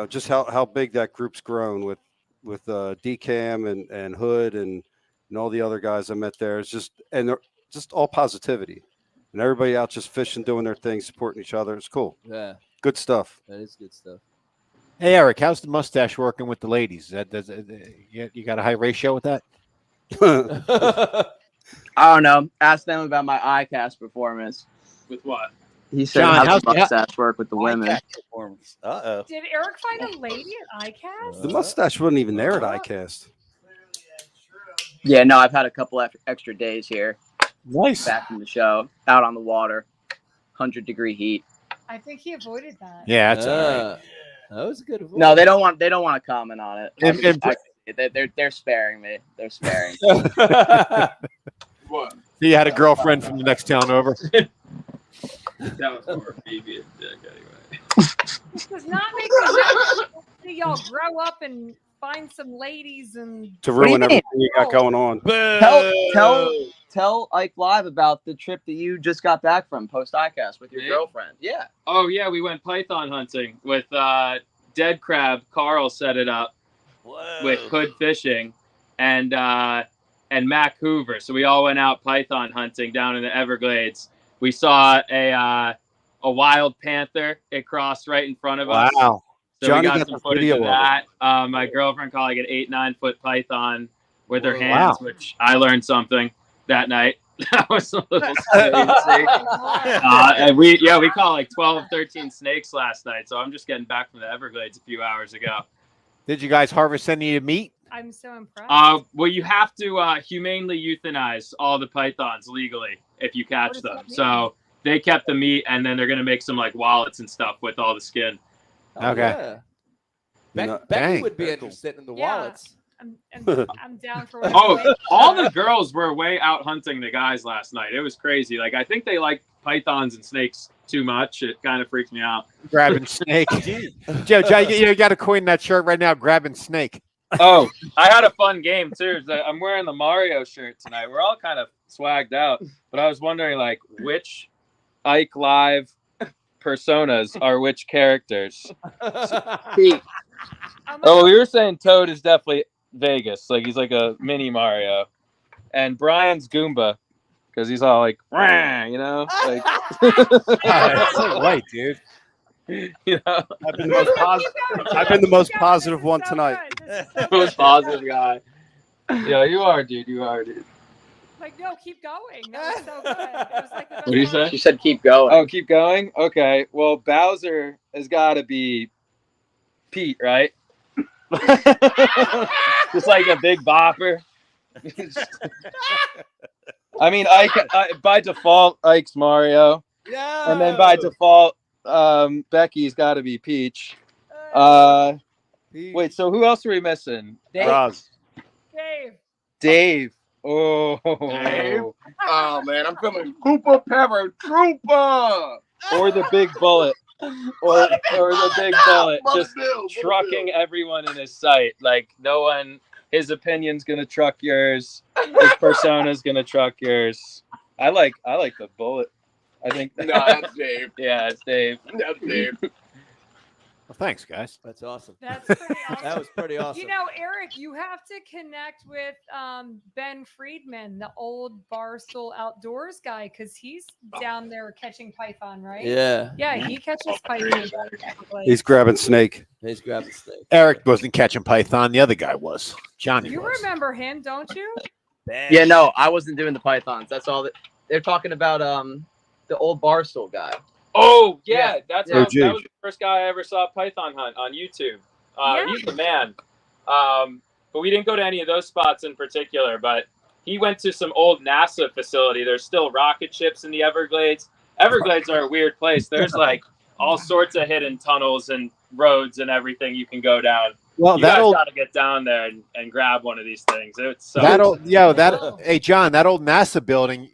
just how big that group's grown with DCAM and Hood and all the other guys I met there. It's just, and they're just all positivity and everybody out just fishing, doing their thing, supporting each other. It's cool. Yeah. Good stuff. That is good stuff. Hey, Eric, how's the mustache working with the ladies? You got a high ratio with that? I don't know. Ask them about my ICAST performance. with what? He said, John, "How's how's- the mustache work with the women?" Uh-oh. Did Eric find a lady at ICAST? The mustache wasn't even there at ICAST. Yeah, no, I've had a couple extra days here. Nice. Back from the show, out on the water, 100-degree heat. I think he avoided that. Yeah, that's all right. That was a good avoid. No, they don't want to comment on it. And- They're sparing me. They're sparing. What? He had a girlfriend from the next town over. That was more baby dick anyway. This does not make sense. See y'all grow up and find some ladies and To What do you ruin mean? everything you got going on. Tell Ike Live about the trip that you just got back from post ICAST with your Me? girlfriend. Yeah. Oh yeah, we went python hunting with Dead Crab. Carl set it up with Hood Fishing and Mac Hoover. So we all went out python hunting down in the Everglades. We saw a wild panther. It crossed right in front of us. Wow. So Johnny we got got some the footage video of of that. My girlfriend caught like an 8-9 foot python with her Whoa. hands, Wow. which I learned something that night. That was a little crazy. And we caught like 12, 13 snakes last night. So I'm just getting back from the Everglades a few hours ago. Did you guys harvest any meat? I'm so impressed. Well, you have to humanely euthanize all the pythons legally if you catch does them. that mean? So they kept the meat, and then they're gonna make some like wallets and stuff with all the skin. Okay. Yeah. Becky Dang. would be interested in the Yeah. wallets. I'm down for what. Oh, all the girls were way out hunting the guys last night. It was crazy. Like I think they like pythons and snakes too much. It kind of freaked me out. Grabbing snake. Joe, you got to coin that shirt right now. Grabbing snake. Oh, I had a fun game too. I'm wearing the Mario shirt tonight. We're all kind of swagged out, but I was wondering like which Ike Live personas are which characters. Oh, we were saying Toad is definitely Vegas. Like he's like a mini Mario, and Brian's Goomba because he's all like, "Rah," you know, like. That's so white, dude. You know, I've been the most positive one tonight. most positive guy. Yeah, you are, dude. You are, dude. Like, no, keep going. That was so good. It was like the best What do you part. say? She said, "Keep going." Oh, keep going. Okay. Well, Bowser has got to be Pete, right? Just like a big bopper. I mean, by default, Ike's Mario. Yeah. And then by default, Becky's got to be Peach. Wait, so who else are we missing? Roz. Dave. Oh. Dave? Oh man, I'm coming. Koopa Pepper Trooper. Or the big bullet. Or the big bullet. Just trucking everyone in his sight. Like no one, his opinion's gonna truck yours. His persona's gonna truck yours. I like the bullet. I think No, that's Dave. Yeah, it's Dave. That's Dave. Well, thanks, guys. That's awesome. That's pretty awesome. That was pretty awesome. You know, Eric, you have to connect with Ben Friedman, the old Barstool Outdoors guy, because he's down there catching python, right? Yeah. Yeah, he catches python. He's grabbing snake. He's grabbing snake. Eric wasn't catching python. The other guy was. Johnny You was. remember him, don't you? Yeah, no, I wasn't doing the pythons. That's all. They're talking about the old Barstool guy. Oh yeah, that was OG. the first guy I ever saw python hunt on YouTube. Yeah. He's the man. But we didn't go to any of those spots in particular. But he went to some old NASA facility. There's still rocket ships in the Everglades. Everglades are a weird place. There's like all sorts of hidden tunnels and roads and everything you can go down. Well, you that guys old got to get down there and grab one of these things. It's so that old hey John, that old NASA building.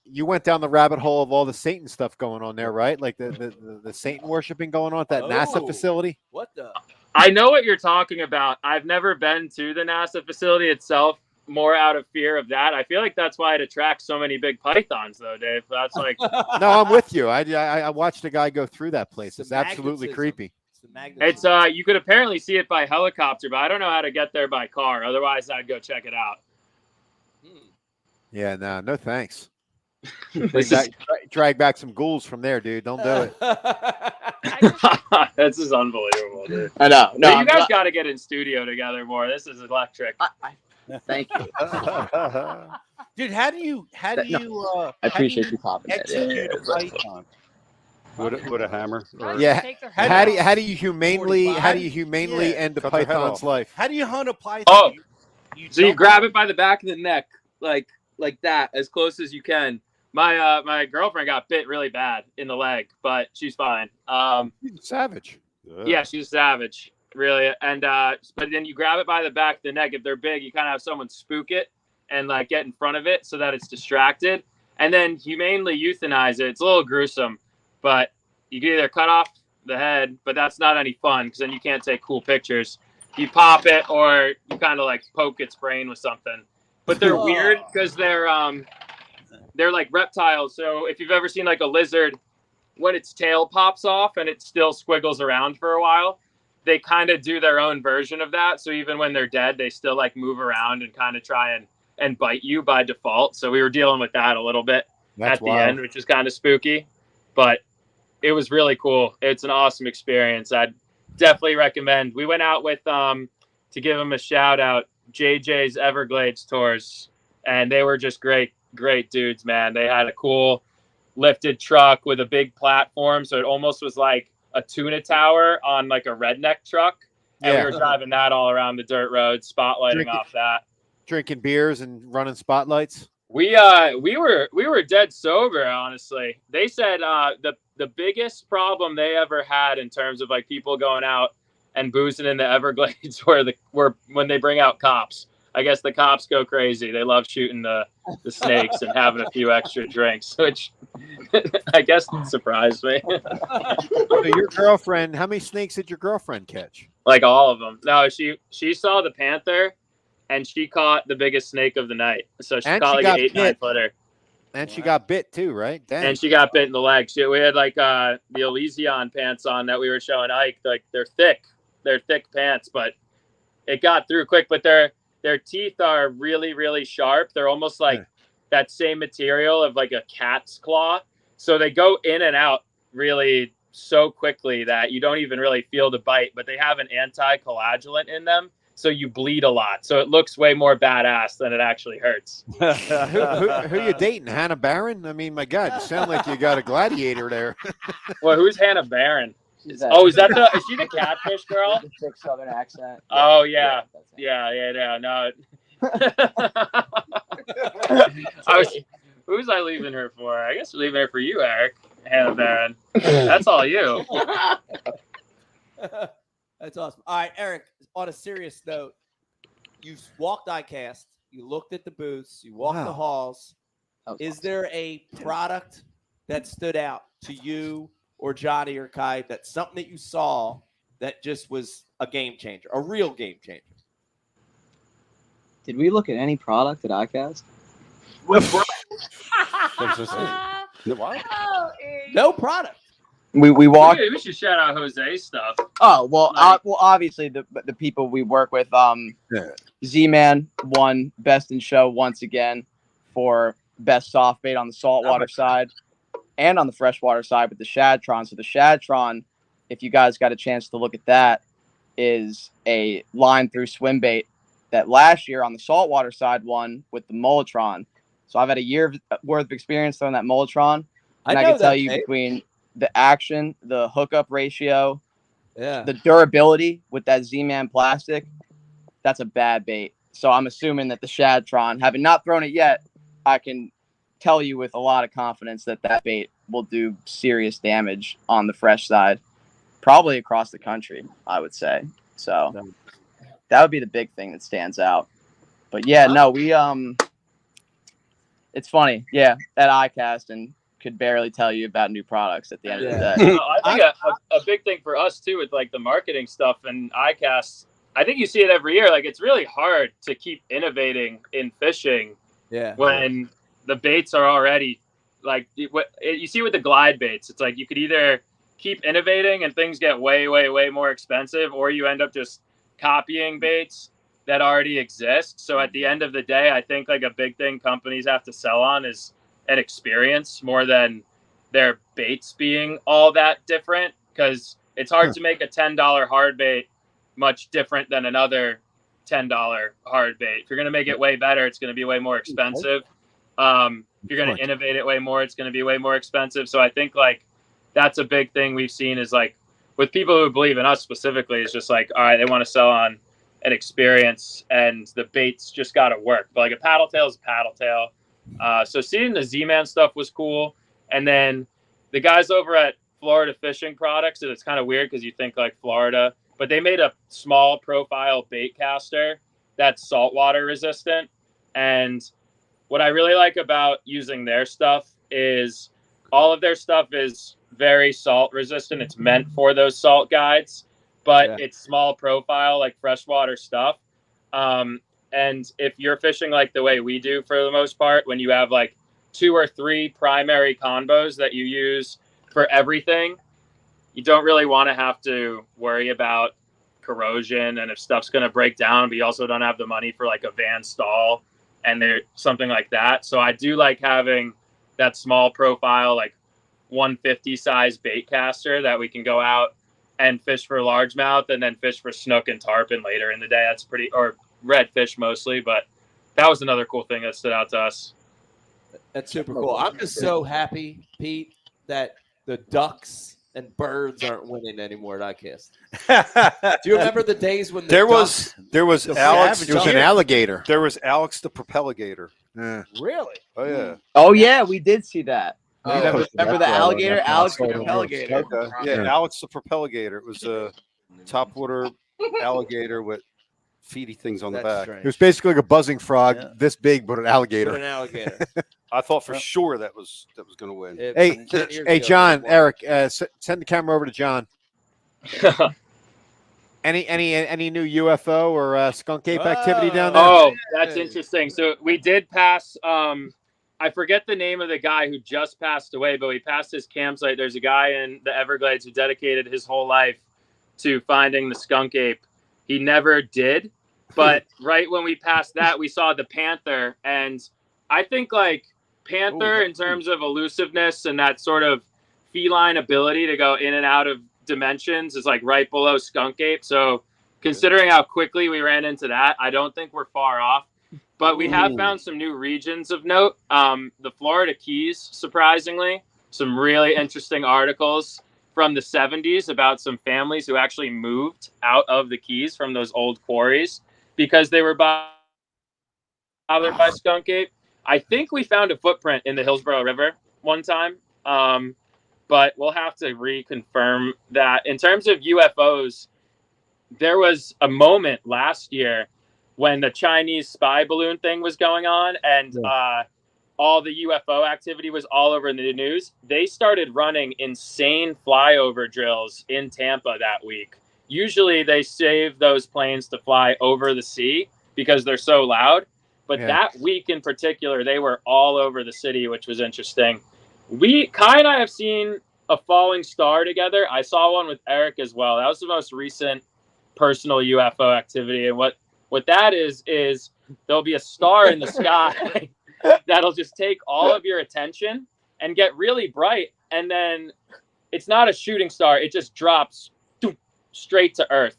You went down the rabbit hole of all the Satan stuff going on there, right? Like the Satan worshiping going on at that NASA facility. What the? I know what you're talking about. I've never been to the NASA facility itself, more out of fear of that. I feel like that's why it attracts so many big pythons, though, Dave. That's like No, I'm with you. I watched a guy go through that place. It's absolutely magnetism. creepy. it's you could apparently see it by helicopter, but I don't know how to get there by car. Otherwise, I'd go check it out. Yeah, no thanks. Drag back some ghouls from there, dude. Don't do it. This is unbelievable, dude. I know. No, But you I'm guys not- got to get in studio together more. This is electric. Thank you. Dude, how do you I appreciate you popping it. execute a python? with a hammer. Or, Yeah. Take their How head do you, off. how do you humanely Yeah. end a Cut their head python's off. life? How do you hunt a python? Oh, you so you jump grab on it by the back of the neck, like that, as close as you can. My girlfriend got bit really bad in the leg, but she's fine. Savage. Yeah, she's a savage, really. And but then you grab it by the back of the neck. If they're big, you kind of have someone spook it and like get in front of it so that it's distracted, and then humanely euthanize it. It's a little gruesome, but you can either cut off the head, but that's not any fun because then you can't take cool pictures. You pop it, or you kind of like poke its brain with something. But they're weird because they're like reptiles. So if you've ever seen like a lizard, when its tail pops off and it still squiggles around for a while, they kind of do their own version of that. So even when they're dead, they still like move around and kind of try and bite you by default. So we were dealing with that a little bit That's at wild. the end, which is kind of spooky, but it was really cool. It's an awesome experience. I'd definitely recommend. We went out with, to give them a shout out, JJ's Everglades tours, and they were just great dudes, man. They had a cool lifted truck with a big platform, so it almost was like a tuna tower on like a redneck truck, and we were driving that all around the dirt roads, spotlighting off that, drinking beers and running spotlights. we were dead sober, honestly. They said the biggest problem they ever had in terms of like people going out and boozing in the Everglades were when they bring out cops. I guess the cops go crazy. They love shooting the snakes and having a few extra drinks, which I guess surprised me. So your girlfriend, how many snakes did your girlfriend catch? Like all of them. No, she saw the panther, and she caught the biggest snake of the night. So she caught like an 8-9 footer. And she got bit too, right? Damn. And she got bit in the leg. We had like the Elysion pants on that we were showing Ike. Like they're thick pants, but it got through quick. But their teeth are really, really sharp. They're almost like that same material of like a cat's claw. So they go in and out really so quickly that you don't even really feel the bite, but they have an anti-coagulant in them. So you bleed a lot. So it looks way more badass than it actually hurts. Who you dating? Hannah Barron? I mean, my God, you sound like you got a gladiator there. Well, who's Hannah Barron? Is she the catfish girl? The thick southern accent. Oh yeah. No. Who's I leaving her for? I guess we're leaving her for you, Eric. Hannah Barron. That's all you. That's awesome. All right, Eric, on a serious note, you walked ICAST, you looked at the booths, you walked the halls. Is there a product that stood out to you or Johnny or Kai, that's something that you saw that just was a game changer, a real game changer? Did we look at any product at ICAST? What? No product. We walked. We should shout out Jose's stuff. Oh well, obviously the people we work with. Z-Man won Best in Show once again for best soft bait on the saltwater side and on the freshwater side with the Shadtron. So the Shadtron, if you guys got a chance to look at that, is a line through swim bait that last year on the saltwater side won with the Molotron. So I've had a year worth of experience throwing that Molotron, and I can tell you between the action, the hookup ratio, the durability with that Z-Man plastic, that's a bad bait. So I'm assuming that the Shadtron, having not thrown it yet, I can tell you with a lot of confidence that that bait will do serious damage on the fresh side, probably across the country, I would say. So that would be the big thing that stands out. But yeah, no, we it's funny, at ICAST, and could barely tell you about new products at the end of the day. I think a big thing for us too with like the marketing stuff and ICAST, I think you see it every year. Like it's really hard to keep innovating in fishing when the baits are already like what you see with the glide baits. It's like you could either keep innovating and things get way, way, way more expensive, or you end up just copying baits that already exist. So at the end of the day, I think like a big thing companies have to sell on is an experience more than their baits being all that different, because it's hard to make a $10 hard bait much different than another $10 hard bait. If you're going to make it way better, it's going to be way more expensive. If you're going to innovate it way more, it's going to be way more expensive. So I think like that's a big thing we've seen is like with people who believe in us specifically, it's just like, all right, they want to sell on an experience and the bait's just got to work. But like a paddle tail is a paddle tail. So seeing the Z-Man stuff was cool. And then the guys over at Florida Fishing Products, and it's kind of weird because you think like Florida, but they made a small profile bait caster that's saltwater resistant. And what I really like about using their stuff is all of their stuff is very salt resistant. It's meant for those salt guides, but it's small profile, like freshwater stuff. And if you're fishing like the way we do for the most part, when you have like 2 or 3 primary combos that you use for everything, you don't really want to have to worry about corrosion and if stuff's going to break down, but you also don't have the money for like a van stall and something like that. So I do like having that small profile, like 150 size bait caster that we can go out and fish for largemouth and then fish for snook and tarpon later in the day. That's pretty, or redfish mostly, but that was another cool thing that stood out to us. That's super cool. I'm just so happy, Pete, that the ducks and birds aren't winning anymore at ICAST. Do you remember the days when there was Alex? It was an alligator. There was Alex the propelligator. Really? Oh yeah. Oh yeah, we did see that. Oh, Remember the alligator? Alex the propelligator. Okay. Yeah, Alex the propelligator. It was a topwater alligator with feety things on the back. It was basically like a buzzing frog, this big, but an alligator. But an alligator. I thought for sure that was going to win. Hey, John, Eric, send the camera over to John. Any new UFO or skunk ape activity down there? Oh, that's interesting. So we did pass. I forget the name of the guy who just passed away, but we passed his campsite. There's a guy in the Everglades who dedicated his whole life to finding the skunk ape. He never did, but right when we passed that, we saw the panther, and I think like panther in terms of elusiveness and that sort of feline ability to go in and out of dimensions is like right below skunk ape. So considering how quickly we ran into that, I don't think we're far off. But we have found some new regions of note. The Florida Keys, surprisingly, some really interesting articles from the 70s about some families who actually moved out of the Keys from those old quarries because they were bothered by skunk ape. I think we found a footprint in the Hillsborough River one time, but we'll have to reconfirm that. In terms of UFOs, there was a moment last year when the Chinese spy balloon thing was going on and all the UFO activity was all over the news. They started running insane flyover drills in Tampa that week. Usually they save those planes to fly over the sea because they're so loud. But that week in particular, they were all over the city, which was interesting. Kai and I have seen a falling star together. I saw one with Eric as well. That was the most recent personal UFO activity. And what that is there'll be a star in the sky that'll just take all of your attention and get really bright. And then it's not a shooting star. It just drops straight to Earth.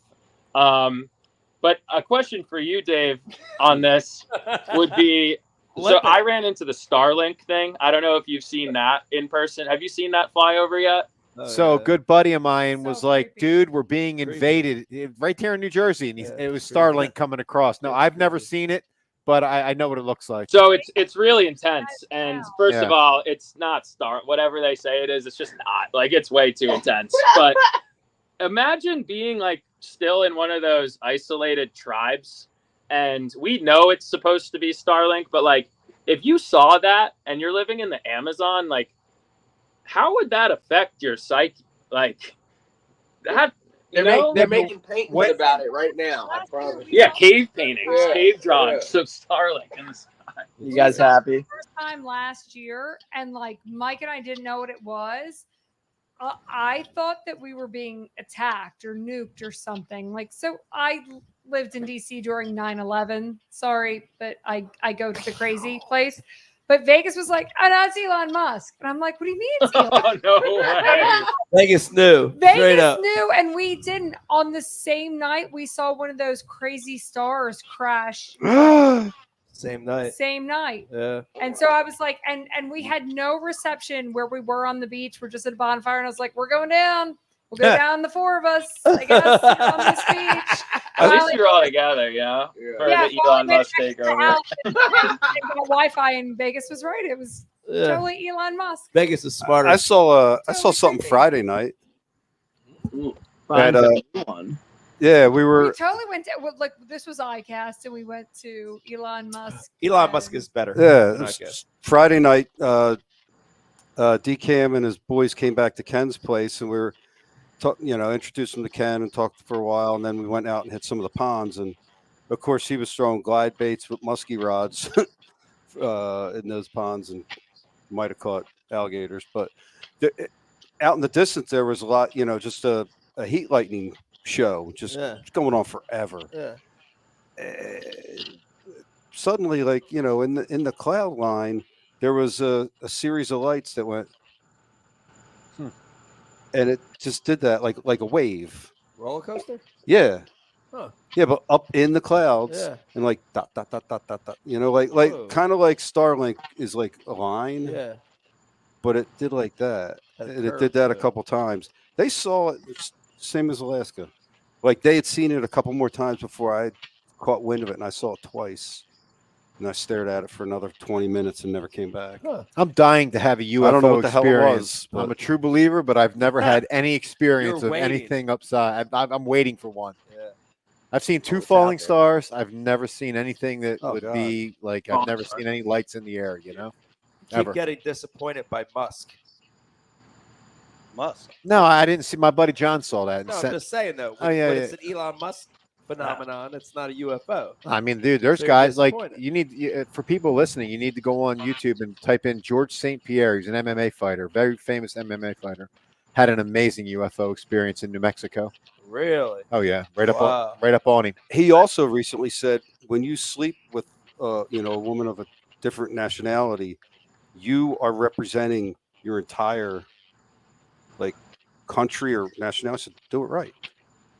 But a question for you, Dave, on this would be, so I ran into the Starlink thing. I don't know if you've seen that in person. Have you seen that flyover yet? So a good buddy of mine was like, dude, we're being invaded right there in New Jersey. And it was Starlink coming across. No, I've never seen it, but I know what it looks like. So it's really intense. And first of all, it's not whatever they say it is. It's just not. Like, it's way too intense. But imagine being like still in one of those isolated tribes. And we know it's supposed to be Starlink, but like if you saw that and you're living in the Amazon, like how would that affect your psyche? Like that, they're making paintings about it right now. I promise. Yeah, cave paintings, cave drawings of Starlink in the sky. You guys happy? First time last year, and like Mike and I didn't know what it was. I thought that we were being attacked or nuked or something. Like, so I lived in DC during 9/11. Sorry, but I go to the crazy place. But Vegas was like, oh, that's Elon Musk. And I'm like, what do you mean it's Elon? Oh, no way. Vegas knew. Vegas knew, and we didn't. On the same night, we saw one of those crazy stars crash Same night. Same night. Yeah. And so I was like, and we had no reception where we were on the beach. We're just at a bonfire, and I was like, we're going down. We'll go down, the four of us, I guess, on this beach. At least you're all together, yeah. For the Elon Musk takeover. Wi-Fi in Vegas was right. It was totally Elon Musk. Vegas is smarter. I saw something Friday night. Yeah, we were. We totally went to, like, this was ICAST, and we went to Elon Musk. Elon Musk is better. Yeah, than it was ICAST. Friday night. DCam and his boys came back to Ken's place, and we were, introduced him to Ken and talked for a while, and then we went out and hit some of the ponds, and of course he was throwing glide baits with musky rods in those ponds, and might have caught alligators, but out in the distance there was a lot, just a heat lightning show, just going on forever. Suddenly, like, in the cloud line, there was a series of lights that went, and it just did that like a wave. Roller coaster? Yeah. Huh. Yeah, but up in the clouds, Yeah. and like dot dot dot dot dot dot. Like kind of like Starlink is like a line. Yeah. But it did like that, Had a and it curve did that to a it. couple times. They saw it, same as Alaska. Like they had seen it a couple more times before I caught wind of it, and I saw it twice. And I stared at it for another 20 minutes and never came back. I'm dying to have a UFO I don't know what the hell it experience. was, I'm a but- true believer, but I've never had any experience You're of waiting. anything upside. I'm waiting for one. Yeah. I've seen two it's out falling there. stars. I've never seen anything that Oh, would God. be like, I've never seen any lights in the air, Keep Ever. getting disappointed by Musk. Musk. No, I didn't see. My buddy John saw that. And No, I'm sent- just saying though. Oh, yeah, when yeah. it's an Elon Musk phenomenon, it's not a UFO. I mean, dude, there's They're guys like disappointed. for people listening, you need to go on YouTube and type in George St. Pierre. He's an MMA fighter, very famous MMA fighter. Had an amazing UFO experience in New Mexico. Really? Oh yeah, right up Wow. on him. He also recently said, when you sleep with, a woman of a different nationality, you are representing your entire, like, country or nationality. So do it right.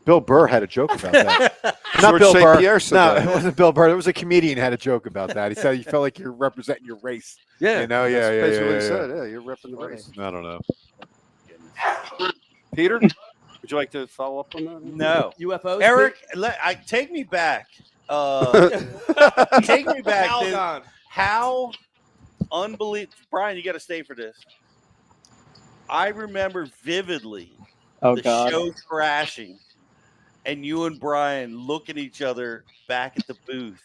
Bill Burr had a joke about that. Not George Bill St. Burr. Pierre said No, that. it wasn't Bill Burr. It was a comedian had a joke about that. He said you felt like you're representing your race. Yeah, You know, that's yeah, basically yeah, what he yeah. said. Yeah, you're repping the race. I don't know. Peter, would you like to follow up on that? No. UFOs? Eric, take me back. Take me back. Calgon. How unbelievable. Brian, you got to stay for this. I remember vividly Oh, the God. show crashing and you and Brian looking at each other back at the booth.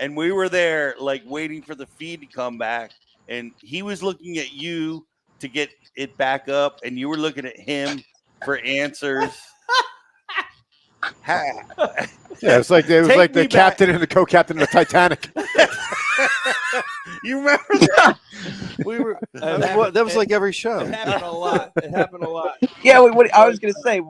And we were there, like, waiting for the feed to come back. And he was looking at you to get it back up, and you were looking at him for answers. Yeah, it was like Take the me back. captain and the co-captain of the Titanic. You remember that? We were. That was like every show. It happened a lot. It happened a lot. Yeah, what I was gonna say,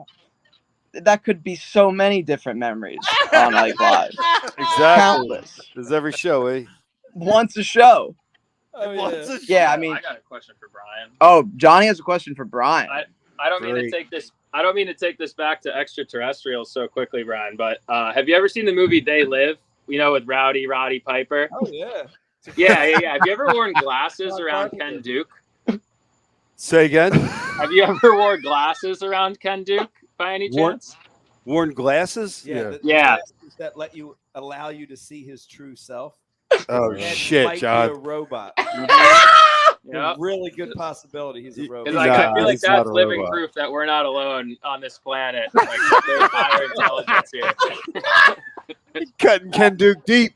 that could be so many different memories on like live. Exactly. Countless. There's every show, eh? Once a show. Oh, Yeah, I mean, I got a question for Brian. oh, Johnny has a question for Brian. I don't mean to take this. I don't mean to take this back to extraterrestrials so quickly, Brian. But have you ever seen the movie They Live? With Roddy Piper. Oh yeah. Yeah. Have you ever worn glasses around Ken Duke? Say again. Have you ever worn glasses around Ken Duke by any Worn- chance? Worn glasses? Yeah. the Yeah. glasses that allow you to see his true self. Oh And shit, might be a John. robot. Yep. A really good possibility he's a robot. It's like, I feel like he's not that's a living robot. proof that we're not alone on this planet. Like, there's higher intelligence here. Cutting Ken Duke deep.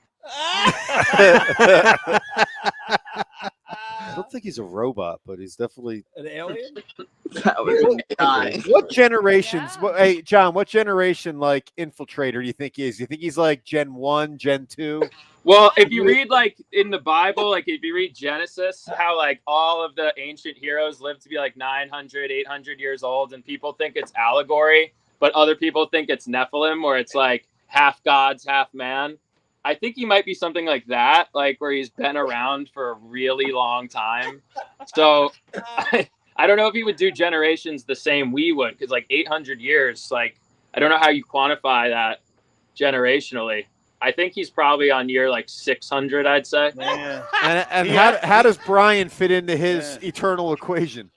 I don't think he's a robot, but he's definitely. An alien? That was nice. What generations? Hey, John, what generation like infiltrator do you think he is? Do you think he's like Gen 1, Gen 2? Well, if you read like in the Bible, like if you read Genesis, how like all of the ancient heroes lived to be like 900, 800 years old, and people think it's allegory, but other people think it's Nephilim, where it's like half gods, half man. I think he might be something like that, like where he's been around for a really long time. So I don't know if he would do generations the same we would, because like 800 years, like I don't know how you quantify that generationally. I think he's probably on year like 600, I'd say. Yeah. And how does Brian fit into his eternal equation?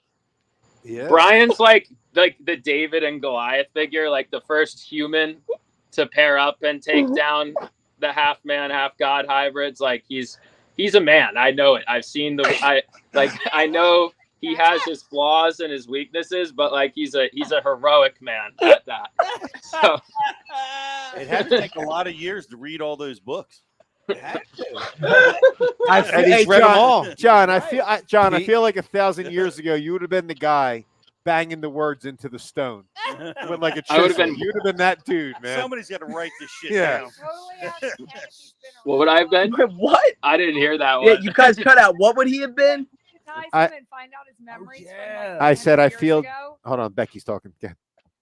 Yeah. Brian's like the David and Goliath figure, like the first human to pair up and take down the half man, half god hybrids. Like he's a man. I know it. I've seen I know he has his flaws and his weaknesses, but like he's a heroic man at that. So it had to take a lot of years to read all those books. And he's read them all. John, I feel like 1,000 years ago you would have been the guy banging the words into the stone with like a chisel. You'd have been that dude, man. Somebody's got to write this shit Yeah. down. what would I have been? What? I didn't hear that one. Yeah, you guys cut out. What would he have been? And find out his memories from, like, I said I 100 years feel. ago. Hold on, Becky's talking. Yeah.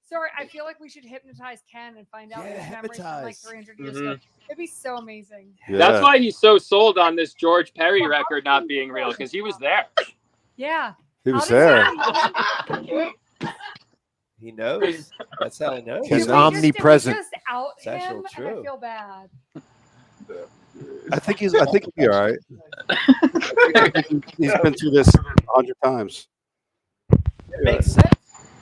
Sorry, I feel like we should hypnotize Ken and find out his memories from like 300 years ago. It'd be so amazing. Yeah. That's why he's so sold on this George Perry record not being real, because he was there. Yeah. He was there. He knows. That's how he knows. He's omnipresent. Just out It's actually him, true. and I feel bad. I think he'll be all right. He's been through this 100 times. It makes sense.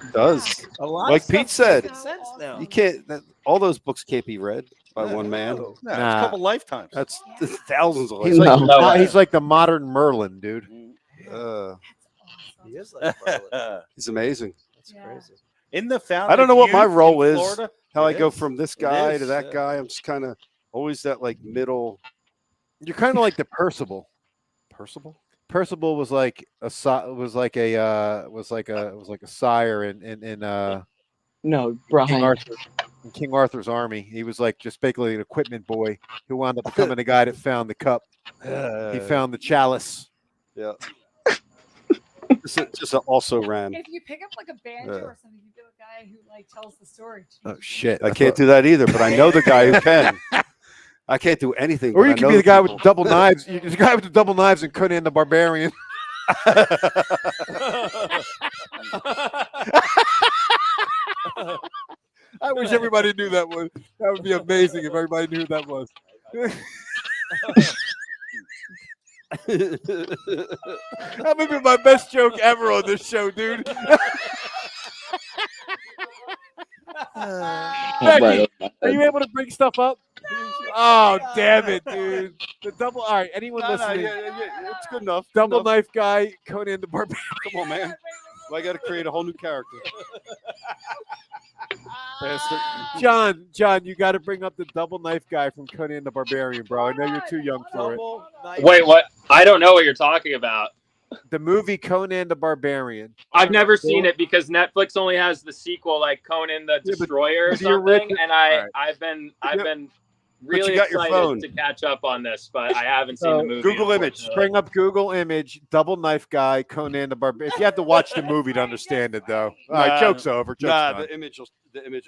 It does. A lot Like of Pete stuff said, makes sense now. you can't. All those books can't be read by one man. No, it's a couple lifetimes. That's thousands of He's lifetimes. like, he's like the modern Merlin, dude. He is like Merlin. He's amazing. That's crazy. In the fountain. I don't know what my youth in role is. Florida, How I it go is. from this It guy is, to that yeah. guy. I'm just kind of always that like middle. You're kind of like the Percival. Percival. Percival was like a sire in No, Brian. King Arthur's army. He was like just basically an equipment boy who wound up becoming the guy that found the cup. He found the chalice. Yeah. just also ran. If you pick up like a banjo or something, you be the guy who like tells the story. Oh shit! I can't do that either, but I know the guy who can. I can't do anything. Or but you I could know be the guy with people. double knives. You're the guy with the double knives and Conan the Barbarian. I wish everybody knew that one. That would be amazing if everybody knew who that was. That would be my best joke ever on this show, dude. Becky, are you able to bring stuff up? Oh, damn it, dude. The double. All right, anyone listening? It's good enough. Double knife guy, Conan the Barbarian. Come on, man. I got to create a whole new character. Bastard. John, you got to bring up the double knife guy from Conan the Barbarian, bro. I know you're too young for it. Wait, what? I don't know what you're talking about. The movie Conan the Barbarian. I've never seen it because Netflix only has the sequel, like Conan the Destroyer or something, and I've been really got your phone. excited to catch up on this, but I haven't seen the movie. Google image. Bring up Google image, double knife guy, Conan the Barbarian. If you have to watch the movie to understand it, though. All right, joke's over. Joke's done. the image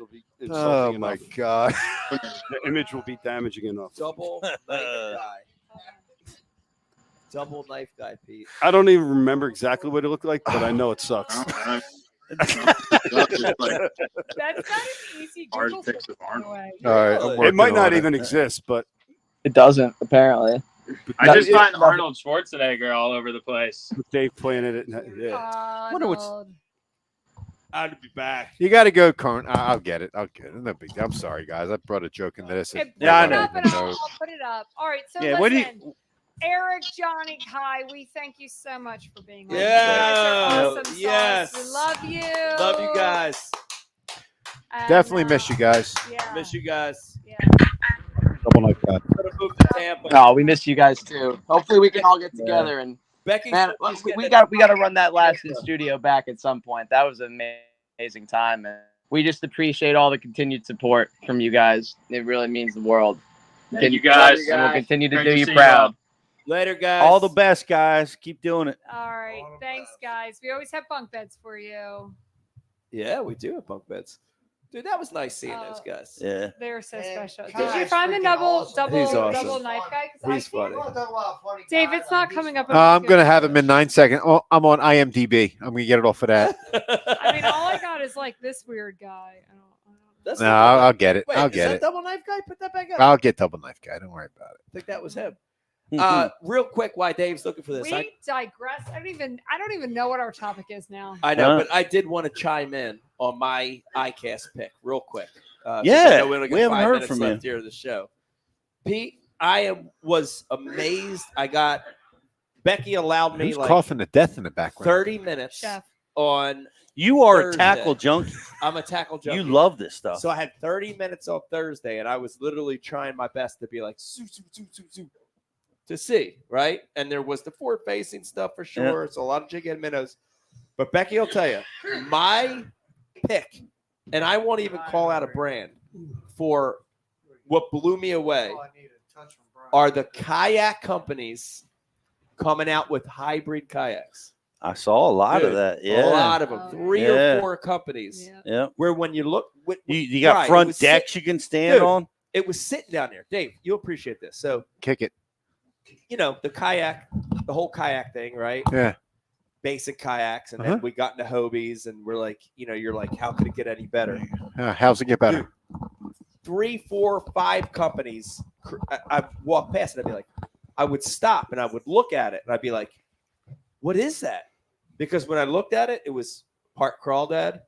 will be Oh insulting my enough. god. The image will be damaging enough. Double knife guy. Double knife guy, Pete. I don't even remember exactly what it looked like, but I know it sucks. That's not an easy Google search, by the way. All right, I'm It working might not on it. even exist, but It doesn't, apparently. I just find Arnold Schwarzenegger all over the place. Dave planted it. Yeah. Wonder what's- I'd be back. You got to go, Conan. I'll get it. I'll get it. No big deal. I'm sorry, guys. I brought a joke into this. Yeah, I put it know. up and I'll put it up. All right, so Yeah, listen. what do you- Eric, Johnny, Kai, we thank you so much for being on. Yeah. You guys are awesome Yes. sauce. We love you. Love you guys. And, Definitely miss you guys. Yeah. Miss you guys. Double knife guy. Gotta move to Tampa. Oh, we miss you guys too. Hopefully, we can all get together and Becky, man, we got to run that last in studio back at some point. That was an amazing time, and we just appreciate all the continued support from you guys. It really means the world. Thank you guys. And we'll continue to Great do to you see you proud. all. Later, guys. All the best, guys. Keep doing it. All right. Thanks, guys. We always have bunk beds for you. Yeah, we do have bunk beds. Dude, that was nice seeing those guys. Yeah. They're so special. Did Kai's you find the freaking double awesome. He's awesome. double knife guy? 'Cause He's funny. Dave, it's not coming up. I'm going to have him in 9 seconds. Oh, I'm on IMDb. I'm going to get it off of that. I mean, all I got is like this weird guy. I don't That's No, not I'll get it. Wait, I'll is get that it. Double Knife Guy? Put that back up. I'll get Double Knife Guy. Don't worry about it. I think that was him. Real quick, why Dave's looking for this? We digress. I don't even know what our topic is now. I know, but I did want to chime in on my ICAST pick real quick. 'Cause Yeah, I know we only got we haven't 5 heard minutes from left you. here of the show. Pete, was amazed. Becky allowed me Who's like coughing to death in the background? 30 minutes on. You are Thursday. a tackle junkie. I'm a tackle junkie. You love this stuff. So I had 30 minutes on Thursday, and I was literally trying my best to be like to see, right? And there was the forward-facing stuff for sure. It's a lot of jig and minnows. But Becky will tell you, my pick, and I won't even call out a brand for what blew me away, are the kayak companies coming out with hybrid kayaks. I saw a lot of that. Yeah, a lot of them. 3 or 4 companies. Yeah. Where when you look, You got front decks you can stand on. It was sitting down there, Dave. You'll appreciate this. So kick it. You know the kayak, the whole kayak thing, right? Yeah. Basic kayaks, and then we got into Hobies, and we're like, you're like, how could it get any better? How's it get better? Dude, 3, 4, 5 companies. I walk past it. I'd be like, I would stop and I would look at it, and I'd be like, what is that? Because when I looked at it, it was part crawdad,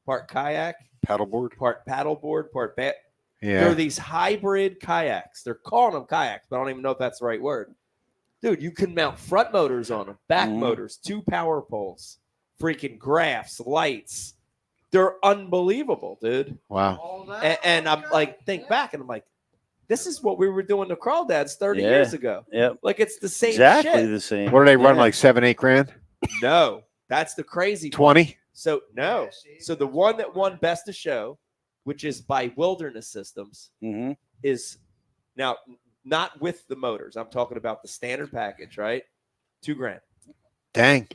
part kayak, paddleboard, part paddleboard, part bat. Yeah. There are these hybrid kayaks. They're calling them kayaks, but I don't even know if that's the right word. Dude, you can mount front motors on them, back motors, 2 power poles, freaking graphs, lights. They're unbelievable, dude. Wow. And I'm like, think back, and I'm like, this is what we were doing to crawdads 30 years ago. Yep. Like it's the same Exactly shit. the same. What do they run, like 7-8 grand? No, that's the crazy 20? So no. So the one that won Best of Show, which is by Wilderness Systems, is now not with the motors. I'm talking about the standard package, right? $2 grand. Dang.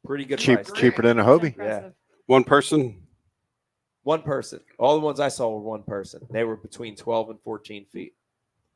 Pretty good Cheap, price. cheaper than a Hobie. Yeah. One person. One person. All the ones I saw were one person. They were between 12 and 14 feet.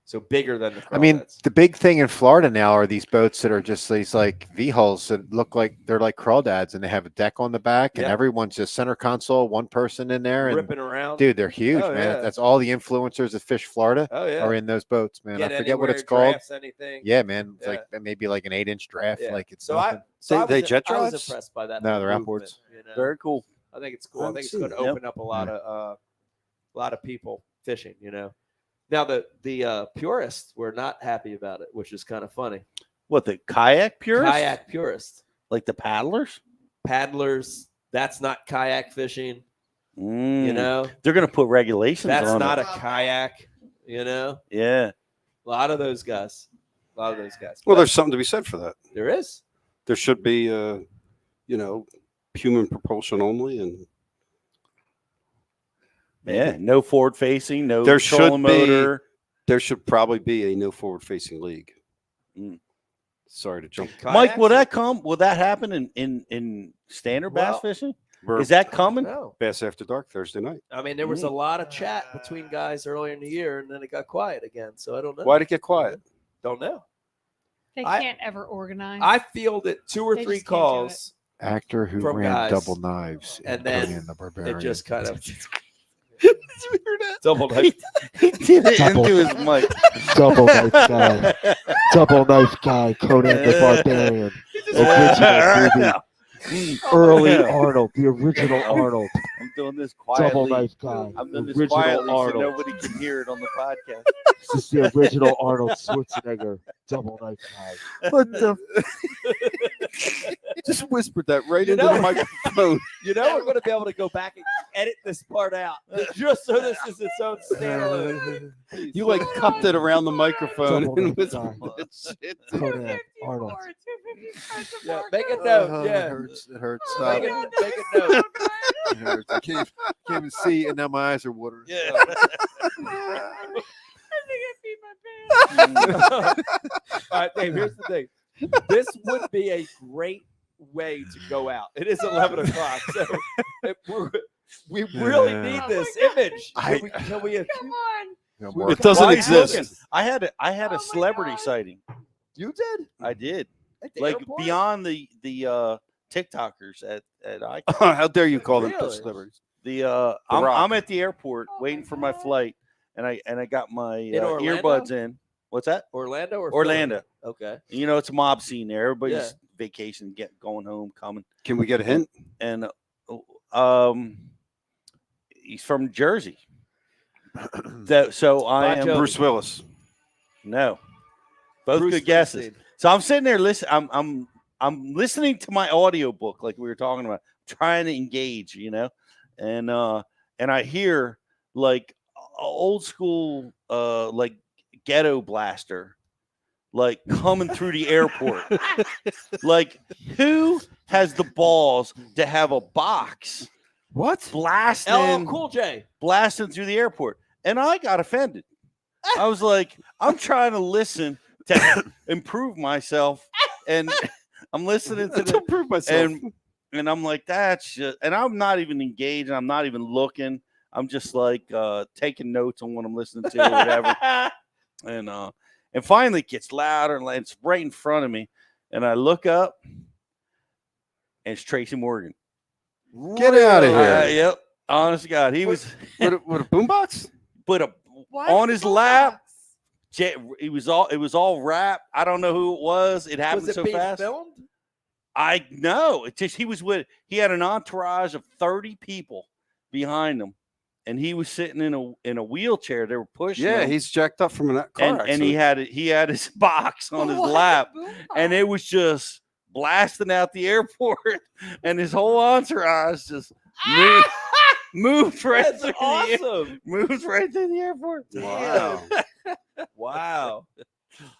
So bigger than the I mean, crawdads. the big thing in Florida now are these boats that are just these like V-hulls that look like they're like crawdads, and they have a deck on the back, and everyone's just center console, one person in there, and ripping around. Dude, they're huge, Oh, man. yeah. That's all the influencers that fish Florida Oh, are in those boats, man. Get I forget what anywhere, it's called. drafts, anything. Yeah, man. It's Yeah. like maybe like an 8-inch draft. Yeah. Like it's So nothing. I was impressed by that. No, they're movement, outboards. you know? Very cool. I think it's cool. I think it's going to open up a lot of people fishing. Now the purists were not happy about it, which is kind of funny. What, the kayak purists? Kayak purists, like the paddlers. Paddlers. That's not kayak fishing. They're going to put regulations That's on not it. a kayak. Yeah. A lot of those guys. Well, But there's something to be said for that. there is. There should be, human propulsion only, and no forward facing, no there trolling motor. There should probably be a no forward facing league. Sorry to jump. Mike, will that happen in standard bass fishing? Is that coming? No. Bass After Dark Thursday night. I mean, there was a lot of chat between guys earlier in the year, and then it got quiet again. So I don't know. Why'd it get quiet? Don't know. They can't ever organize. I fielded 2 or They 3 just can't do calls. Actor who from ran guys, Double Knives and in then Conan the Barbarian. it just kind of double knife. He did it Double- into his mic. Double Knife Guy. Double Knife Guy. Conan the Barbarian. Original movie. Early Arnold. The original Arnold. I'm doing this quietly. Double Knife Guy. I'm doing this Original quietly Arnold. so nobody can hear it on the podcast. This is the original Arnold Schwarzenegger. Double Knife Guy. What the? Just whispered that right into the microphone. We're going to be able to go back and edit this part out just so this is its own standalone. You like cupped it around the microphone Double and Knife whispered Guy. that shit. Conan Arnold. Yeah, make a note. It Yeah, hurts. It hurts. make Stop. a note. It hurts. I can't even see, and now my eyes are watering. Yeah. All right, Dave, here's the thing. This would be a great way to go out. It is 11 o'clock, so we really need this image. Can we No more. It doesn't Why are you exist. looking? I had a celebrity sighting. You did? I did. At the Like airport? beyond the TikTokers at ICAST. How dare you call them Really? celebrities? I'm at the airport waiting for my flight, and I got my earbuds in. What's that? Orlando or Orlando? Philly? Okay. You know, it's a mob scene there. Everybody's vacation, going home, coming. Can we get a hint? And he's from Jersey. So I am Bruce Willis. No, both Bruce good guesses. Springsteen. So I'm sitting there listening. I'm listening to my audiobook like we were talking about, trying to engage, and I hear like old school like ghetto blaster like coming through the airport. Like, who has the balls to have a box blasting LL Cool J blasting through the airport? And I got offended. I was like, I'm trying to listen to improve myself, and I'm listening to improve myself. And I'm like, that's just, and I'm not even engaged. I'm not even looking. I'm just like taking notes on what I'm listening to or whatever. And finally it gets louder and it's right in front of me. And I look up and it's Tracy Morgan. Get out of here. Yep. Honest to God. He was with a boombox? But on his lap. It was all rap. I don't know who it was. It happened Was it so being fast. filmed? I know. It just he had an entourage of 30 people behind him, and he was sitting in a wheelchair. They were pushing him. He's jacked up from that car accident. And he had his box on his lap, and it was just blasting out the airport, and his whole entourage just moved right That's through awesome. moved right through the airport. Wow. Wow.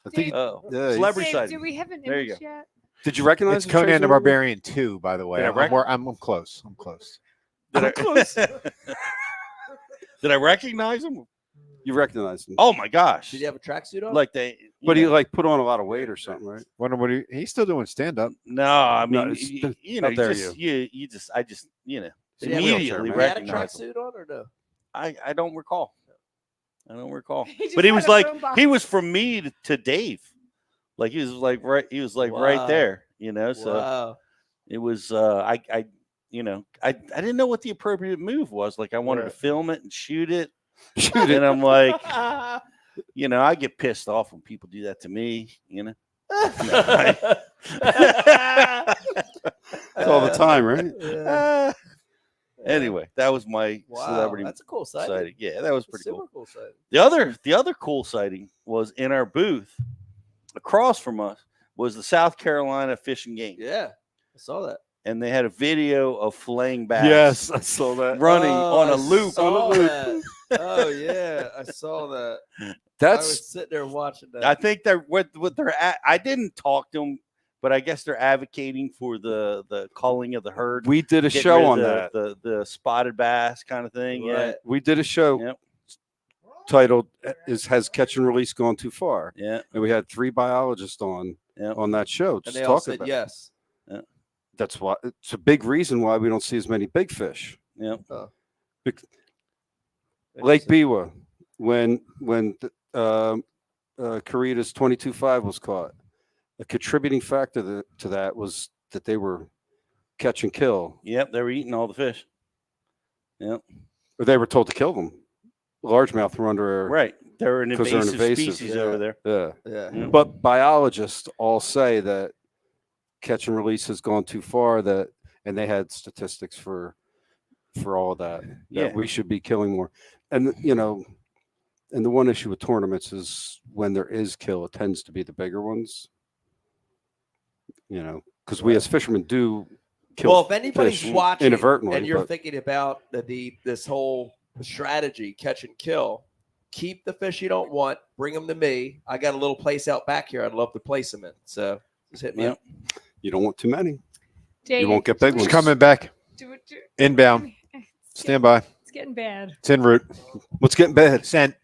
I think celebrity Dave, sighting. do we have an There you image yet? Did you recognize It's the Conan Tracy the Morgan? Barbarian 2, by the way. Did I I'm close. I'm close. Did I recognize him? You recognized him. Oh my gosh! Did he have a tracksuit on? Like they, But he like put on a lot of weight or something, right? Wonder what he's still doing stand up. No, I mean, No, it's- you know, how dare I just, Did he have immediately a, he had a recognized him. tracksuit on or no? I don't recall. I don't recall. He just But he had was a like, boombox. he was from me to Dave. Like he was like right Wow. there, So Wow. it was I didn't know what the appropriate move was. Like I wanted to film it and shoot it. And I'm like, I get pissed off when people do that to me, It's all the time, right? Anyway, that was my celebrity. That's a cool sighting. Yeah, that was pretty Super cool. cool sighting. The other cool sighting was in our booth across from us was the South Carolina fishing game. Yeah, I saw that. And they had a video of filleting bass. Yes, I saw that. Running on a loop. That. Oh yeah, I saw that. I That's was sitting there watching that. I think they're what they're at. I didn't talk to them, but I guess they're advocating for the culling of the herd. we did a Getting show rid of on that. The spotted bass kind of thing. Right. We did a show Yeah. titled "Has Catch and Release Gone Too Far?" Yeah. And we had 3 biologists on that show and just they all talking said about. yes. That's why it's a big reason why we don't see as many big fish. Yeah. Lake Biwa, when Carita's 22.5 was caught, a contributing factor to that was that they were catch and kill. Yep, they were eating all the fish. Yep. Or they were told to kill them. Largemouth were under Right. They're an 'cause they're invasive species over there. Yeah. Yeah. Yeah. But biologists all say that catch and release has gone too far, and they had statistics for all of that. Yeah. We should be killing more. And and the one issue with tournaments is when there is kill, it tends to be the bigger ones. Because we as fishermen do kill. Well, if anybody's fish watching inadvertently, and you're but- thinking about this whole strategy, catch and kill, keep the fish you don't want, bring them to me. I got a little place out back here I'd love to place them in. So just hit me Yep. up. You don't want too many. Dave, You won't get big do ones. It's coming back. do- Inbound. Stand by. It's getting bad. It's en route. What's getting bad? Sent.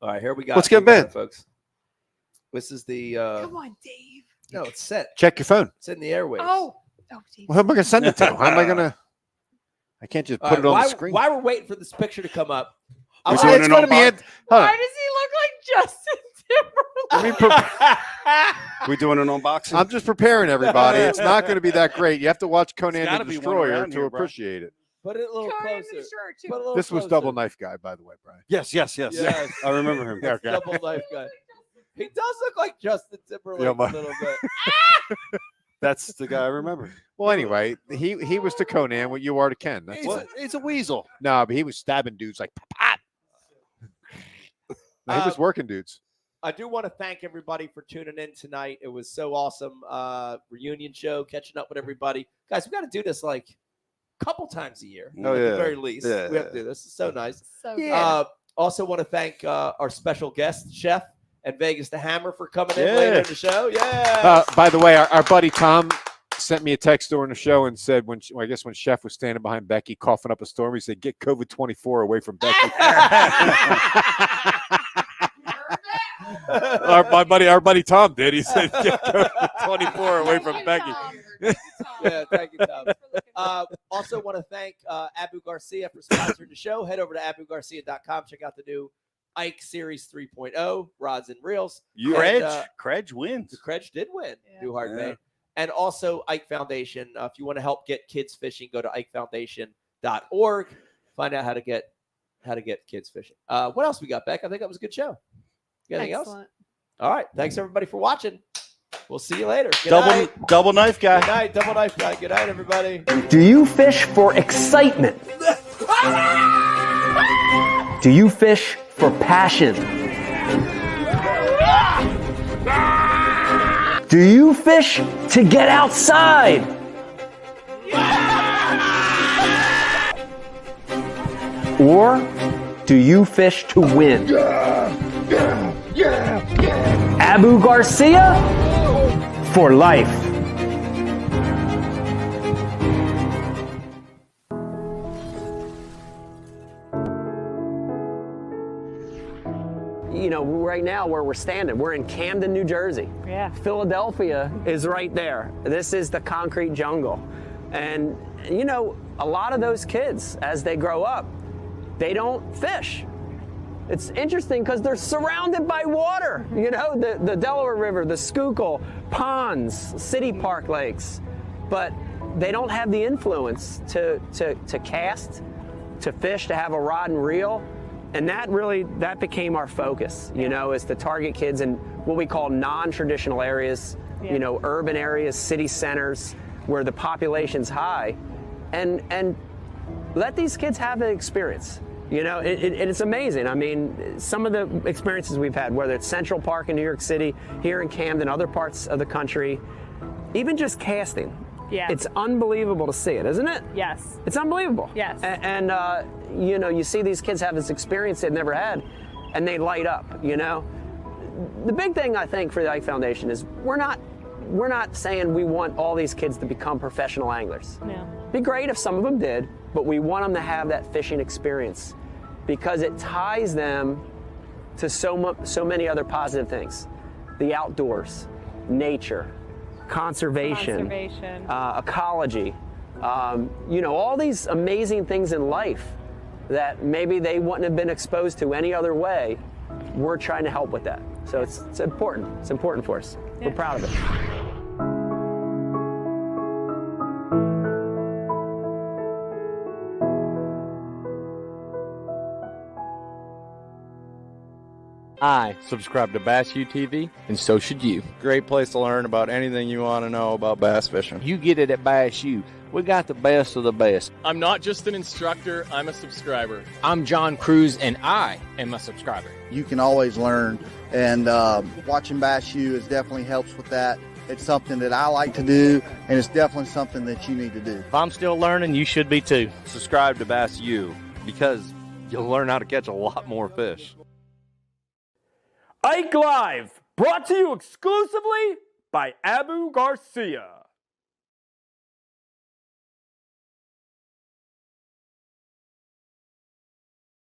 All right, here we go. Let's get bad, folks. This is the Come on, Dave. no, it's set. Check your phone. It's in the airwaves. Oh, Dave. Well, who am I going to send it to? How am I going to? I can't just All put right, it on while, the screen. while we're waiting for this picture to come up, We're It's doing an going to be. unbox- Hold Why on. does he look like Justin Timberlake? Let me We doing an unboxing? I'm just preparing everybody. It's not going to be that great. You have to watch Conan gotta the be one Destroyer around to here, bro. appreciate it. Put it a little Turn in closer. the shirt, too. Put a little This was closer. Double Knife Guy, by the way, Brian. Yes. Yes. I remember him. That's Okay. Double Knife Guy. He does look like Justin Timberlake Yeah, a little bit. That's the guy I remember. Well, anyway, he was to Conan what you are to Ken. That's it. He's a weasel. No, but he was stabbing dudes like pop. No, he was working dudes. I do want to thank everybody for tuning in tonight. It was so awesome. Reunion show, catching up with everybody. Guys, we got to do this like a couple times a year. Oh, at yeah. the very least. Yeah. We have to do this. It's so nice. So good. Also want to thank our special guest, Chef and Vegas the Hammer, for coming in later in the show. Yeah. By the way, our buddy Tom sent me a text during the show and said when Chef was standing behind Becky coughing up a storm, he said, "Get COVID-24 away from Becky." our buddy Tom did. He said, "Get COVID-24 away from Becky." Yeah, thank you, Tom. Also want to thank Abu Garcia for sponsoring the show. Head over to abugarcia.com. Check out the new Ike Series 3.0 rods and reels. Credge wins. The Credge did win. Yeah. New Hard Bay. And also Ike Foundation. If you want to help get kids fishing, go to ikefoundation.org. Find out how to get kids fishing. What else we got, Beck? I think that was a good show. You got anything else? All right. Thanks everybody for watching. We'll see you later. Good night. Double Knife Guy. Good night. Double Knife Guy. Good night, everybody. Do you fish for excitement? Do you fish for passion? Do you fish to get outside? Or do you fish to win? Abu Garcia for life. You know, right now where we're standing, we're in Camden, New Jersey. Yeah. Philadelphia is right there. This is the concrete jungle. And, you know, a lot of those kids, as they grow up, they don't fish. It's interesting because they're surrounded by water. You know, the Delaware River, the Schuylkill, ponds, city park lakes. But they don't have the influence to cast, to fish, to have a rod and reel. And that became our focus, you know, is to target kids in what we call non-traditional areas, you know, urban areas, city centers, where the population's high, and let these kids have an experience. You know, it's amazing. I mean, some of the experiences we've had, whether it's Central Park in New York City, here in Camden, other parts of the country, even just casting. Yeah. It's unbelievable to see it, isn't it? Yes. It's unbelievable. Yes. And you know, you see these kids have this experience they've never had, and they light up, you know? The big thing, I think, for the Ike Foundation is we're not saying we want all these kids to become professional anglers. No. It'd be great if some of them did, but we want them to have that fishing experience because it ties them to so many other positive things. The outdoors, nature, conservation. Ecology, you know, all these amazing things in life that maybe they wouldn't have been exposed to any other way. We're trying to help with that. So it's important. It's important for us. Yeah. We're proud of it. I subscribe to Bass U TV, and so should you. Great place to learn about anything you want to know about bass fishing. You get it at Bass U. We got the best of the best. I'm not just an instructor, I'm a subscriber. I'm John Cruz, and I am a subscriber. You can always learn, and watching Bass U is definitely helps with that. It's something that I like to do, and it's definitely something that you need to do. If I'm still learning, you should be too. Subscribe to Bass U because you'll learn how to catch a lot more fish. Ike Live, brought to you exclusively by Abu Garcia.